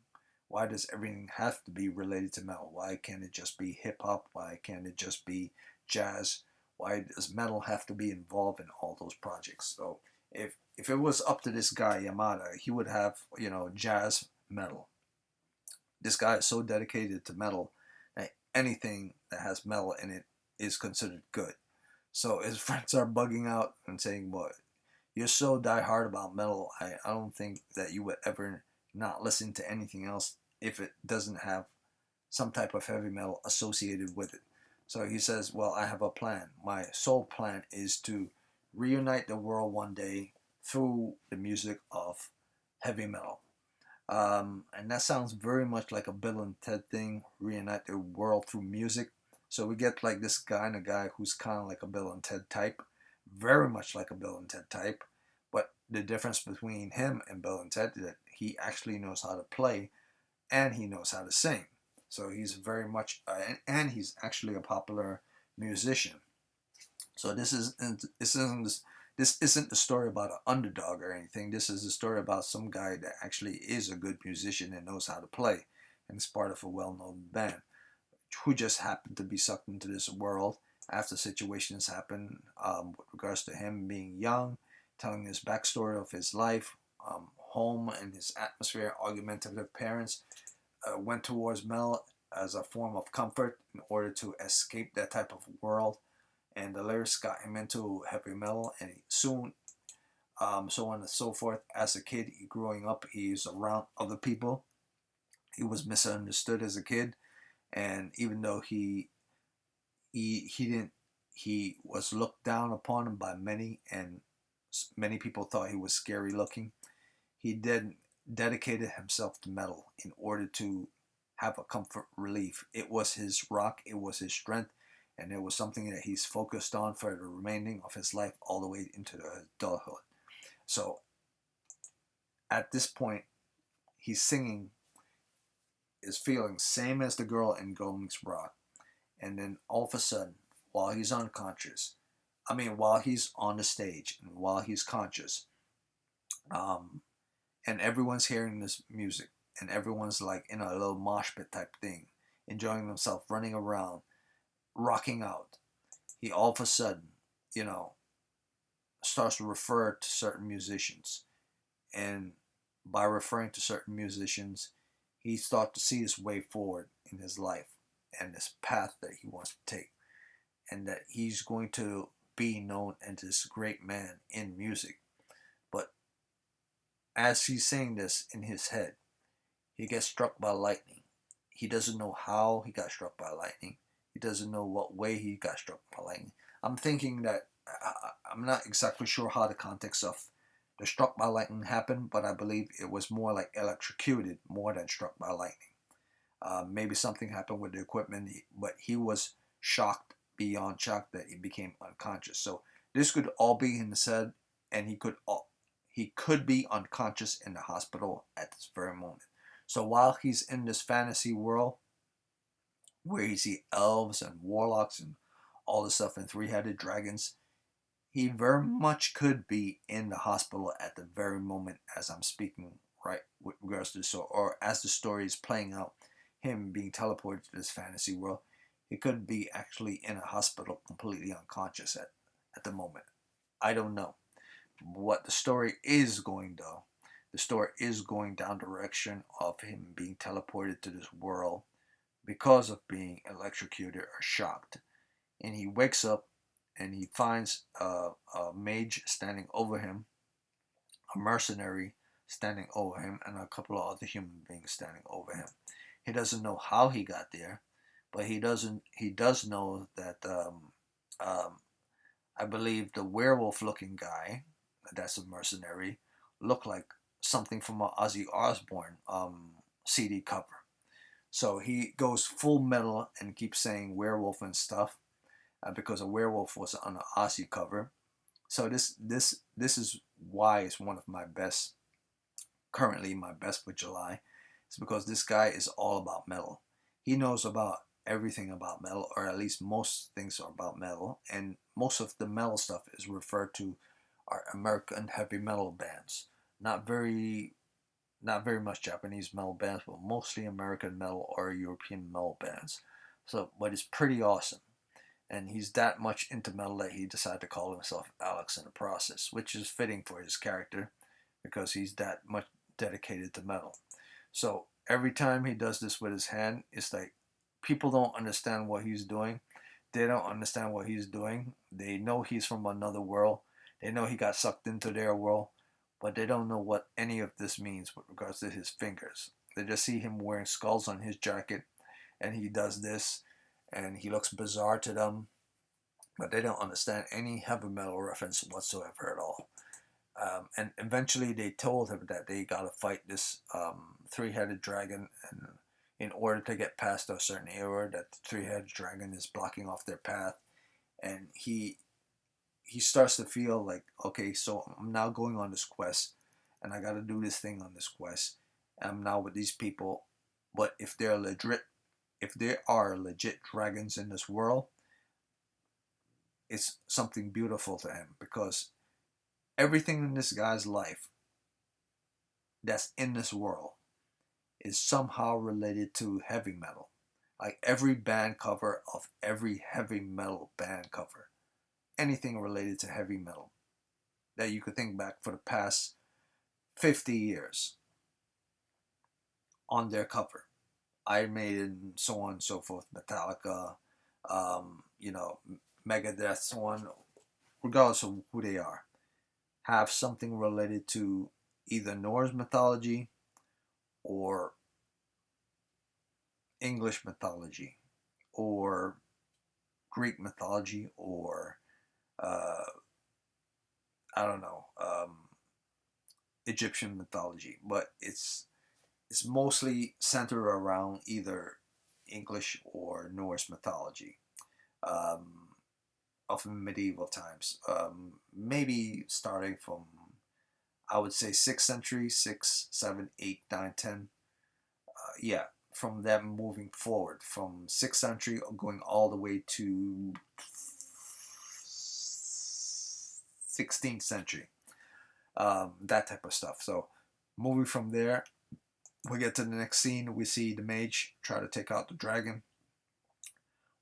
Why does everything have to be related to metal? Why can't it just be hip hop? Why can't it just be jazz? Why does metal have to be involved in all those projects? So if it was up to this guy Yamada, he would have jazz metal. This guy is so dedicated to metal that anything that has metal in it is considered good. So his friends are bugging out and saying, "Well, you're so diehard about metal. I don't think that you would ever not listen to anything else if it doesn't have some type of heavy metal associated with it." So he says, well, I have a plan. My sole plan is to reunite the world one day through the music of heavy metal. And that sounds very much like a Bill and Ted thing, reunite the world through music. So we get like this guy and a guy who's kind of like a Bill and Ted type, very much like a Bill and Ted type. But the difference between him and Bill and Ted is that he actually knows how to play and he knows how to sing. So he's very much, and he's actually a popular musician. So this isn't the story about an underdog or anything. This is a story about some guy that actually is a good musician and knows how to play, and is part of a well-known band, who just happened to be sucked into this world after situations happen, with regards to him being young, telling his backstory of his life, home and his atmosphere, argumentative parents, went towards metal as a form of comfort in order to escape that type of world. And the lyrics got him into heavy metal, and he soon, so on and so forth. As a kid, growing up, he's around other people. He was misunderstood as a kid, and even though he didn't, he was looked down upon him by many, and many people thought he was scary looking. He did dedicated himself to metal in order to have a comfort relief. It was his rock, it was his strength, and it was something that he's focused on for the remaining of his life, all the way into the adulthood. So at this point, he's singing his feelings, same as the girl in Girl Meets Rock. And then all of a sudden, while he's unconscious, while he's on the stage and while he's conscious, um, and everyone's hearing this music, and everyone's like in a little mosh pit type thing, enjoying themselves, running around, rocking out. He all of a sudden, you know, starts to refer to certain musicians, and by referring to certain musicians, he starts to see his way forward in his life and this path that he wants to take, and that he's going to be known as this great man in music. But as he's saying this in his head, he gets struck by lightning. He doesn't know how he got struck by lightning. He doesn't know what way he got struck by lightning. I'm thinking that I'm not exactly sure how the context of the struck by lightning happened, but I believe it was more like electrocuted more than struck by lightning. Maybe something happened with the equipment, but he was shocked beyond shock that he became unconscious. So this could all be in his head, and he could be unconscious in the hospital at this very moment. So while he's in this fantasy world where he sees elves and warlocks and all this stuff and three-headed dragons. He very much could be in the hospital at the very moment as I'm speaking, right, with regards to the story, or as the story is playing out, him being teleported to this fantasy world. He could be actually in a hospital completely unconscious at the moment. I don't know. What the story is going, though, the story is going down the direction of him being teleported to this world because of being electrocuted or shocked. And he wakes up and he finds a mage standing over him, a mercenary standing over him, and a couple of other human beings standing over him. He doesn't know how he got there, but he doesn't. He does know that um, I believe the werewolf-looking guy, that's a mercenary, looked like something from a Ozzy Osbourne CD cover. So he goes full metal and keeps saying werewolf and stuff because a werewolf was on an Ozzy cover. So this is why it's one of my best, currently my best for July. It's because this guy is all about metal. He knows about everything about metal, or at least most things are about metal, and most of the metal stuff is referred to are American heavy metal bands. Not very not very much Japanese metal bands, but mostly American metal or European metal bands. So, but it's pretty awesome. And he's that much into metal that he decided to call himself Alex in the process, which is fitting for his character because he's that much dedicated to metal. So every time he does this with his hand, it's like people don't understand what he's doing. They don't understand what he's doing. They know he's from another world. They know he got sucked into their world, but they don't know what any of this means with regards to his fingers. They just see him wearing skulls on his jacket, and he does this, and he looks bizarre to them, but they don't understand any heavy metal reference whatsoever at all. And eventually they told him that they gotta fight this three-headed dragon, and in order to get past a certain area, that the three-headed dragon is blocking off their path, and he starts to feel like, okay, so I'm now going on this quest, and I gotta do this thing on this quest. And I'm now with these people, but if there are legit dragons in this world, it's something beautiful to him because everything in this guy's life that's in this world is somehow related to heavy metal. Like every band cover of every heavy metal band cover, anything related to heavy metal that you could think back for the past 50 years on their cover. Iron Maiden, so on and so forth, Metallica, you know, Megadeth, so on, regardless of who they are, have something related to either Norse mythology or English mythology or Greek mythology or uh, I don't know, Egyptian mythology, but it's mostly centered around either English or Norse mythology um, of medieval times. Maybe starting from, I would say, 6th century, 6, 7, 8, 9, 10. Yeah, from them moving forward from 6th century going all the way to 16th century. That type of stuff. So moving from there, we get to the next scene. We see the mage try to take out the dragon.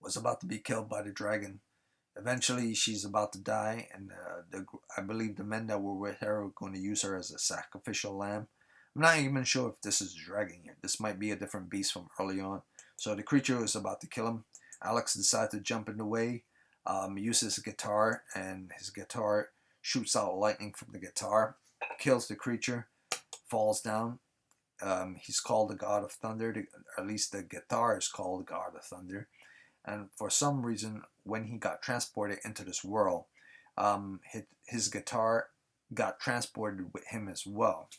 Was about to be killed by the dragon. Eventually, she's about to die, and I believe the men that were with her are going to use her as a sacrificial lamb. I'm not even sure if this is a dragon here. This might be a different beast from early on. So the creature is about to kill him. Alex decides to jump in the way, uses a guitar, and his guitar shoots out lightning from the guitar, kills the creature, falls down. He's called the God of Thunder. At least the guitar is called the God of Thunder. And for some reason, when he got transported into this world, his guitar got transported with him as well.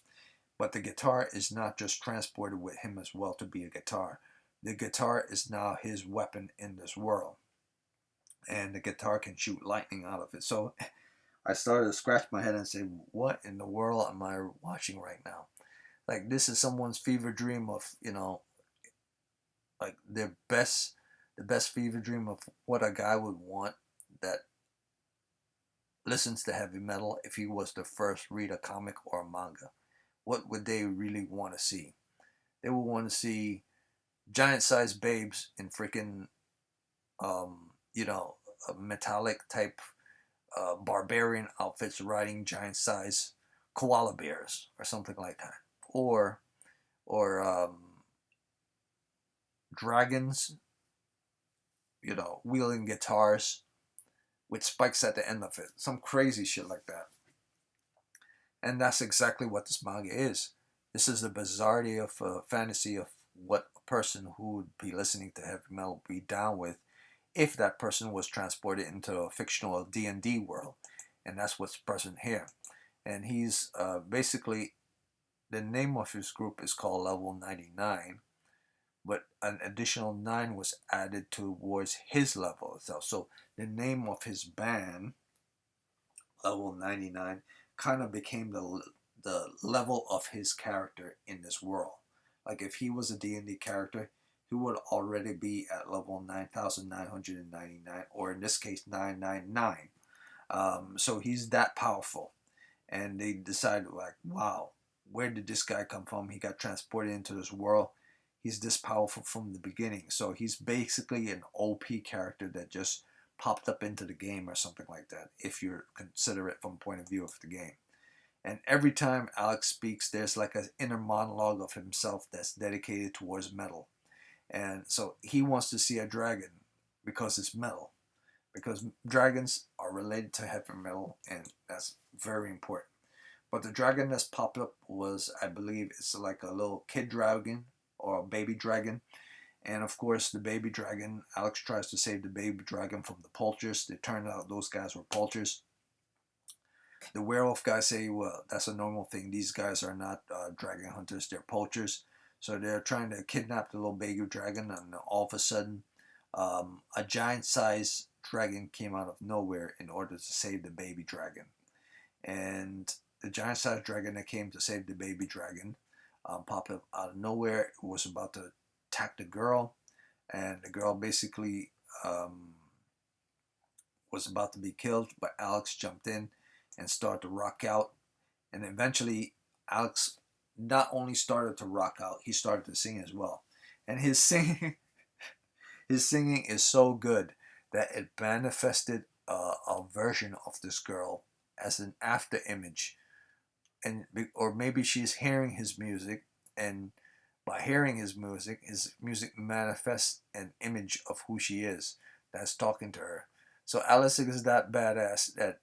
But the guitar is not just transported with him as well to be a guitar. The guitar is now his weapon in this world. And the guitar can shoot lightning out of it. So I started to scratch my head and say, what in the world am I watching right now? Like, this is someone's fever dream of, like the the best fever dream of what a guy would want that listens to heavy metal if he was to first read a comic or a manga. What would they really want to see? They would want to see giant sized babes in freaking, you know, metallic type barbarian outfits riding giant sized koala bears or something like that. Or dragons, wielding guitars with spikes at the end of it. Some crazy shit like that. And that's exactly what this manga is. This is the bizarrety of fantasy of what a person who would be listening to heavy metal would be down with if that person was transported into a fictional D&D world. And that's what's present here. And he's basically, the name of his group is called Level 99, but an additional 9 was added towards his level itself. So the name of his band, Level 99, kind of became the level of his character in this world. Like if he was a D&D character, he would already be at level 9,999, or in this case 999. So he's that powerful. And they decided, like, wow, where did this guy come from? He got transported into this world. He's this powerful from the beginning. So he's basically an OP character that just popped up into the game or something like that, if you consider it from point of view of the game. And every time Alex speaks, there's like an inner monologue of himself that's dedicated towards metal. And so he wants to see a dragon because it's metal. Because dragons are related to heavy metal, and that's very important. But the dragon that's popped up was, I believe, it's like a little kid dragon or a baby dragon. And of course, the baby dragon, Alex tries to save the baby dragon from the poachers. It turned out those guys were poachers. The werewolf guys say, well, that's a normal thing. These guys are not dragon hunters, they're poachers. So they're trying to kidnap the little baby dragon, and all of a sudden, a giant sized dragon came out of nowhere in order to save the baby dragon. And the giant sized dragon that came to save the baby dragon popped up out of nowhere. It was about to attack the girl, and the girl basically was about to be killed, but Alex jumped in and started to rock out. And eventually, Alex not only started to rock out, he started to sing as well. And his singing, his singing is so good that it manifested a version of this girl as an after image, and or maybe she's hearing his music, and by hearing his music manifests an image of who she is that's talking to her. So Alex is that badass that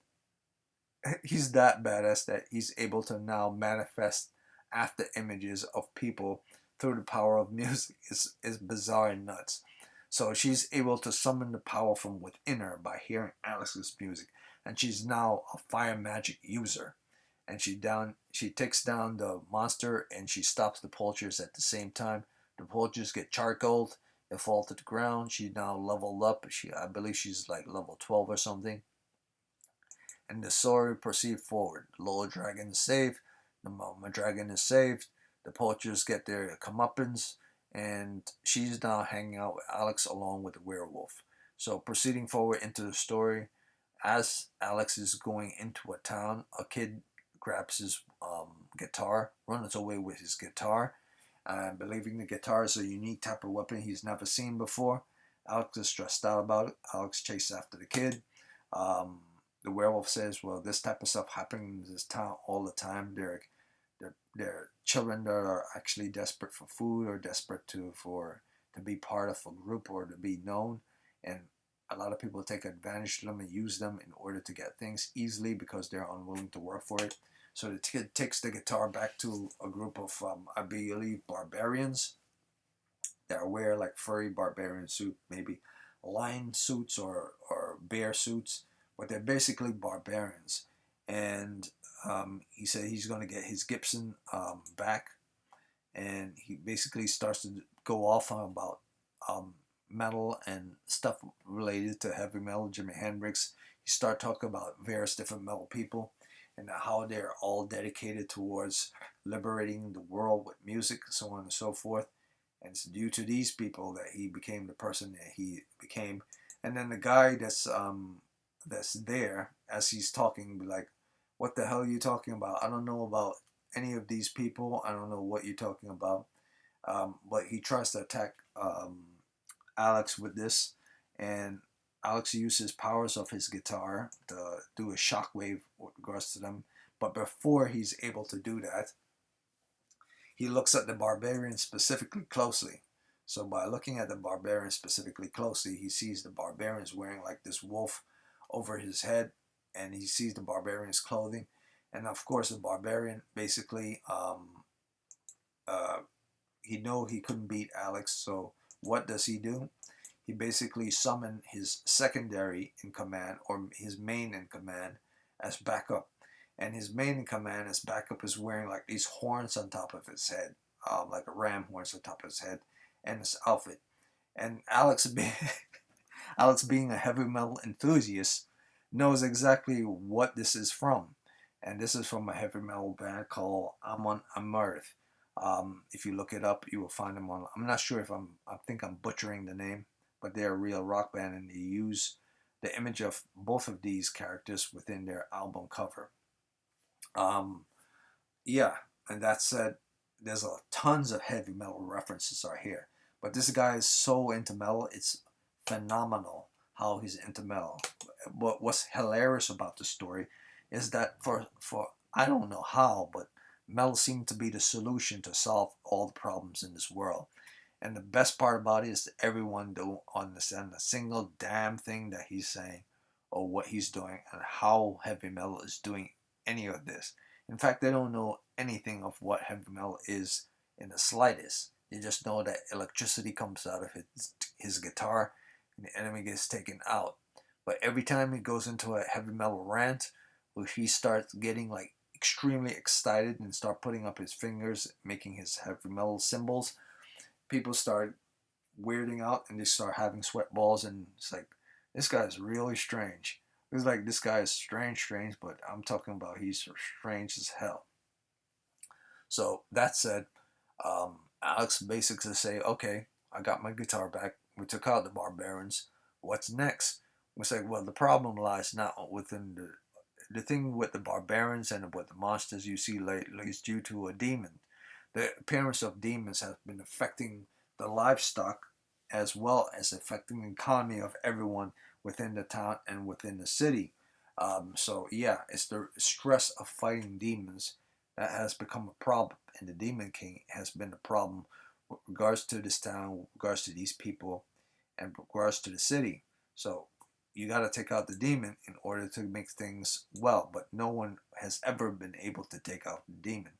he's able to now manifest after images of people through the power of music. Is bizarre and nuts. So she's able to summon the power from within her by hearing Alex's music, and she's now a fire magic user. And she takes down the monster, and she stops the poachers at the same time. The poachers get charcoaled, they fall to the ground. She now leveled up. I believe she's like level 12 or something. And the story proceeds forward. The little dragon is saved. The mama dragon is saved. The poachers get their comeuppance, and she's now hanging out with Alex along with the werewolf. So proceeding forward into the story, as Alex is going into a town, a kid grabs his guitar, runs away with his guitar, believing the guitar is a unique type of weapon he's never seen before. Alex is stressed out about it. Alex chases after the kid. The werewolf says, well, this type of stuff happens in this town all the time. They're children that are actually desperate for food, or desperate to be part of a group or to be known. And a lot of people take advantage of them and use them in order to get things easily because they're unwilling to work for it. So the kid takes the guitar back to a group of, I believe, barbarians that wear like furry barbarian suit, maybe lion suits or bear suits, but they're basically barbarians. And he said he's going to get his Gibson back, and he basically starts to go off on about metal and stuff related to heavy metal, Jimi Hendrix. He started talking about various different metal people and how they're all dedicated towards liberating the world with music, so on and so forth. and it's due to these people that he became the person that he became. And then the guy that's there as he's talking be like, "What the hell are you talking about? I don't know about any of these people. I don't know what you're talking about." But he tries to attack Alex with this, and Alex uses powers of his guitar to do a shockwave with regards to them. But before he's able to do that, he looks at the barbarian specifically closely. So by looking at the barbarian specifically closely, he sees the barbarian's wearing like this wolf over his head, and he sees the barbarian's clothing, and of course the barbarian basically uh, he know he couldn't beat Alex. So what does he do? He basically summoned his secondary in command or his main in command as backup. And his main in command as backup is wearing like these horns on top of his head, like a ram horns on top of his head, and his outfit. And Alex, being Alex being a heavy metal enthusiast, knows exactly what this is from. And this is from a heavy metal band called Amon Amarth. If you look it up, you will find them on. I'm not sure if I think I'm butchering the name, but they're a real rock band, and they use the image of both of these characters within their album cover. Um, yeah, and that said, there's tons of heavy metal references are here. But this guy is so into metal, it's phenomenal how he's into metal. But what's hilarious about the story is that for I don't know how, but metal seemed to be the solution to solve all the problems in this world. And the best part about it is that everyone don't understand a single damn thing that he's saying or what he's doing and how heavy metal is doing any of this. In fact, they don't know anything of what heavy metal is in the slightest. They just know that electricity comes out of his guitar and the enemy gets taken out. But every time he goes into a heavy metal rant, where he starts getting like extremely excited and start putting up his fingers, making his heavy metal symbols, people start weirding out and they start having sweat balls, and it's like, this guy's really strange. It's like, this guy is strange, but I'm talking about he's strange as hell. So that said, Alex basically say, okay, I got my guitar back. We took out the barbarians. What's next? We say, well, the problem lies not within the thing with the barbarians and with the monsters you see lately is due to a demon. The appearance of demons has been affecting the livestock as well as affecting the economy of everyone within the town and within the city. So yeah, it's the stress of fighting demons that has become a problem, and the Demon King has been a problem with regards to this town, with regards to these people, and with regards to the city. So you got to take out the demon in order to make things well, but no one has ever been able to take out the demon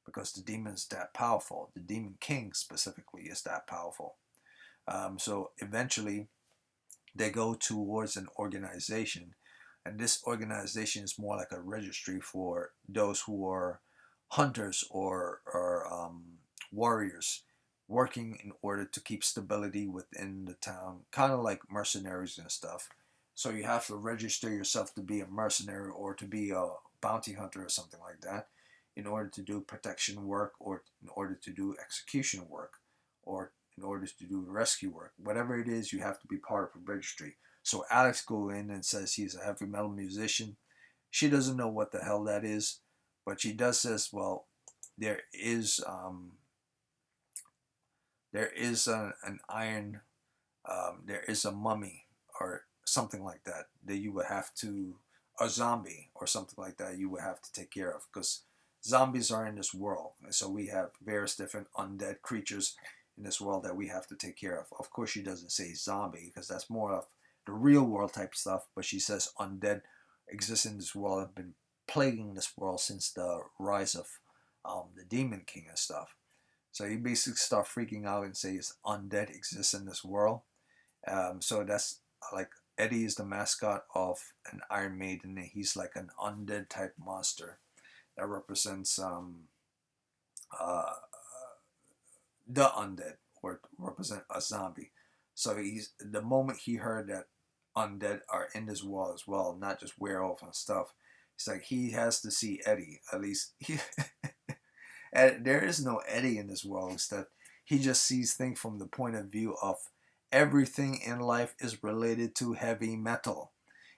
because the demon is that powerful. The Demon King specifically is that powerful. So eventually they go towards an organization, and this organization is more like a registry for those who are hunters or warriors working in order to keep stability within the town, kind of like mercenaries and stuff. So you have to register yourself to be a mercenary or to be a bounty hunter or something like that in order to do protection work or in order to do execution work or in order to do rescue work. Whatever it is, you have to be part of a registry. So Alex goes in and says he's a heavy metal musician. She doesn't know what the hell that is, but she does says, well, there is an iron, there is a mummy or something like that that you would have to, a zombie or something like that you would have to take care of, because zombies are in this world, and so we have various different undead creatures in this world that we have to take care of. Of course, she doesn't say zombie because that's more of the real world type stuff, but she says undead exist in this world, have been plaguing this world since the rise of the Demon King and stuff. So you basically start freaking out and says undead exists in this world. So that's like Eddie is the mascot of an Iron Maiden, and he's like an undead type monster that represents uh, the undead or represent a zombie. So he's the moment he heard that undead are in this world as well, not just werewolf and stuff. It's like he has to see Eddie. At least he, and there is no Eddie in this world. Instead, He just sees things from the point of view of everything in life is related to heavy metal.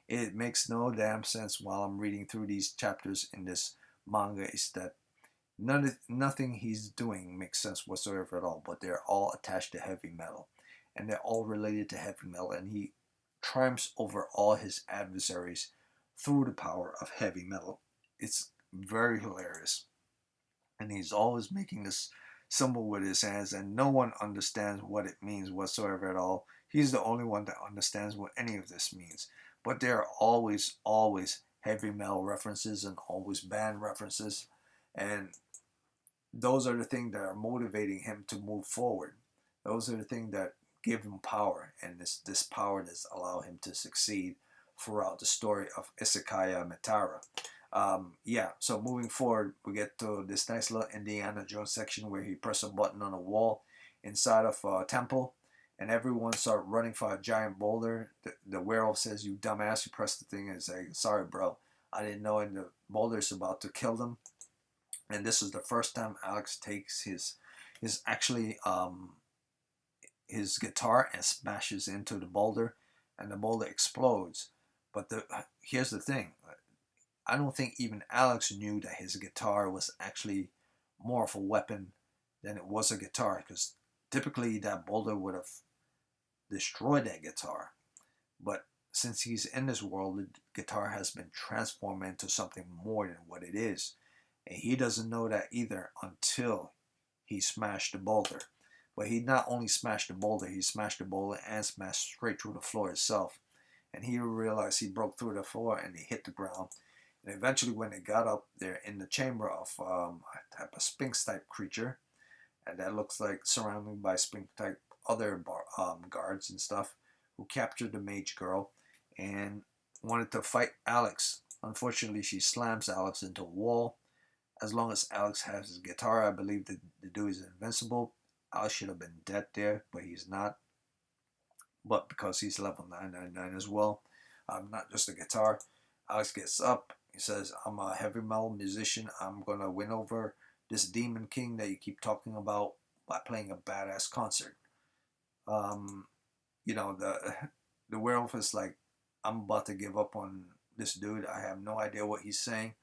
It makes no damn sense while I'm reading through these chapters in this manga is that nothing he's doing makes sense whatsoever at all, but they're all attached to heavy metal. And they're all related to heavy metal, and he triumphs over all his adversaries through the power of heavy metal. It's very hilarious. And he's always making this symbol with his hands, and no one understands what it means whatsoever at all. He's the only one that understands what any of this means. But there are always heavy metal references and always band references. And those are the things that are motivating him to move forward. Those are the things that give him power, and this power that allow him to succeed throughout the story of Isekai Metara. Yeah, so moving forward, we get to this nice little Indiana Jones section where he presses a button on a wall inside of a temple, and everyone start running for a giant boulder. The werewolf says, "You dumbass, you pressed the thing," and say, "Sorry, bro, I didn't know," and the boulder's about to kill them. And this is the first time Alex takes his actually his guitar and smashes into the boulder, and the boulder explodes. But here's the thing: I don't think even Alex knew that his guitar was actually more of a weapon than it was a guitar, because typically that boulder would have destroyed that guitar. But since he's in this world, the guitar has been transformed into something more than what it is. And he doesn't know that either until he smashed the boulder. But he not only smashed the boulder, he smashed the boulder and smashed straight through the floor itself. And he realized he broke through the floor and he hit the ground. And eventually when they got up, they're in the chamber of a type of Sphinx type creature. And that looks like surrounded by Sphinx type other guards and stuff who captured the mage girl and wanted to fight Alex. Unfortunately, she slams Alex into a wall. As long as Alex has his guitar, I believe that the dude is invincible. Alex should have been dead there, but he's not. But because he's level 999 as well, not just a guitar, Alex gets up. He says, "I'm a heavy metal musician. I'm going to win over this demon king that you keep talking about by playing a badass concert." Um, the werewolf is like, "I'm about to give up on this dude. I have no idea what he's saying.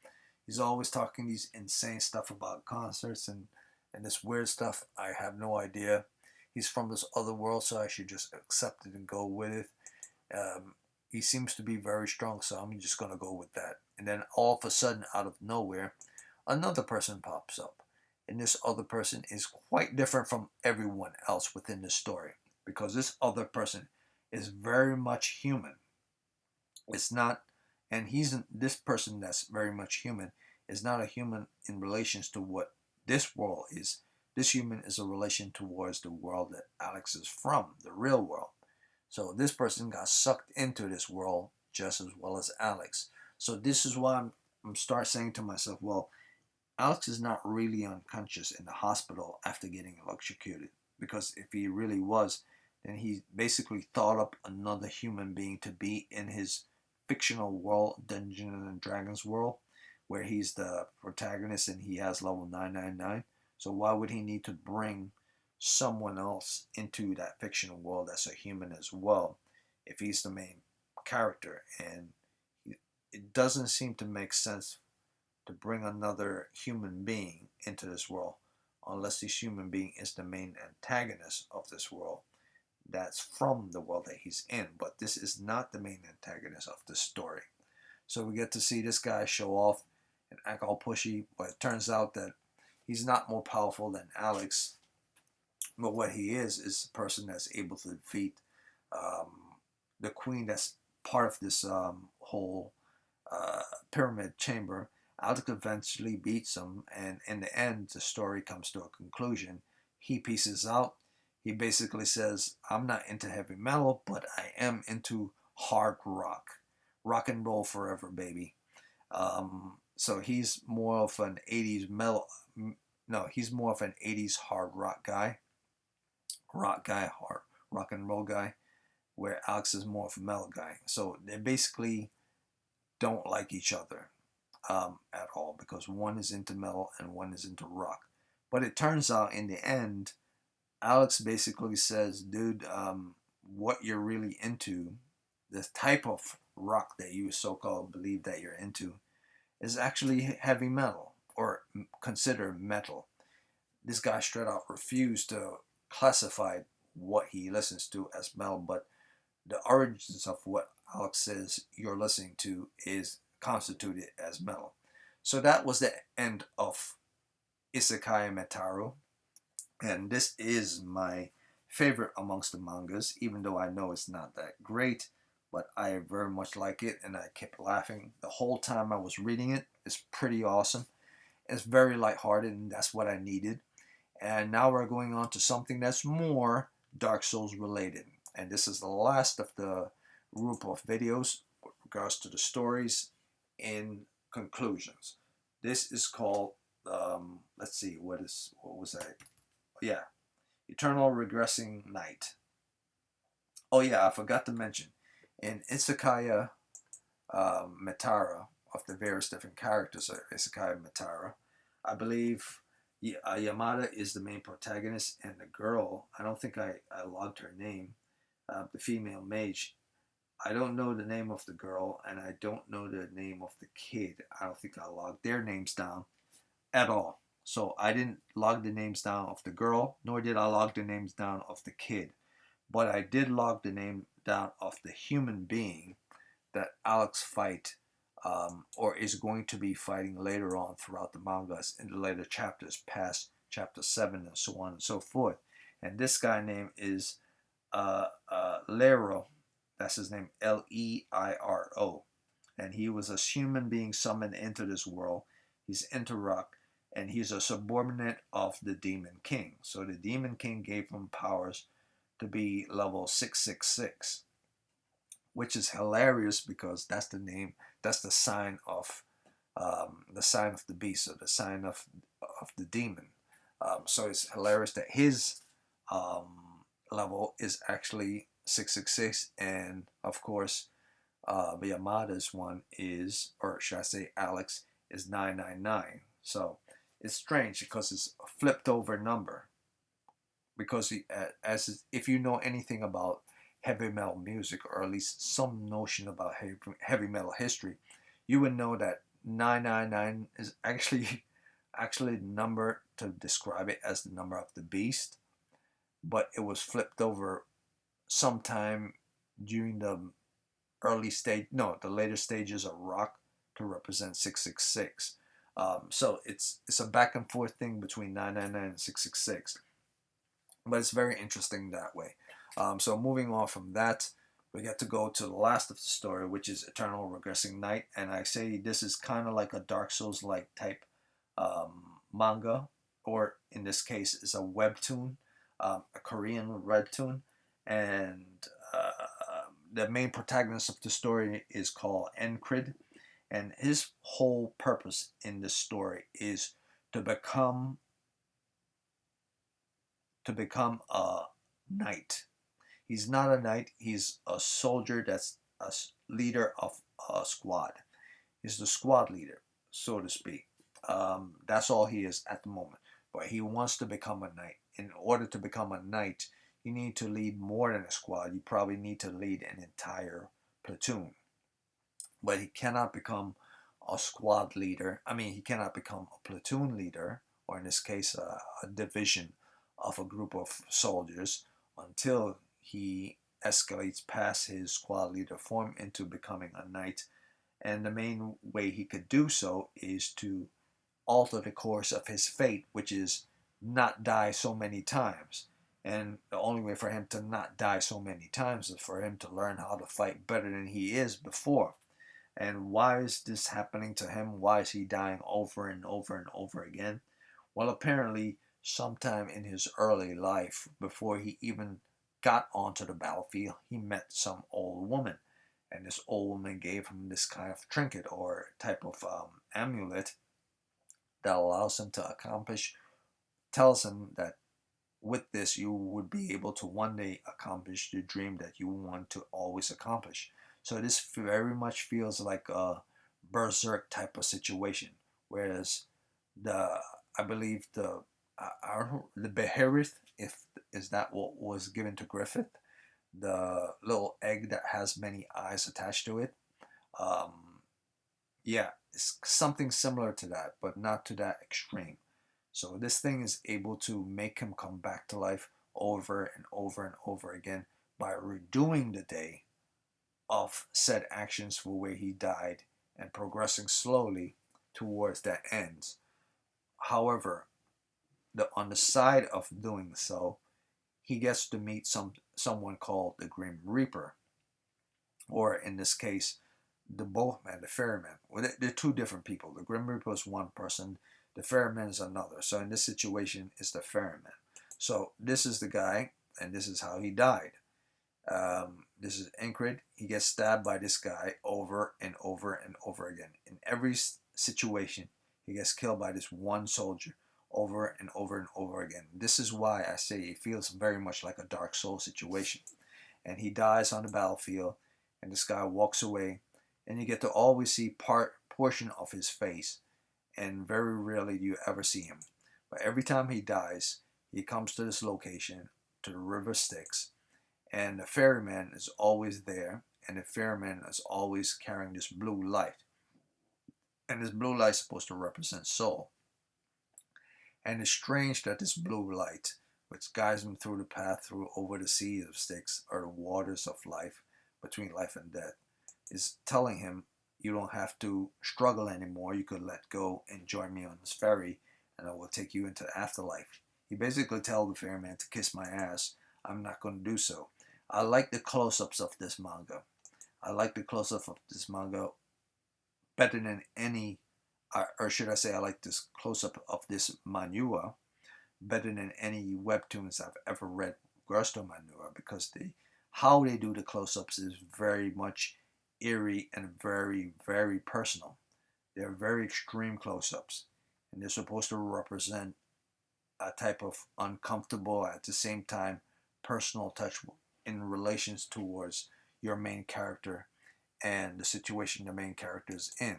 He's always talking these insane stuff about concerts and this weird stuff. I have no idea. He's from this other world, so I should just accept it and go with it. He seems to be very strong, so I'm just going to go with that." And then all of a sudden, out of nowhere, another person pops up. And this other person is quite different from everyone else within the story, because this other person is very much human. It's not, and this person that's very much human is not a human in relations to what this world is. This human is a relation towards the world that Alex is from, the real world. So this person got sucked into this world just as well as Alex. So this is why I'm start saying to myself, well, Alex is not really unconscious in the hospital after getting electrocuted, because if he really was, then he basically thought up another human being to be in his fictional world, Dungeons and Dragons world, where he's the protagonist and he has level 999. So why would he need to bring someone else into that fictional world that's a human as well if he's the main character? And it doesn't seem to make sense to bring another human being into this world unless this human being is the main antagonist of this world that's from the world that he's in. But this is not the main antagonist of the story. So we get to see this guy show off and act all pushy, but it turns out that he's not more powerful than Alex. But what he is a person that's able to defeat the queen that's part of this whole pyramid chamber. Alex eventually beats him, and in the end, the story comes to a conclusion. He pieces out. He basically says, "I'm not into heavy metal, but I am into hard rock. Rock and roll forever, baby." So he's more of an 80s metal. No, he's more of an 80s hard rock guy. Hard rock and roll guy, where Alex is more of a metal guy. So they basically don't like each other at all, because one is into metal and one is into rock. But it turns out in the end, Alex basically says, dude, what you're really into, the type of rock that you so-called believe that you're into, is actually heavy metal or consider metal. This guy straight out refused to classify what he listens to as metal, but the origins of what Alex says you're listening to is constituted as metal. So that was the end of Isekai Metara, and this is my favorite amongst the mangas, even though I know it's not that great, but I very much like it, and I kept laughing the whole time I was reading it. It's pretty awesome. It's very lighthearted, and that's what I needed. And now we're going on to something that's more Dark Souls related. And this is the last of the group of videos with regards to the stories in conclusions. This is called, let's see, what was that? Yeah, Eternal Regressing Knight. Oh yeah, I forgot to mention, in Isekai Metara, of the various different characters of Isekai Metara, I believe Yamada is the main protagonist, and the girl, I don't think I logged her name, the female mage. I don't know the name of the girl, and I don't know the name of the kid. I don't think I logged their names down at all. So I didn't log the names down of the girl, nor did I log the names down of the kid. But I did log the name down of the human being that Alex fight, or is going to be fighting later on throughout the mangas in the later chapters, past chapter 7 and so on and so forth. And this guy name is Leiro. That's his name, Leiro. And he was a human being summoned into this world. He's into rock, and he's a subordinate of the Demon King. So the Demon King gave him powers to be level 666, which is hilarious because that's the name, that's the sign of the beast, or the sign of the demon. So it's hilarious that his level is actually 666, and of course, Yamada's one is, or should I say, Alex is 999. So it's strange because it's a flipped over number. Because as if you know anything about heavy metal music, or at least some notion about heavy metal history, you would know that 999 is actually actually the number to describe it as the number of the beast, but it was flipped over sometime during the early stage, no, the later stages of rock to represent 666. So it's a back and forth thing between 999 and 666, but it's very interesting that way. So moving on from that, we get to go to the last of the story, which is Eternal Regressing Knight, and I say this is kind of like a Dark Souls-like type manga, or in this case, is a webtoon, a Korean webtoon, and uh, the main protagonist of the story is called Encrid, and his whole purpose in this story is to become a knight. He's not a knight. He's a soldier that's a leader of a squad. He's the squad leader, so to speak. That's all he is at the moment. But he wants to become a knight. In order to become a knight, you need to lead more than a squad. You probably need to lead an entire platoon. But he cannot become a squad leader. I mean, he cannot become a platoon leader, or in this case, a division of a group of soldiers, until he escalates past his squad leader form into becoming a knight. And the main way he could do so is to alter the course of his fate, which is not die so many times. And the only way for him to not die so many times is for him to learn how to fight better than he is before. And why is this happening to him? Why is he dying over and over and over again? Well, apparently, sometime in his early life, before he even got onto the battlefield, he met some old woman. And this old woman gave him this kind of trinket, or type of amulet, that allows him to accomplish, tells him that with this you would be able to one day accomplish the dream that you want to always accomplish. So this very much feels like a berserk type of situation, whereas the I believe the I don't know, the Beherith, is that what was given to Griffith? The little egg that has many eyes attached to it? Um, yeah, it's something similar to that, but not to that extreme. So this thing is able to make him come back to life over and over and over again by redoing the day of said actions for where he died and progressing slowly towards that end. However, on the side of doing so, he gets to meet someone called the Grim Reaper, or in this case, the Boatman, the ferryman. Well, they're two different people. The Grim Reaper is one person, the ferryman is another. So in this situation, it's the ferryman. So this is the guy, and this is how he died. This is Incred. He gets stabbed by this guy over and over and over again. In every situation, he gets killed by this one soldier over and over and over again. This is why I say it feels very much like a Dark Soul situation. And he dies on the battlefield, and this guy walks away, and you get to always see portion of his face, and very rarely do you ever see him. But every time he dies, he comes to this location, to the river Styx, and the ferryman is always there, and the ferryman is always carrying this blue light. And this blue light is supposed to represent soul. And it's strange that this blue light, which guides him through the path through over the sea of Styx, or the waters of life, between life and death, is telling him, you don't have to struggle anymore. You could let go and join me on this ferry, and I will take you into the afterlife. He basically tells the ferryman to kiss my ass. I'm not going to do so. I like the close-ups of this manga. I like the close-up of this manga better than any, or should I say I like this close-up of this manhwa better than any webtoons I've ever read regards to manhwa, because how they do the close-ups is very much eerie and very, very personal. They're very extreme close-ups, and they're supposed to represent a type of uncomfortable, at the same time personal touch in relations towards your main character and the situation the main character is in.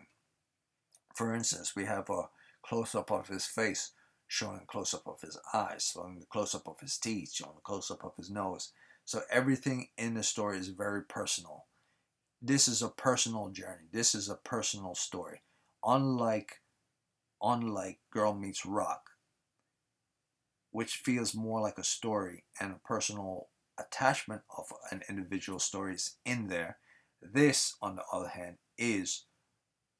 For instance, we have a close-up of his face, showing a close-up of his eyes, showing the close-up of his teeth, showing a close-up of his nose. So everything in the story is very personal. This is a personal journey. This is a personal story. Unlike Girl Meets Rock, which feels more like a story and a personal attachment of an individual story is in there. This, on the other hand, is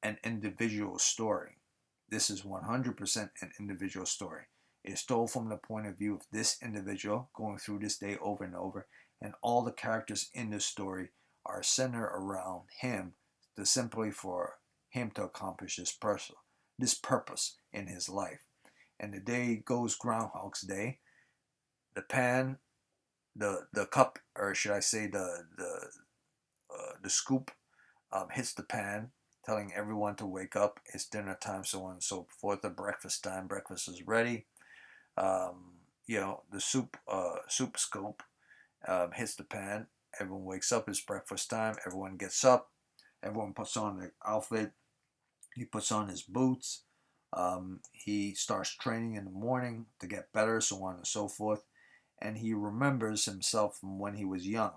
an individual story. This is 100% an individual story. It's told from the point of view of this individual going through this day over and over, and all the characters in this story are centered around him, to simply for him to accomplish this purpose in his life. And the day goes Groundhog's Day. The pan, the cup, or should I say the scoop, hits the pan, telling everyone to wake up. It's dinner time, so on and so forth. The breakfast time. Breakfast is ready. The soup scoop hits the pan. Everyone wakes up. It's breakfast time. Everyone gets up. Everyone puts on their outfit. He puts on his boots. He starts training in the morning to get better, so on and so forth. And he remembers himself from when he was young.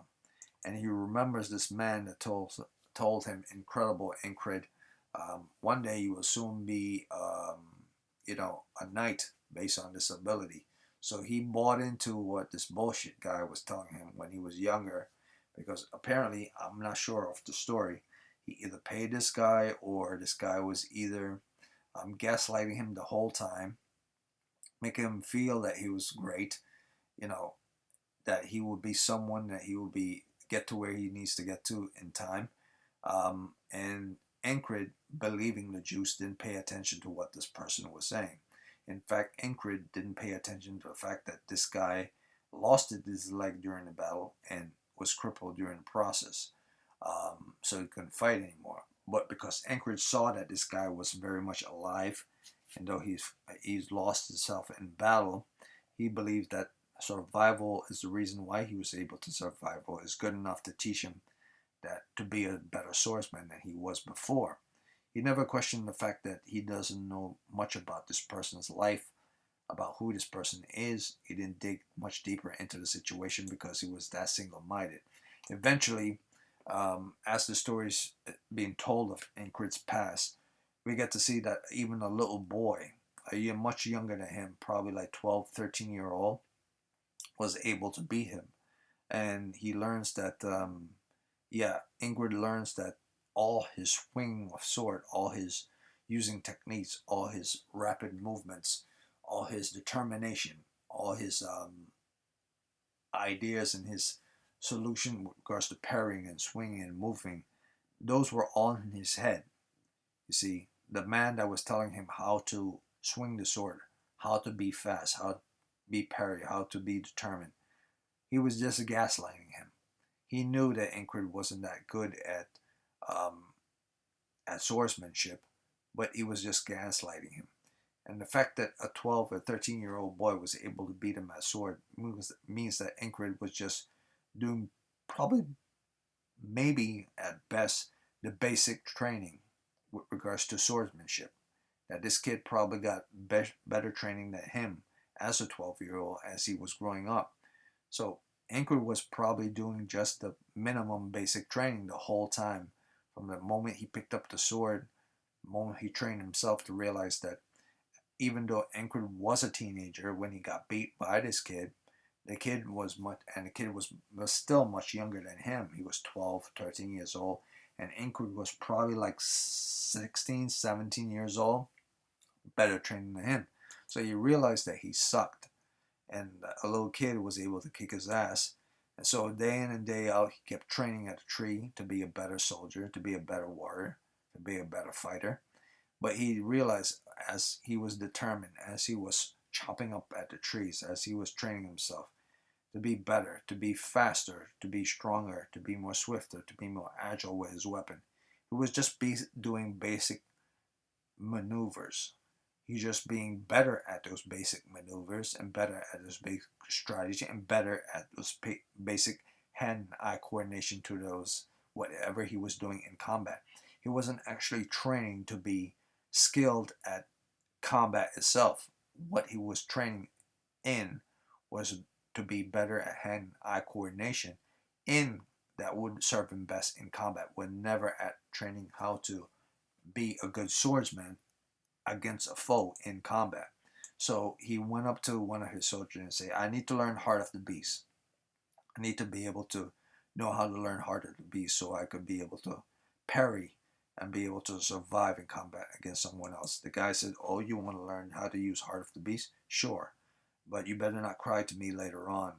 And he remembers this man that told him, incredible Incred, one day you will soon be, a knight based on this ability. So he bought into what this bullshit guy was telling him when he was younger, because apparently, I'm not sure of the story, he either paid this guy, or this guy was either gaslighting him the whole time, making him feel that he was great, that he would be someone, that he would get to where he needs to get to in time. And Encred, believing the juice, didn't pay attention to what this person was saying. In fact, Encred didn't pay attention to the fact that this guy lost his leg during the battle and was crippled during the process. So he couldn't fight anymore. But because Encred saw that this guy was very much alive, and though he's lost himself in battle, he believed that survival is the reason why he was able to survive, or is good enough to teach him that to be a better swordsman than he was before. He never questioned the fact that he doesn't know much about this person's life, about who this person is. He didn't dig much deeper into the situation because he was that single-minded. Eventually, as the story's being told of Ingrid's past, we get to see that even a little boy, a year much younger than him, probably like 12, 13-year old, was able to beat him. And he learns that, yeah, Ingrid learns that all his swing of sword, all his using techniques, all his rapid movements, all his determination, all his ideas and his solution with regards to parrying and swinging and moving, those were all in his head. You see, the man that was telling him how to swing the sword, how to be fast, how to be parry, how to be determined, he was just gaslighting him. He knew that Ingrid wasn't that good um, at swordsmanship, but he was just gaslighting him. And the fact that a 12 or 13-year-old boy was able to beat him at sword means that Ingrid was just doing probably, maybe at best, the basic training with regards to swordsmanship. That this kid probably got better training than him as a 12-year-old as he was growing up. So Ingrid was probably doing just the minimum basic training the whole time, from the moment he picked up the sword, the moment he trained himself to realize that even though Ingrid was a teenager when he got beat by this kid, the kid was was still much younger than him. He was 12, 13 years old, and Ingrid was probably like 16, 17 years old, better training than him. So he realized that he sucked, and a little kid was able to kick his ass. And so day in and day out, he kept training at the tree to be a better soldier, to be a better warrior, to be a better fighter. But he realized, as he was determined, as he was chopping up at the trees, as he was training himself to be better, to be faster, to be stronger, to be more swifter, to be more agile with his weapon. He was just doing basic maneuvers. He's just being better at those basic maneuvers and better at those basic strategy and better at those basic hand-eye coordination to those whatever he was doing in combat. He wasn't actually training to be skilled at combat itself. What he was training in was to be better at hand-eye coordination in that would serve him best in combat, but never at training how to be a good swordsman against a foe in combat. So he went up to one of his soldiers and said, I need to learn Heart of the Beast. I need to be able to know how to learn Heart of the Beast so I could be able to parry and be able to survive in combat against someone else. The guy said, oh, you want to learn how to use Heart of the Beast? Sure. But you better not cry to me later on,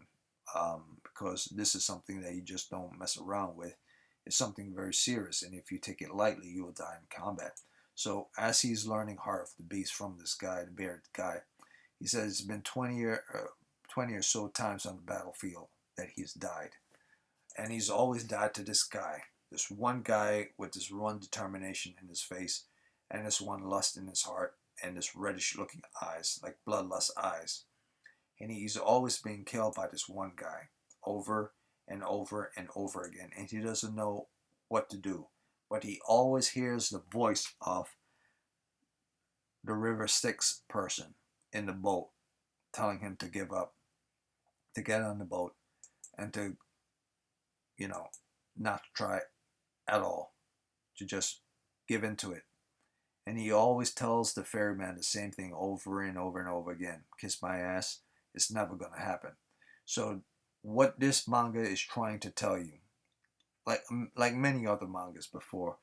because this is something that you just don't mess around with. It's something very serious, and if you take it lightly, you will die in combat. So as he's learning Heart of the Beast from this guy, the bearded guy, he says it's been 20 or so times on the battlefield that he's died. And he's always died to this guy. This one guy with this one determination in his face, and this one lust in his heart, and this reddish looking eyes, like bloodlust eyes. And he's always being killed by this one guy over and over and over again. And he doesn't know what to do. But he always hears the voice of the River Styx person in the boat telling him to give up, to get on the boat, and to, not try at all, to just give into it. And he always tells the ferryman the same thing over and over and over again. Kiss my ass. It's never going to happen. So what this manga is trying to tell you, like many other mangas before,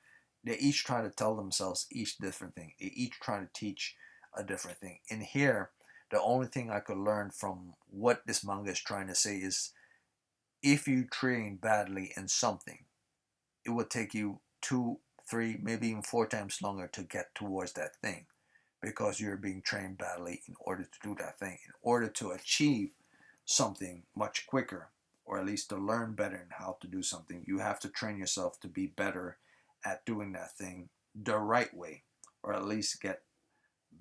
they each try to tell themselves each different thing. They each try to teach a different thing. In here, the only thing I could learn from what this manga is trying to say is, if you train badly in something, it will take you 2, 3, maybe even 4 times longer to get towards that thing, because you're being trained badly in order to do that thing, in order to achieve something much quicker, or at least to learn better in how to do something. You have to train yourself to be better at doing that thing the right way, or at least get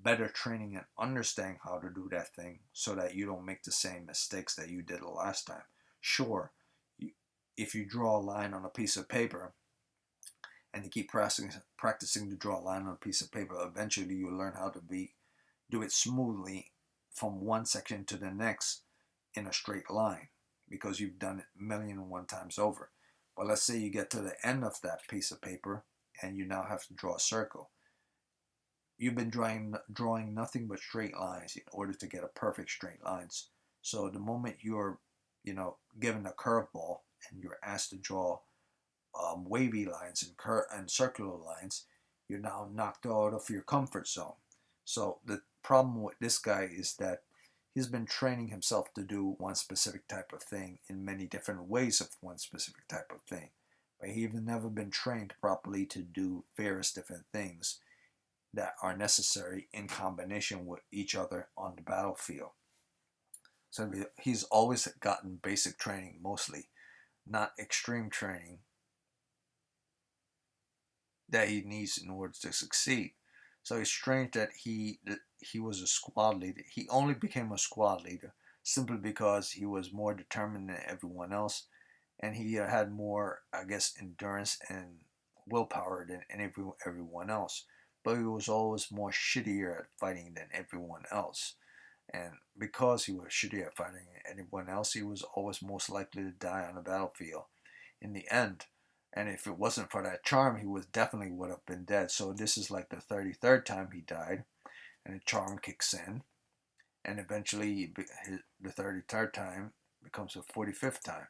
better training and understand how to do that thing so that you don't make the same mistakes that you did the last time. Sure, if you draw a line on a piece of paper and you keep practicing to draw a line on a piece of paper, eventually you'll learn how to do it smoothly, from one section to the next in a straight line because you've done it a million and one times over. But let's say you get to the end of that piece of paper and you now have to draw a circle. You've been drawing nothing but straight lines in order to get a perfect straight lines. So the moment you're, given a curveball and you're asked to draw wavy lines and circular lines, you're now knocked out of your comfort zone. So the problem with this guy is that he's been training himself to do one specific type of thing in many different ways of one specific type of thing. But he's never been trained properly to do various different things that are necessary in combination with each other on the battlefield. So he's always gotten basic training mostly, not extreme training that he needs in order to succeed. So it's strange that he was a squad leader. He only became a squad leader simply because he was more determined than everyone else, and he had more, I guess, endurance and willpower than everyone else. But he was always more shittier at fighting than everyone else. And because he was shittier at fighting than anyone else, he was always most likely to die on the battlefield in the end. And if it wasn't for that charm, he definitely would have been dead. So this is like the 33rd time he died, and the charm kicks in, and eventually the 33rd time becomes the 45th time,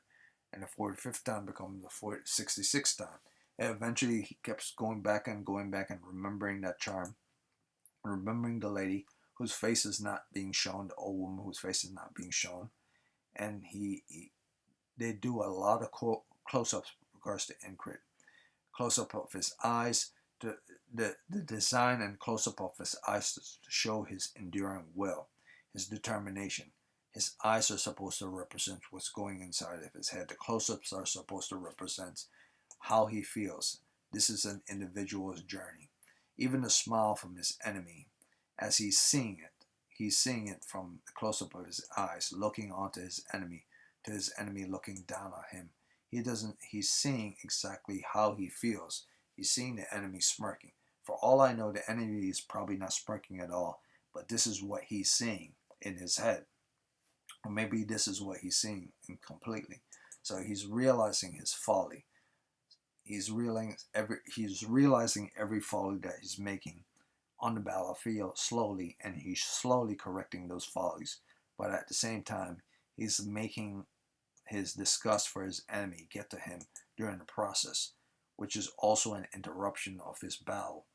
and the 45th time becomes the 66th time. And eventually he kept going back and remembering that charm, remembering the lady whose face is not being shown, the old woman whose face is not being shown, and they do a lot of close-ups with regards to Incrit. Close-up of his eyes, the design and close-up of his eyes to show his enduring will, his determination. His eyes are supposed to represent what's going inside of his head. The close-ups are supposed to represent how he feels. This is an individual's journey. Even the smile from his enemy, as he's seeing it from the close-up of his eyes, looking onto his enemy, to his enemy looking down on him. He's seeing exactly how he feels. He's seeing the enemy smirking. For all I know, the enemy is probably not smirking at all, but this is what he's seeing in his head. Or maybe this is what he's seeing completely. So he's realizing his folly. He's realizing every folly that he's making on the battlefield slowly, and he's slowly correcting those follies. But at the same time, he's making his disgust for his enemy get to him during the process, which is also an interruption of his battle,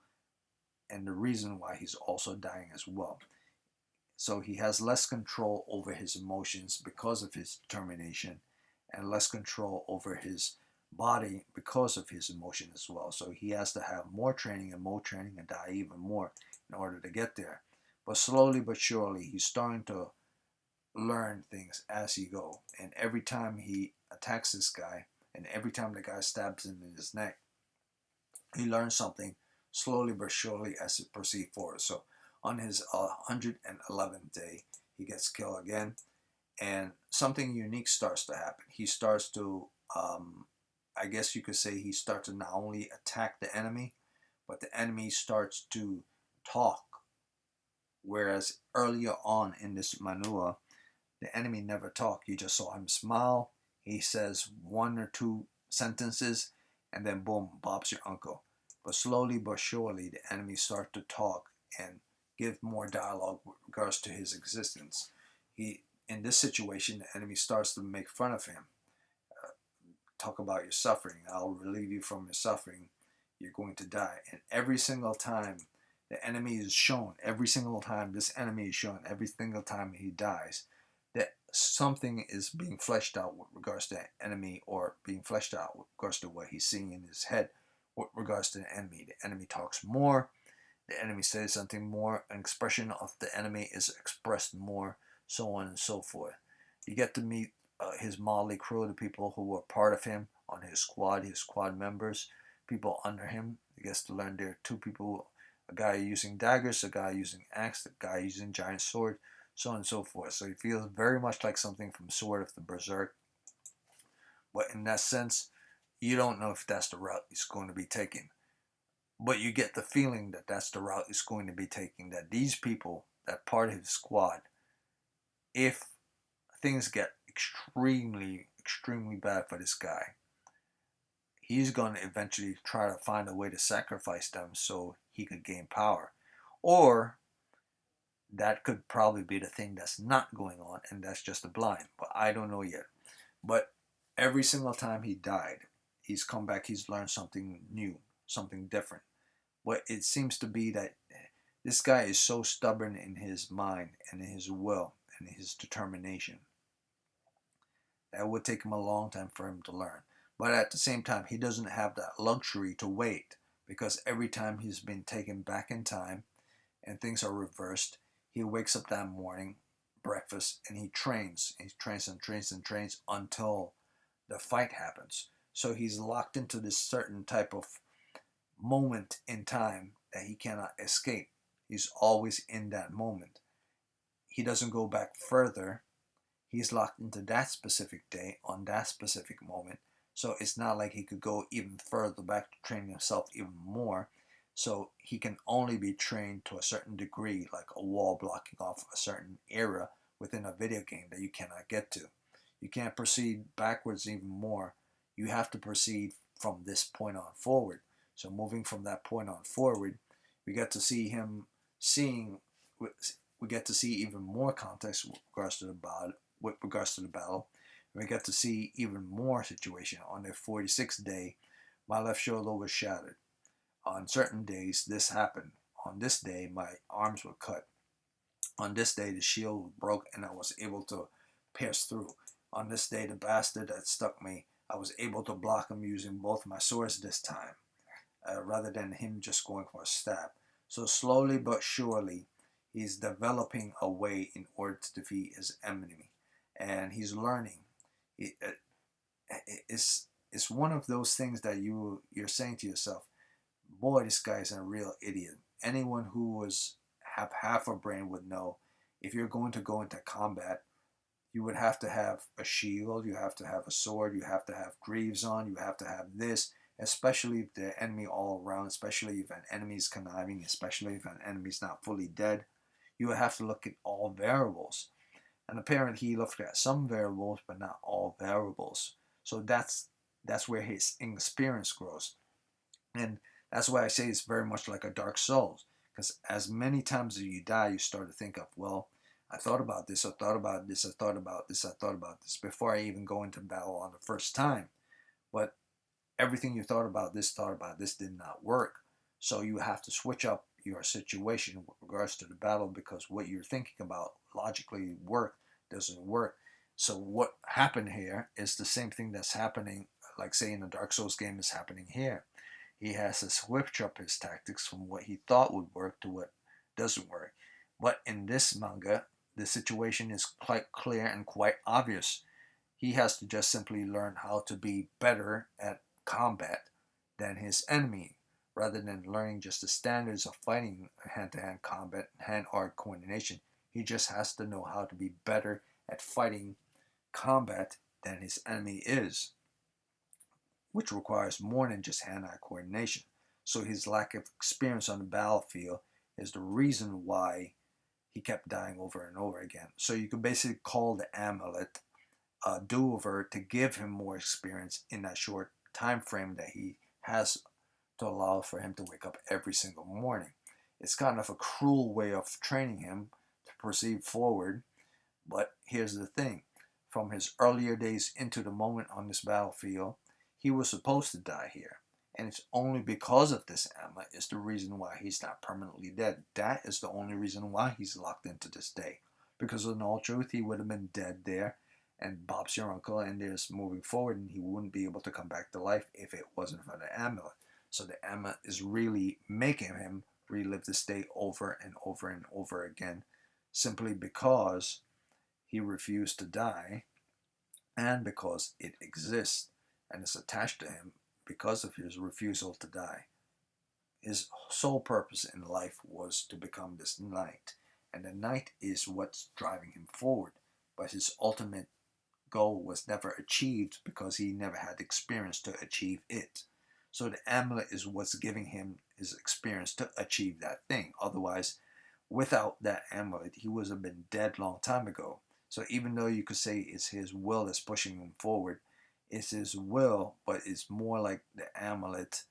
and the reason why he's also dying as well. So he has less control over his emotions because of his determination, and less control over his body because of his emotion as well. So he has to have more training and die even more in order to get there. But slowly but surely, he's starting to learn things as he go. And every time he attacks this guy, and every time the guy stabs him in his neck, he learns something slowly but surely as he proceeds forward. So on his 111th day, he gets killed again, and something unique starts to happen. He starts to, I guess you could say, he starts to not only attack the enemy, but the enemy starts to talk. Whereas earlier on in this manhwa, the enemy never talked. You just saw him smile. He says one or two sentences, and then boom, Bob's your uncle. But slowly but surely, the enemy starts to talk and give more dialogue with regards to his existence. In this situation, the enemy starts to make fun of him. Talk about your suffering. I'll relieve you from your suffering. You're going to die. And every single time the enemy is shown, every single time this enemy is shown, every single time he dies, that something is being fleshed out with regards to the enemy, or being fleshed out with regards to what he's seeing in his head with regards to the enemy. The enemy talks more. The enemy says something more. An expression of the enemy is expressed more, so on and so forth. You get to meet his motley crew, the people who were part of him on his squad members, people under him. He gets to learn there are two people, a guy using daggers, a guy using axe, a guy using giant sword, so on and so forth. So he feels very much like something from Sword of the Berserk. But in that sense, you don't know if that's the route he's going to be taking. But you get the feeling that that's the route he's going to be taking, that these people, that part of his squad, if things get extremely bad for this guy, he's going to eventually try to find a way to sacrifice them so he could gain power. Or that could probably be the thing that's not going on, and that's just a blind. But I don't know yet. But every single time he died, he's come back, he's learned something new, something different. But it seems to be that this guy is so stubborn in his mind and in his will and his determination that it would take him a long time for him to learn. But at the same time, he doesn't have that luxury to wait, because every time he's been taken back in time and things are reversed, he wakes up that morning, breakfast, and he trains. He trains and trains and trains until the fight happens. So he's locked into this certain type of moment in time that he cannot escape. He's always in that moment. He doesn't go back further. He's locked into that specific day on that specific moment. So it's not like he could go even further back to train himself even more. So he can only be trained to a certain degree, like a wall blocking off a certain era within a video game that you cannot get to. You can't proceed backwards even more. You have to proceed from this point on forward. So moving from that point on forward, we get to see him seeing, we get to see even more context with regards to the battle. We get to see even more situation. On the 46th day, my left shoulder was shattered. On certain days, this happened. On this day, my arms were cut. On this day, the shield broke and I was able to pierce through. On this day, the bastard that stuck me, I was able to block him using both my swords this time, rather than him just going for a stab. So slowly but surely, he's developing a way in order to defeat his enemy. And he's learning. It's one of those things that you're saying to yourself, boy, this guy's a real idiot. Anyone who have half a brain would know, if you're going to go into combat, you would have to have a shield, you have to have a sword, you have to have greaves on, you have to have this, especially if the enemy all around, especially if an enemy's conniving, especially if an enemy's not fully dead. You would have to look at all variables. And apparently he looked at some variables, but not all variables. So that's where his experience grows. And that's why I say it's very much like a Dark Souls. Because as many times as you die, you start to think of, well, I thought about this, I thought about this, I thought about this, I thought about this, before I even go into battle on the first time. But everything you thought about this did not work. So you have to switch up your situation with regards to the battle, because what you're thinking about logically doesn't work. So what happened here is the same thing that's happening, like say in a Dark Souls game, is happening here. He has to switch up his tactics from what he thought would work to what doesn't work. But in this manga, the situation is quite clear and quite obvious. He has to just simply learn how to be better at combat than his enemy, rather than learning just the standards of fighting hand-to-hand combat and hand-eye coordination. He just has to know how to be better at fighting combat than his enemy is, which requires more than just hand-eye coordination. So his lack of experience on the battlefield is the reason why he kept dying over and over again. So you could basically call the amulet a do-over to give him more experience in that short time frame that he has, to allow for him to wake up every single morning. It's kind of a cruel way of training him to proceed forward. But here's the thing. From his earlier days into the moment on this battlefield, he was supposed to die here. And it's only because of this amulet is the reason why he's not permanently dead. That is the only reason why he's locked into this day. Because in all truth, he would have been dead there, and Bob's your uncle, and there's moving forward, and he wouldn't be able to come back to life if it wasn't for the amulet. So the amulet is really making him relive this day over and over and over again, simply because he refused to die, and because it exists and is attached to him because of his refusal to die. His sole purpose in life was to become this knight, and the knight is what's driving him forward. But his ultimate goal was never achieved because he never had experience to achieve it. So the amulet is what's giving him his experience to achieve that thing. Otherwise, without that amulet, he would have been dead long time ago. So even though you could say it's his will that's pushing him forward, it's his will, but it's more like the amulet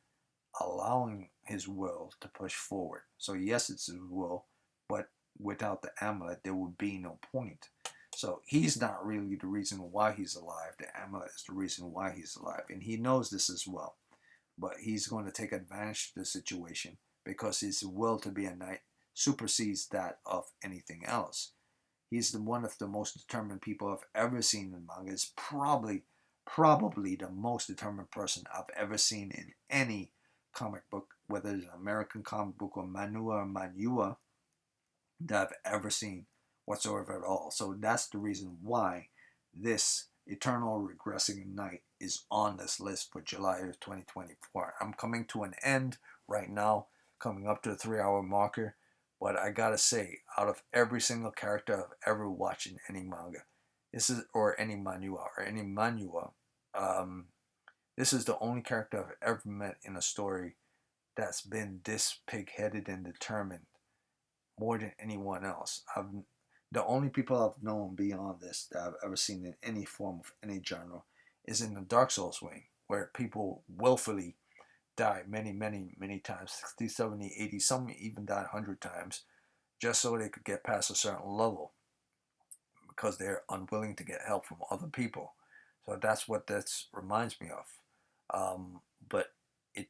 allowing his will to push forward. So yes, it's his will, but without the amulet, there would be no point. So he's not really the reason why he's alive. The amulet is the reason why he's alive, and he knows this as well. But he's going to take advantage of the situation because his will to be a knight supersedes that of anything else. He's one of the most determined people I've ever seen in manga. Is probably the most determined person I've ever seen in any comic book, whether it's an American comic book or manhwa that I've ever seen whatsoever at all. So that's the reason why this Eternal Regressing Knight is on this list for July of 2024. I'm coming to an end right now, coming up to the 3 hour marker. But I gotta say, out of every single character I've ever watched in any manga, this is or any manhwa, this is the only character I've ever met in a story that's been this pig-headed and determined more than anyone else. The only people I've known beyond this that I've ever seen in any form of any genre is in the Dark Souls wing, where people willfully die many times, 60, 70, 80, some even died 100 times, just so they could get past a certain level because they're unwilling to get help from other people. So that's what this reminds me of. But it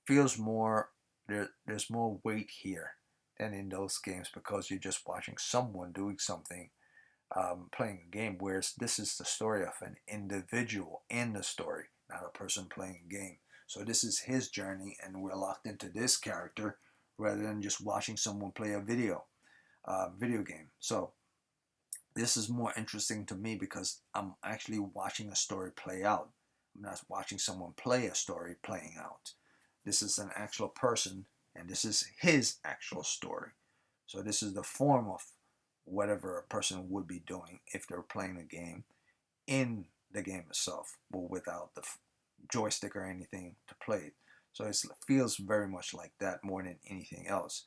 feels more, there's more weight here than in those games because you're just watching someone doing something, playing a game, whereas this is the story of an individual in the story, not a person playing a game. So this is his journey, and we're locked into this character rather than just watching someone play a video game. So this is more interesting to me because I'm actually watching a story play out. I'm not watching someone play a story playing out. This is an actual person, and this is his actual story. So this is the form of whatever a person would be doing if they're playing a game in the game itself, but without the joystick or anything to play it. So it feels very much like that more than anything else.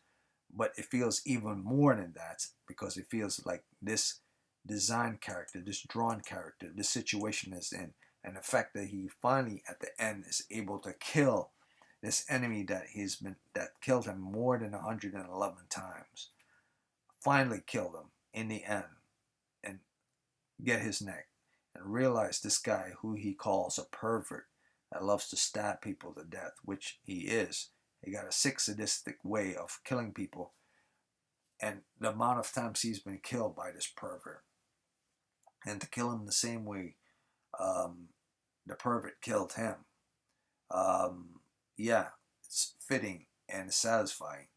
But it feels even more than that because it feels like this design character, this drawn character, this situation is in, and the fact that he finally at the end is able to kill this enemy that killed him more than 111 times, finally killed him in the end and get his neck, and realize this guy who he calls a pervert that loves to stab people to death, which he is. He got a sick sadistic way of killing people, and the amount of times he's been killed by this pervert, and to kill him the same way the pervert killed him, yeah, it's fitting and satisfying.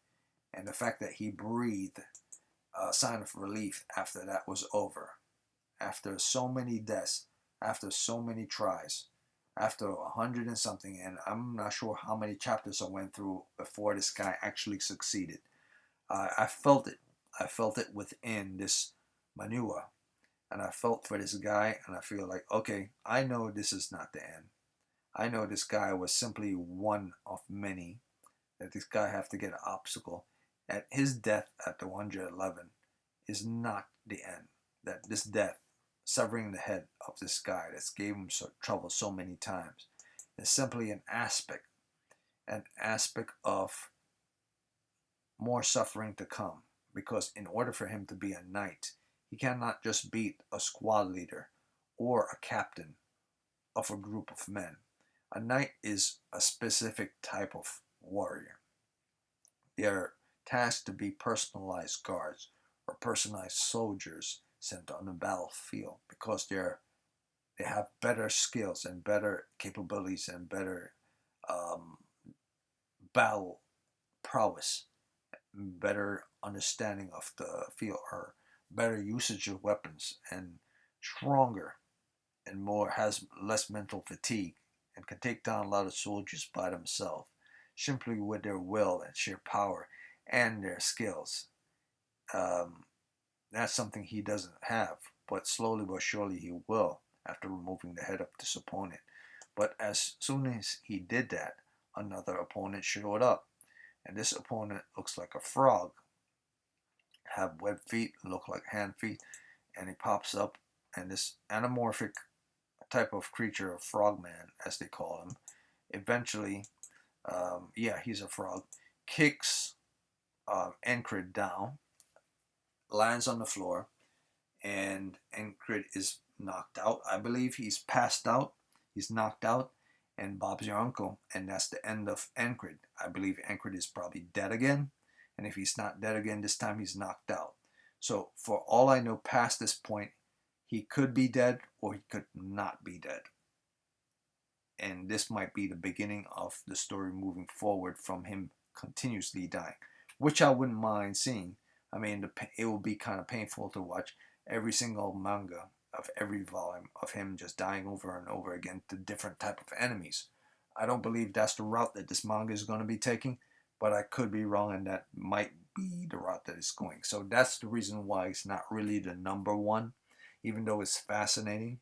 And the fact that he breathed a sign of relief after that was over, after so many deaths, after so many tries, after 100 and something, and I'm not sure how many chapters I went through before this guy actually succeeded. I felt it. I felt it within this manhwa, and I felt for this guy, and I feel like, okay, I know this is not the end. I know this guy was simply one of many, that this guy have to get an obstacle. That his death at the 111 is not the end. That this death, severing the head of this guy that's gave him trouble so many times, is simply an aspect of more suffering to come. Because in order for him to be a knight, he cannot just beat a squad leader or a captain of a group of men. A knight is a specific type of warrior. They are tasked to be personalized guards or personalized soldiers sent on the battlefield because they have better skills and better capabilities and better battle prowess, better understanding of the field, or better usage of weapons, and stronger and more, has less mental fatigue, and can take down a lot of soldiers by themselves simply with their will and sheer power and their skills. Um, that's something he doesn't have, but slowly but surely he will after removing the head of this opponent. But as soon as he did that, another opponent showed up, and this opponent looks like a frog, have web feet, look like hand feet, and he pops up, and this anamorphic type of creature, a frogman as they call him, eventually, yeah, he's a frog, kicks Encred down, lands on the floor, and Encred is knocked out. I believe he's passed out. He's knocked out, and Bob's your uncle, and that's the end of Encred. I believe Encred is probably dead again, and if he's not dead again this time, he's knocked out. So for all I know, past this point, he could be dead or he could not be dead. And this might be the beginning of the story moving forward from him continuously dying, which I wouldn't mind seeing. I mean, it will be kind of painful to watch every single manga of every volume of him just dying over and over again to different type of enemies. I don't believe that's the route that this manga is going to be taking, but I could be wrong, and that might be the route that it's going. So that's the reason why it's not really the number one, even though it's fascinating.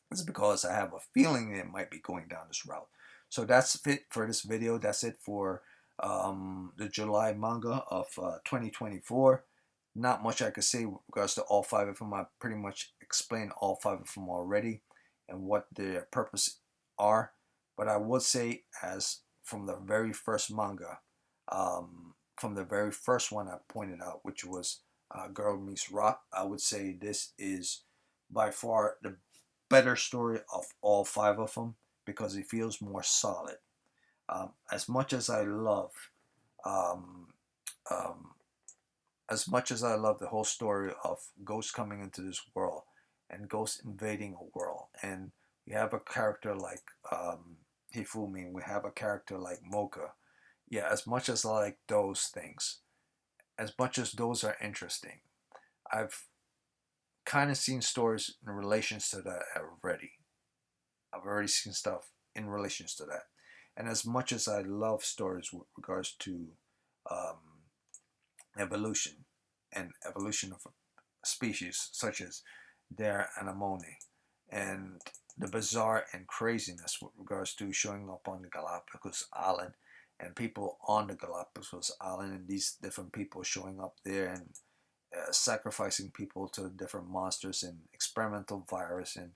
It's because I have a feeling it might be going down this route. So that's it for this video. That's it for the July manga of 2024. Not much I could say with regards to all five of them. I pretty much explained all five of them already and what their purpose are. But I would say, as from the very first manga, from the very first one I pointed out, which was Girl Meets Rock, I would say this is by far the better story of all five of them because it feels more solid. As much as I love, um, um, as much as I love the whole story of Ghost coming into this world and Ghost invading a world, and we have a character like Hifumi, we have a character like Mocha. Yeah, as much as I like those things, as much as those are interesting, I've kind of seen stories in relations to that already. I've already seen stuff in relations to that. And as much as I love stories with regards to um, evolution and evolution of species, such as their Anemone, and the bizarre and craziness with regards to showing up on the Galapagos Island and people on the Galapagos Island, and these different people showing up there and sacrificing people to different monsters and experimental virus and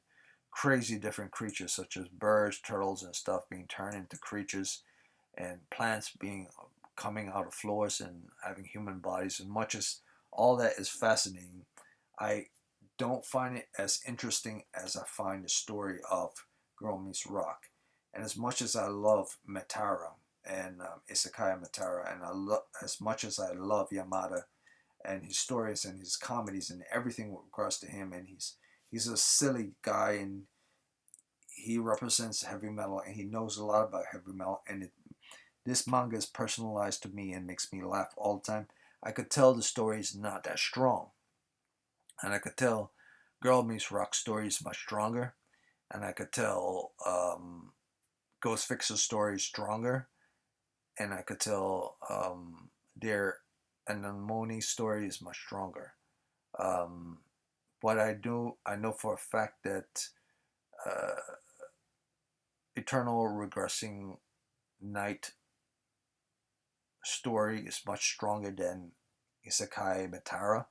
crazy different creatures such as birds, turtles, and stuff being turned into creatures, and plants being coming out of floors and having human bodies. And much as all that is fascinating, I don't find it as interesting as I find the story of Girl Meets Rock. And as much as I love Metara and Isekai Metara, and I love as much as I love Yamada and his stories and his comedies and everything with regards to him, and he's a silly guy, and he represents heavy metal, and he knows a lot about heavy metal, and this manga is personalized to me and makes me laugh all the time. I could tell the story is not that strong, and I could tell Girl Meets Rock story is much stronger, and I could tell Ghost Fixer's story is stronger, and I could tell their Anemone story is much stronger. Um, but I know for a fact that uh, Eternal Regressing Knight story is much stronger than Isekai Metara.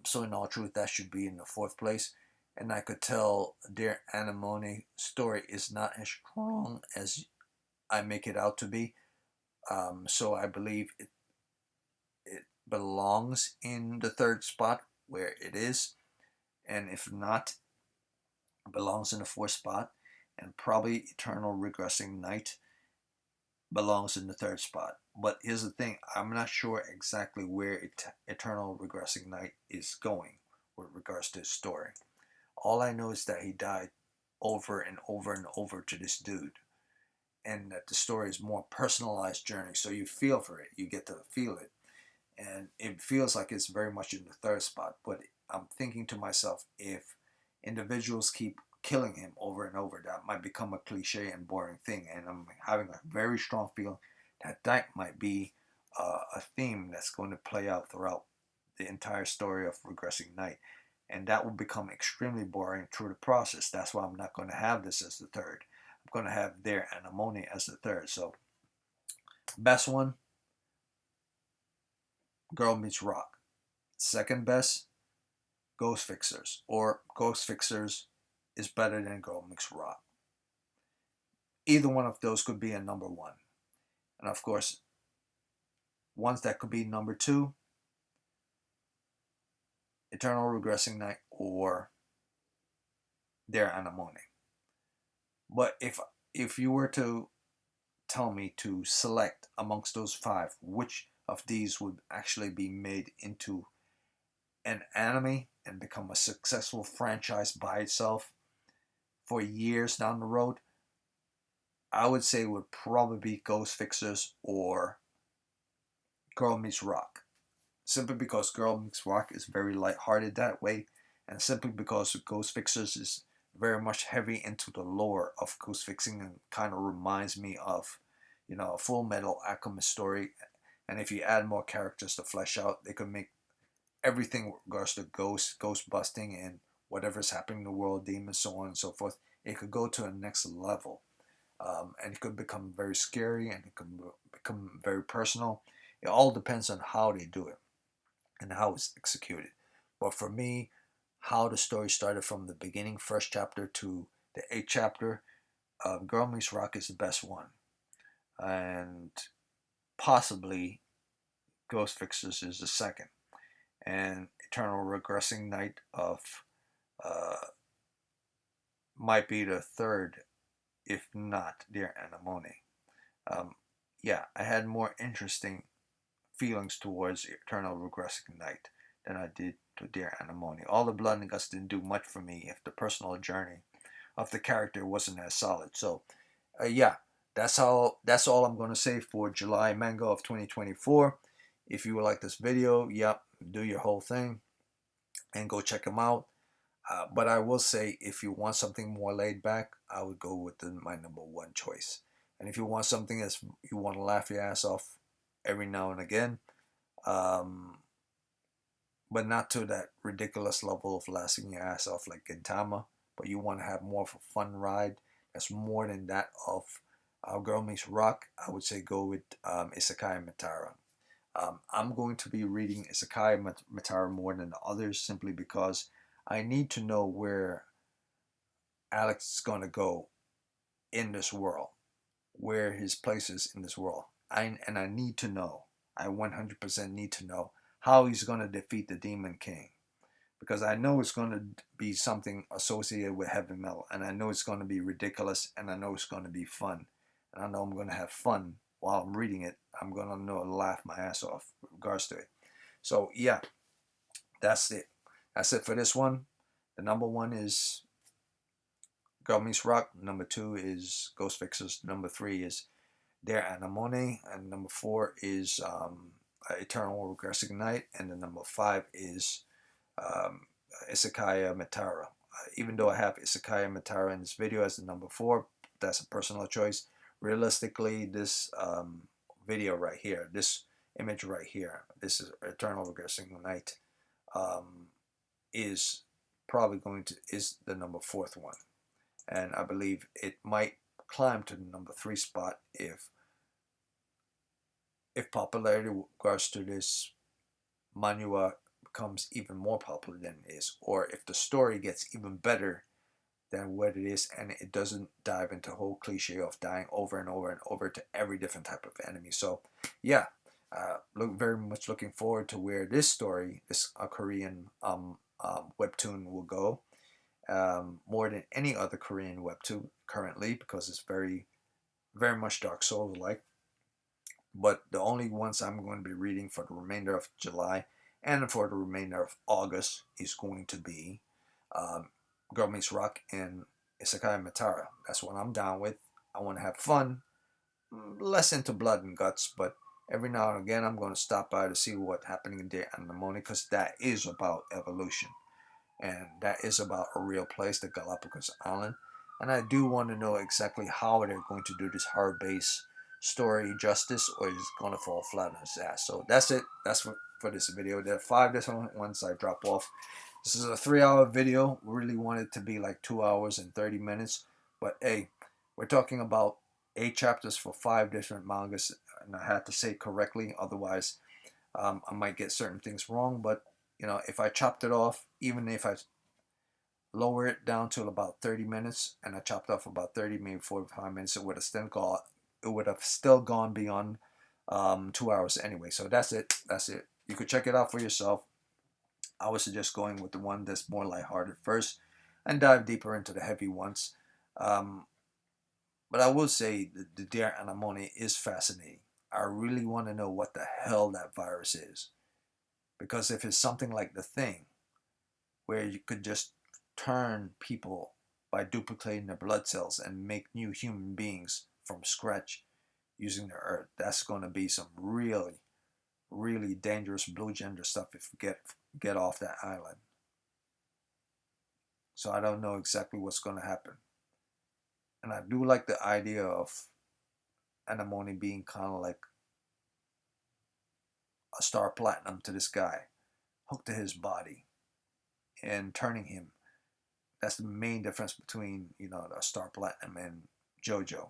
So in all truth, that should be in the fourth place. And I could tell their Anemone story is not as strong as I make it out to be. So I believe it belongs in the third spot where it is. And if not, it belongs in the fourth spot. And probably Eternal Regressing Knight belongs in the third spot. But here's the thing, I'm not sure exactly where Eternal Regressing Knight is going with regards to his story. All I know is that he died over and over and over to this dude, and that the story is more personalized journey, so you feel for it, you get to feel it, and it feels like it's very much in the third spot. But I'm thinking to myself, if individuals keep killing him over and over, that might become a cliche and boring thing, and I'm having a very strong feeling that that might be a theme that's going to play out throughout the entire story of Regressing Knight, and that will become extremely boring through the process. That's why I'm not going to have this as the third. I'm going to have their Anemone as the third. So best one, Girl Meets Rock. Second best, Ghost Fixers, or Ghost Fixers is better than Girl Meets Rock. Either one of those could be a number one. And of course, ones that could be number two, Eternal Regressing Knight or Dear Anemone. But if you were to tell me to select amongst those five, which of these would actually be made into an anime and become a successful franchise by itself for years down the road, I would say it would probably be Ghost Fixers or Girl Meets Rock. Simply because Girl Meets Rock is very lighthearted that way, and simply because Ghost Fixers is very much heavy into the lore of ghost fixing and kind of reminds me of, a Full Metal Alchemist story. And if you add more characters to flesh out, they could make everything with regards to ghost busting, and whatever's happening in the world, demons, so on and so forth. It could go to a next level. And it could become very scary, and it could become very personal. It all depends on how they do it and how it's executed. But for me, how the story started from the beginning, first chapter to the eighth chapter, Girl Meets Rock is the best one. And possibly Ghost Fixers is the second. And Eternal Regressing Knight of uh, might be the third, if not Dear Anemone. Um, yeah, I had more interesting feelings towards Eternal Regressing Knight than I did to Dear Anemone. All the blood and guts didn't do much for me if the personal journey of the character wasn't as solid. So, yeah, that's all I'm going to say for July manga of 2024. If you would like this video, yep, do your whole thing and go check them out. But I will say, if you want something more laid back, I would go with my number one choice. And if you want something that's you want to laugh your ass off every now and again, um, but not to that ridiculous level of laughing your ass off like Gintama, but you want to have more of a fun ride that's more than that of Girl Meets Rock, I would say go with Isekai Metara. I'm going to be reading Isekai Metara more than the others simply because I need to know where Alex is going to go in this world, where his place is in this world. I need to know. I 100% need to know how he's going to defeat the Demon King. Because I know it's going to be something associated with heavy metal. And I know it's going to be ridiculous. And I know it's going to be fun. And I know I'm going to have fun while I'm reading it. I'm going to know laugh my ass off with regards to it. So, yeah. That's it. That's it for this one. The number one is Girl Meets Rock. Number two is Ghost Fixers. Number three is Dear Anemone. And number four is Eternal Regressing Knight. And the number five is Isekai Metara. Even though I have Isekai Metara in this video as the number four, that's a personal choice. Realistically, this video right here, this image right here, this is Eternal Regressing Knight, is probably is the number fourth one. And I believe it might climb to the number three spot if popularity with regards to this manhwa becomes even more popular than it is, or if the story gets even better than what it is, and it doesn't dive into the whole cliche of dying over and over and over to every different type of enemy. So, yeah, very much looking forward to where this story, this Korean webtoon will go, more than any other Korean webtoon currently, because it's very, very much Dark Souls-like. But the only ones I'm going to be reading for the remainder of July and for the remainder of August is going to be Girl Meets Rock and Isekai Metara. That's what I'm down with. I want to have fun, less into blood and guts, but every now and again I'm going to stop by to see what's happening in Dear Anemone, because that is about evolution. And that is about a real place, the Galapagos Island. And I do want to know exactly how they're going to do this horror-based story justice, or is it going to fall flat on its ass. So that's it. That's for this video. There are 5 different ones I drop off. This is a 3-hour video. Really wanted it to be like 2 hours and 30 minutes. But hey, we're talking about 8 chapters for 5 different mangas. And I had to say it correctly. Otherwise, I might get certain things wrong. But You know, if I chopped it off, even if I lower it down to about 30 minutes, and I chopped off about 30, maybe 45 minutes, it would have still gone beyond 2 hours anyway. So that's it. That's it. You could check it out for yourself. I would suggest going with the one that's more lighthearted first, and dive deeper into the heavy ones. Um, but I will say the Dear Anemone is fascinating. I really want to know what the hell that virus is, because if it's something like the Thing, where you could just turn people by duplicating their blood cells and make new human beings from scratch using the earth, that's going to be some really, really dangerous blue gender stuff if you get off that island. So I don't know exactly what's going to happen. And I do like the idea of Anemone being kind of like a star platinum to this guy, hooked to his body and turning him. That's the main difference between, you know, the star platinum and JoJo.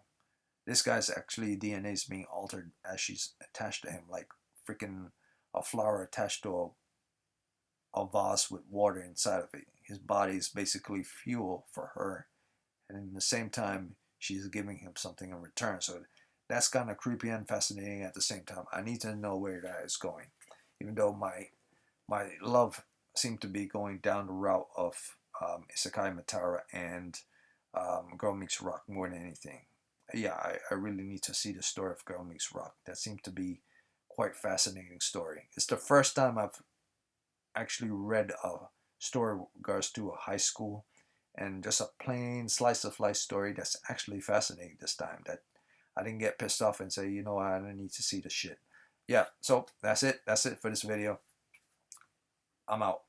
This guy's actually DNA is being altered as she's attached to him, like freaking a flower attached to a vase with water inside of it. His body is basically fuel for her, and in the same time, she's giving him something in return. So that's kind of creepy and fascinating at the same time. I need to know where that is going, even though my love seemed to be going down the route of Isekai Metara and Girl Meets Rock more than anything. Yeah, I really need to see the story of Girl Meets Rock. That seemed to be quite fascinating story. It's the first time I've actually read a story with regards to a high school, and just a plain slice of life story that's actually fascinating this time. That I didn't get pissed off and say, you know what, I don't need to see the shit. Yeah, so that's it. That's it for this video. I'm out.